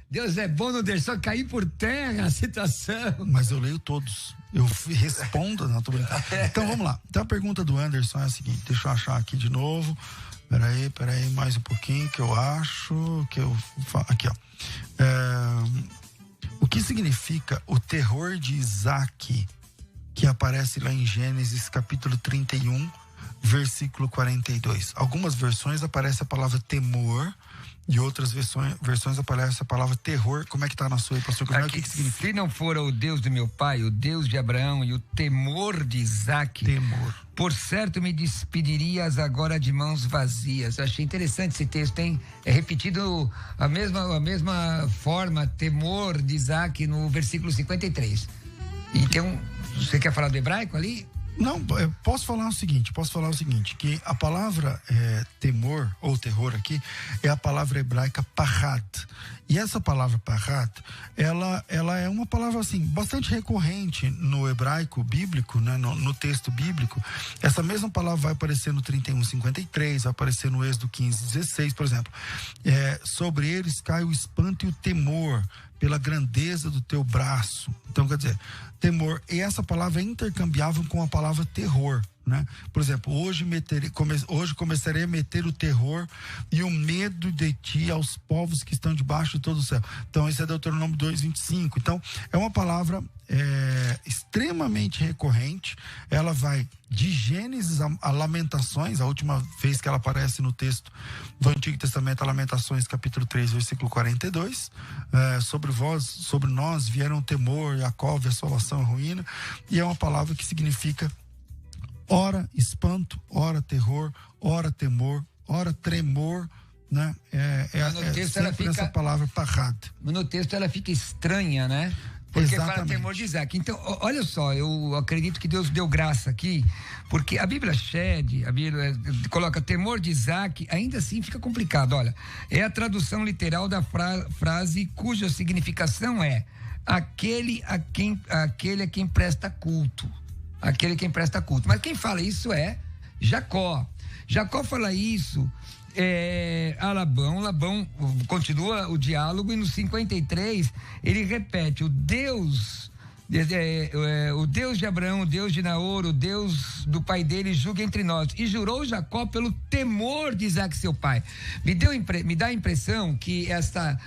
Deus é bom, não deixou cair por terra a citação. Mas eu leio todos. Eu respondo, não, tô brincando. Então vamos lá. Então a pergunta do Anderson é a seguinte, deixa eu achar aqui de novo. Peraí, mais um pouquinho que eu acho que eu... Aqui, ó. O que significa o terror de Isaac, que aparece lá em Gênesis capítulo 31, versículo 42? Algumas versões aparece a palavra temor, e outras versões aparece a palavra terror. Como é que tá na sua aí, pastor? O que significa? Se não for o Deus do meu pai, o Deus de Abraão e o temor de Isaac, por certo me despedirias agora de mãos vazias. Eu achei interessante esse texto, é repetido a mesma forma, temor de Isaac, no versículo 53. Então, você quer falar do hebraico ali? Não, posso falar o seguinte, que a palavra temor ou terror aqui é a palavra hebraica parad. E essa palavra parad, ela é uma palavra assim, bastante recorrente no hebraico bíblico, né, no texto bíblico. Essa mesma palavra vai aparecer no 31:53, vai aparecer no Êxodo 15:16, por exemplo. Sobre eles cai o espanto e o temor pela grandeza do teu braço. Então, quer dizer, temor. E essa palavra é intercambiável com a palavra terror, né? Por exemplo, hoje começarei a meter o terror e o medo de ti aos povos que estão debaixo de todo o céu. Então, esse é Deuteronômio 2:25. Então, é uma palavra extremamente recorrente. Ela vai de Gênesis a Lamentações, a última vez que ela aparece no texto do Antigo Testamento, a Lamentações, capítulo 3, versículo 42. Sobre nós vieram o temor, Jacó, a assolação, a ruína. E é uma palavra que significa ora espanto, ora terror, ora temor, ora tremor, né? No texto ela fica, essa palavra parad. No texto ela fica estranha, né? Porque Exatamente. Fala temor de Isaac. Então, olha só, eu acredito que Deus deu graça aqui, porque a Bíblia coloca temor de Isaac, ainda assim fica complicado. Olha, é a tradução literal da frase cuja significação é aquele a quem presta culto. Aquele a quem presta culto. Mas quem fala isso é Jacó. Jacó fala isso a Labão continua o diálogo e no 53 ele repete o Deus de Abraão, o Deus de Naor, o Deus do pai dele julga entre nós, e jurou Jacó pelo temor de Isaac seu pai. Me dá a impressão que essa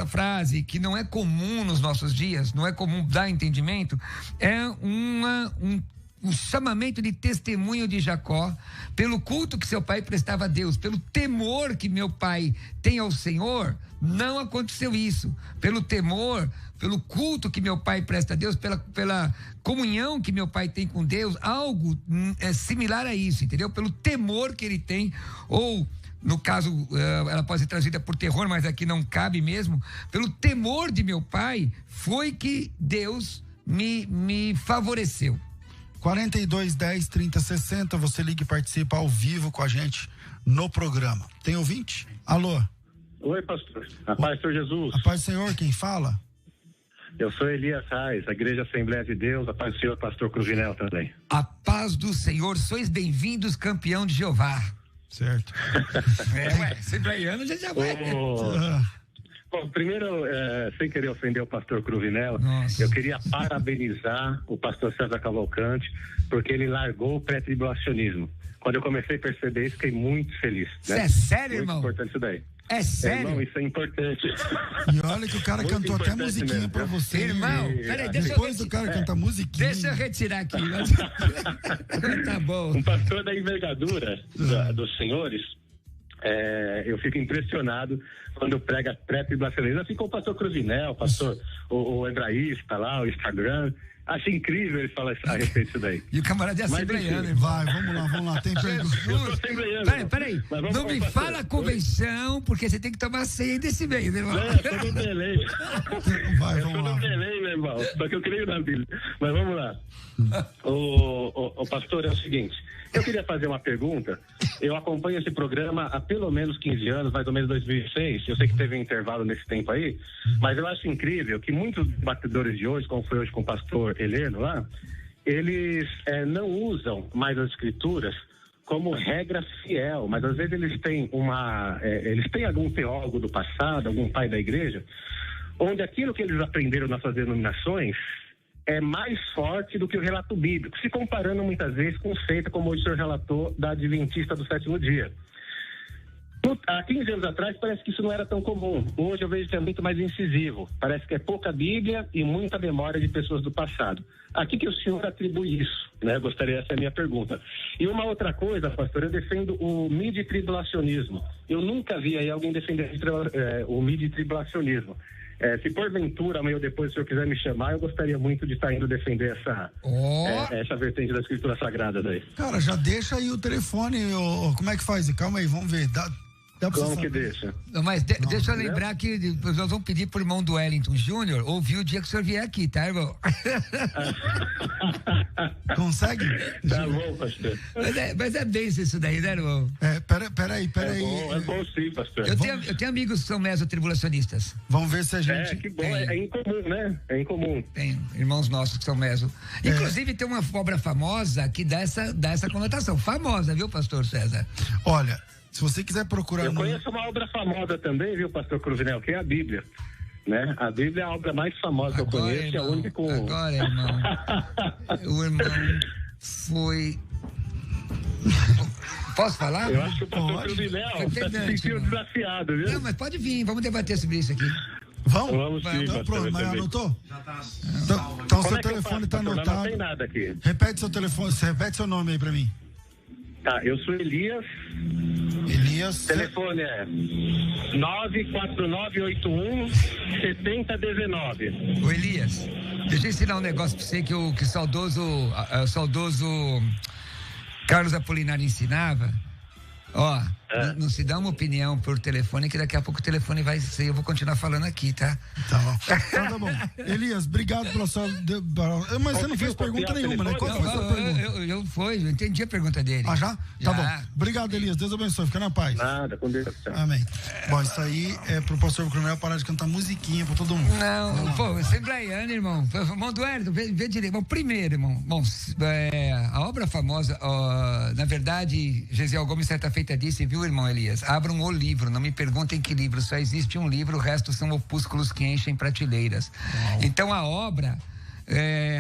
frase, que não é comum nos nossos dias, não é comum dar entendimento, é um chamamento de testemunho de Jacó pelo culto que seu pai prestava a Deus, pelo temor que meu pai tem ao Senhor. Não aconteceu isso. Pelo temor, pelo culto que meu pai presta a Deus, pela comunhão que meu pai tem com Deus, algo similar a isso, entendeu? Pelo temor que ele tem, ou no caso, ela pode ser trazida por terror, mas aqui não cabe mesmo, pelo temor de meu pai, foi que Deus me favoreceu. 4210-3060, você liga e participa ao vivo com a gente no programa. Tem ouvinte? Alô? Oi, pastor. A paz do Senhor Jesus. A paz do Senhor, quem fala? Eu sou Elias Reis, da Igreja Assembleia de Deus. A paz do Senhor, pastor Cruvinel também. A paz do Senhor, sois bem-vindos, campeão de Jeová. Certo. Assembleiano já vai. Bom, primeiro, sem querer ofender o pastor Cruvinel, eu queria parabenizar o pastor César Cavalcante, porque ele largou o pré-tribulacionismo. Quando eu comecei a perceber isso, fiquei muito feliz. Isso é sério, muito irmão? Importante isso daí. É sério? Irmão, isso é importante. E olha que o cara cantou até musiquinha mesmo, pra você. Irmão, peraí, depois do cara cantar musiquinha. Deixa eu retirar aqui. Tá bom. Um pastor da envergadura dos senhores, eu fico impressionado quando prega pré-tribulacionismo, assim como o pastor Cruvinel, o pastor, o hebraísta lá, o Instagram. Acho incrível ele falar a respeito disso daí. E o camarada é assembleiano. Vai, vamos lá, tem pergunta. Eu sou assembleiano. Peraí, não me fala a convenção, porque você tem que tomar ceia desse mês, irmão. Não, eu tô no delay. Vamos lá. Eu tô no delay, meu irmão. Só que eu creio na Bíblia. Mas vamos lá. O pastor, é o seguinte, eu queria fazer uma pergunta. Eu acompanho esse programa há pelo menos 15 anos, mais ou menos 2006. Eu sei que teve um intervalo nesse tempo aí, mas eu acho incrível que muitos debatedores de hoje, como foi hoje com o pastor Heleno lá, eles não usam mais as escrituras como regra fiel, mas às vezes eles têm eles têm algum teólogo do passado, algum pai da igreja, onde aquilo que eles aprenderam nas suas denominações é mais forte do que o relato bíblico, se comparando muitas vezes com o feito, como o senhor relatou, da Adventista do Sétimo Dia. Há 15 anos atrás parece que isso não era tão comum. Hoje eu vejo que é muito mais incisivo. Parece que é pouca Bíblia e muita memória de pessoas do passado. A que o senhor atribui isso? Né? Gostaria, essa é a minha pergunta. E uma outra coisa, pastor, eu defendo o midi-tribulacionismo. Eu nunca vi aí alguém defender o midi-tribulacionismo. Se porventura, amanhã ou depois, o senhor quiser me chamar, eu gostaria muito de estar indo defender essa vertente da Escritura Sagrada daí. Cara, já deixa aí o telefone, como é que faz? Calma aí, vamos ver. Dá pra Como que deixa? Mas deixa eu lembrar que nós vamos pedir pro irmão do Wellington Júnior ouvir o dia que o senhor vier aqui, tá, irmão? Consegue? Tá bom, pastor. Mas é bem isso daí, né, irmão? Peraí. É bom sim, pastor. Eu tenho amigos que são mesotribulacionistas. Vamos ver se a gente... que bom, é incomum, né? É incomum. Tem irmãos nossos que são meso. Inclusive tem uma obra famosa que dá essa conotação. Famosa, viu, pastor César? Olha... Se você quiser procurar... Eu conheço uma obra famosa também, viu, pastor Cruvinel, que é a Bíblia. Né? A Bíblia é a obra mais famosa que eu conheço, irmão, é a única com... Agora, irmão, o irmão foi... Posso falar? Eu acho que o pastor Cruvinel está se sentindo desafiado, viu? Não, mas pode vir, vamos debater sobre isso aqui. Vamos sim, pronto, mas anotou? Já tá. Então seu telefone está anotado. Não tem nada aqui. Repete seu telefone, repete seu nome aí pra mim. Tá, eu sou Elias. Telefone é 94981-7019. Ô Elias, deixa eu ensinar um negócio pra você que o saudoso Carlos Apolinário ensinava. Ó, não se dá uma opinião por telefone, que daqui a pouco o telefone vai ser, eu vou continuar falando aqui, tá? Tá bom. Então tá bom. Elias, obrigado pela sua... Mas você não fez pergunta nenhuma, né? Qual foi a sua pergunta? Eu entendi a pergunta dele. Ah, já? Tá bom. Obrigado, Elias. Deus abençoe. Fica na paz. Nada, com Deus. Amém. Bom, isso aí é pro pastor Cruvinel parar de cantar musiquinha pra todo mundo. Não, pô, assembleiano, irmão. Irmão do Wellington, vê direito. Bom, primeiro, irmão, a obra famosa, na verdade, Gesiel Gomes certa feita disse, viu, irmão Elias? Abram o livro, não me perguntem que livro, só existe um livro, o resto são opúsculos que enchem prateleiras. Uau. Então a obra,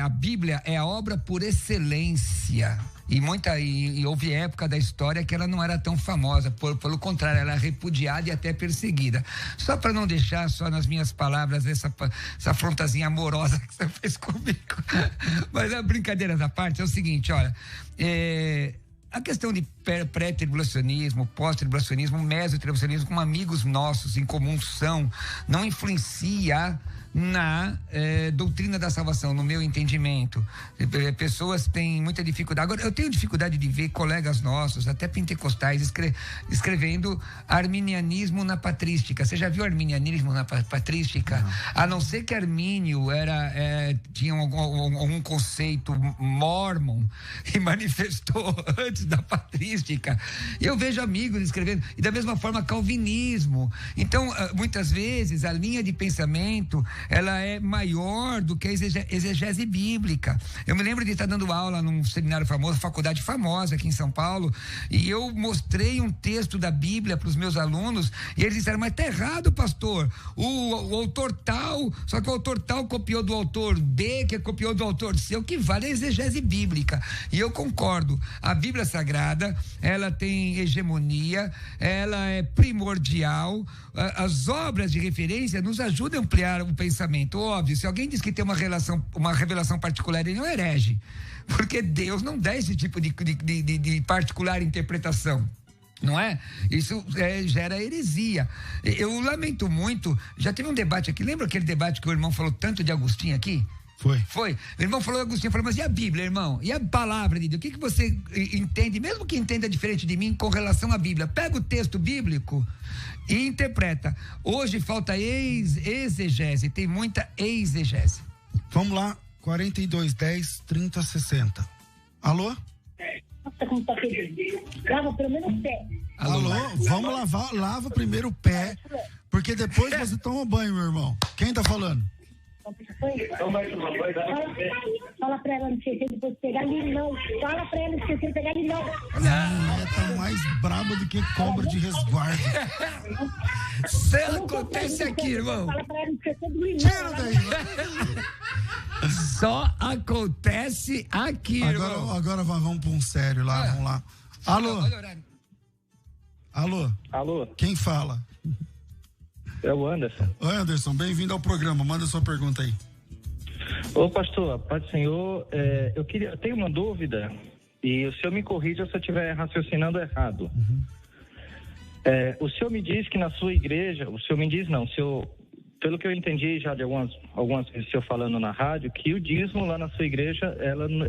a Bíblia é a obra por excelência. E houve época da história que ela não era tão famosa, pelo contrário, ela era repudiada e até perseguida. Só para não deixar só nas minhas palavras essa afrontazinha amorosa que você fez comigo. Mas a brincadeira da parte é o seguinte, olha, a questão de pré-tribulacionismo, pós-tribulacionismo, mesotribulacionismo, como amigos nossos em comum são, não influencia na doutrina da salvação, no meu entendimento. Pessoas têm muita dificuldade. Agora, eu tenho dificuldade de ver colegas nossos, até pentecostais, escrevendo arminianismo na patrística. Você já viu arminianismo na patrística? Não. A não ser que Armínio tinha algum conceito mormon e manifestou antes da patrística. Eu vejo amigos escrevendo, e da mesma forma calvinismo. Então, muitas vezes, a linha de pensamento, ela é maior do que a exegese bíblica. Eu me lembro de estar dando aula num seminário famoso, faculdade famosa aqui em São Paulo, e eu mostrei um texto da Bíblia para os meus alunos, e eles disseram, mas tá errado, pastor, o autor tal, só que o autor tal copiou do autor B, que copiou do autor C, o que vale é a exegese bíblica. E eu concordo, a Bíblia Sagrada, ela tem hegemonia, ela é primordial, as obras de referência nos ajudam a ampliar o pensamento. Óbvio, se alguém diz que tem uma revelação particular, ele não herege, porque Deus não dá esse tipo de particular interpretação, não é? Isso gera heresia. Eu lamento muito, já teve um debate aqui, lembra aquele debate que o irmão falou tanto de Agostinho aqui? Foi. O irmão falou, Agostinho falou, mas e a Bíblia, irmão? E a palavra de Deus? O que você entende, mesmo que entenda diferente de mim, com relação à Bíblia? Pega o texto bíblico e interpreta. Hoje falta exegese, tem muita exegese. Vamos lá, 4210 3060. Alô? Nossa, como tá pedindo. Lava pelo menos o pé. Alô? Vamos lavar, lava primeiro o pé, porque depois você toma banho, meu irmão. Quem tá falando? Fala pra ela não esquecer de pegar limão. Fala pra ela não esquecer de pegar limão. Ela tá mais braba do que cobra de resguardo. Isso acontece aqui, irmão. Fala pra ela não esquecer do limão. Tira daí. Só acontece aqui, irmão. Agora vamos pra um sério lá, vamos lá. Alô? Quem fala? É o Anderson. Oi, Anderson, bem-vindo ao programa. Manda sua pergunta aí. Ô, pastor, Pai do Senhor, eu tenho uma dúvida e o senhor me corrija se eu estiver raciocinando errado. O senhor me diz que na sua igreja, pelo que eu entendi já de algumas vezes o senhor falando na rádio, que o dízimo lá na sua igreja,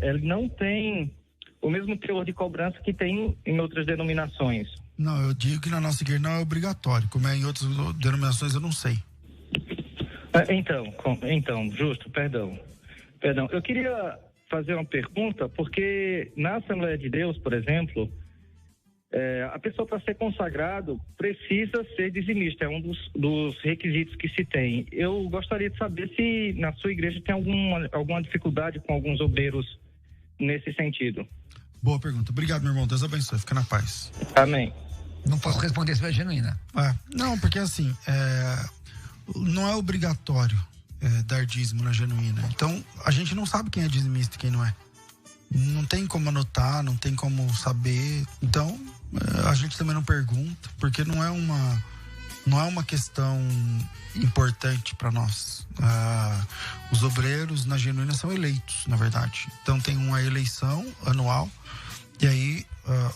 ele não tem o mesmo teor de cobrança que tem em outras denominações. Não, eu digo que na nossa igreja não é obrigatório. Como é em outras denominações, eu não sei. Então, justo, perdão. Eu queria fazer uma pergunta, porque na Assembleia de Deus, por exemplo, a pessoa para ser consagrado precisa ser dizimista, é um dos requisitos que se tem. Eu gostaria de saber se na sua igreja tem alguma dificuldade com alguns obreiros nesse sentido. Boa pergunta. Obrigado, meu irmão. Deus abençoe. Fica na paz. Amém. Não posso responder se é genuína. Não, porque assim, não é obrigatório dar dízimo na genuína. Então, a gente não sabe quem é dizimista e quem não é. Não tem como anotar, não tem como saber. Então, a gente também não pergunta, porque não é uma questão importante para nós. Os obreiros na genuína são eleitos, na verdade. Então, tem uma eleição anual. E aí,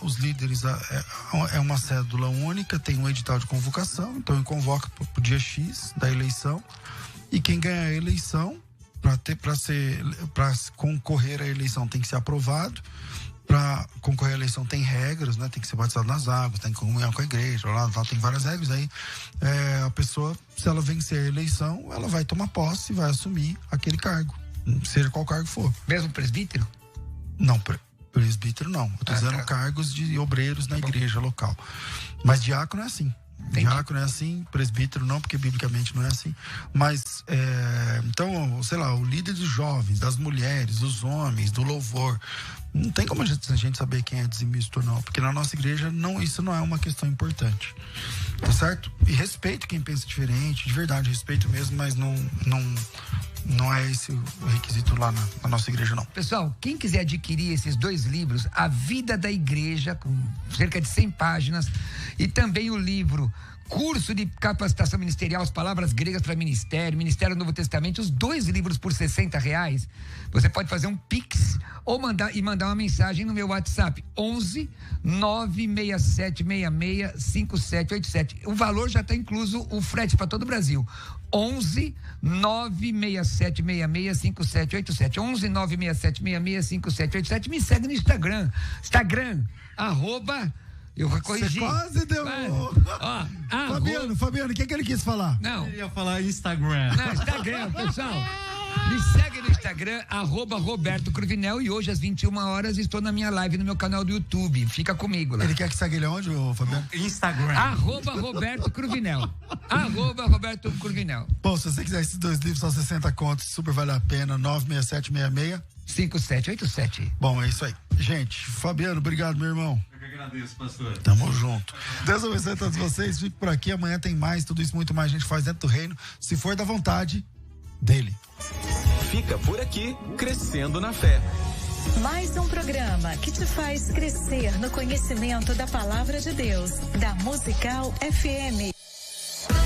os líderes, é uma cédula única, tem um edital de convocação, então convoca para o dia X da eleição, e quem ganha a eleição, para concorrer à eleição tem que ser aprovado, para concorrer à eleição tem regras, né? Tem que ser batizado nas águas, tem que comunhar com a igreja, lá tem várias regras, aí a pessoa, se ela vencer a eleição, ela vai tomar posse e vai assumir aquele cargo, seja qual cargo for. Mesmo presbítero? Não, presbítero não, eu tô dizendo cargos de obreiros na igreja local. Mas diácono é assim. Entendi. Diácono é assim, presbítero não, porque biblicamente não é assim. Mas, então, sei lá, o líder dos jovens, das mulheres, dos homens, do louvor, não tem como a gente saber quem é dizimista ou não, porque na nossa igreja isso não é uma questão importante. Tá certo? E respeito quem pensa diferente, de verdade, respeito mesmo, mas não é esse o requisito lá na nossa igreja, não. Pessoal, quem quiser adquirir esses 2 livros, A Vida da Igreja, com cerca de 100 páginas, e também o livro Curso de Capacitação Ministerial, as Palavras Gregas para Ministério, Ministério do Novo Testamento, os 2 livros por R$60, você pode fazer um Pix ou mandar uma mensagem no meu WhatsApp, 11 96766 5787. O valor já está incluso o frete para todo o Brasil. 11 96766 5787. 11 96766 5787. Me segue no Instagram. Eu vou corrigir. Você quase deu. Fabiano, o que ele quis falar? Não. Ele ia falar Instagram. Não, Instagram, pessoal. Me segue no Instagram, @Roberto Cruvinel, e hoje às 21 horas estou na minha live no meu canal do YouTube. Fica comigo lá. Ele quer que segue ele onde, Fabiano? Instagram. @Roberto Cruvinel. @Roberto Cruvinel. Bom, se você quiser esses 2 livros, são 60 contos, super vale a pena, 96766 5787. Bom, é isso aí. Gente, Fabiano, obrigado, meu irmão. Eu que agradeço, pastor. Tamo junto. Deus abençoe a todos vocês. Fique por aqui. Amanhã tem mais. Tudo isso, muito mais a gente faz dentro do reino, se for da vontade dele. Fica por aqui, Crescendo na Fé. Mais um programa que te faz crescer no conhecimento da palavra de Deus, da Musical FM.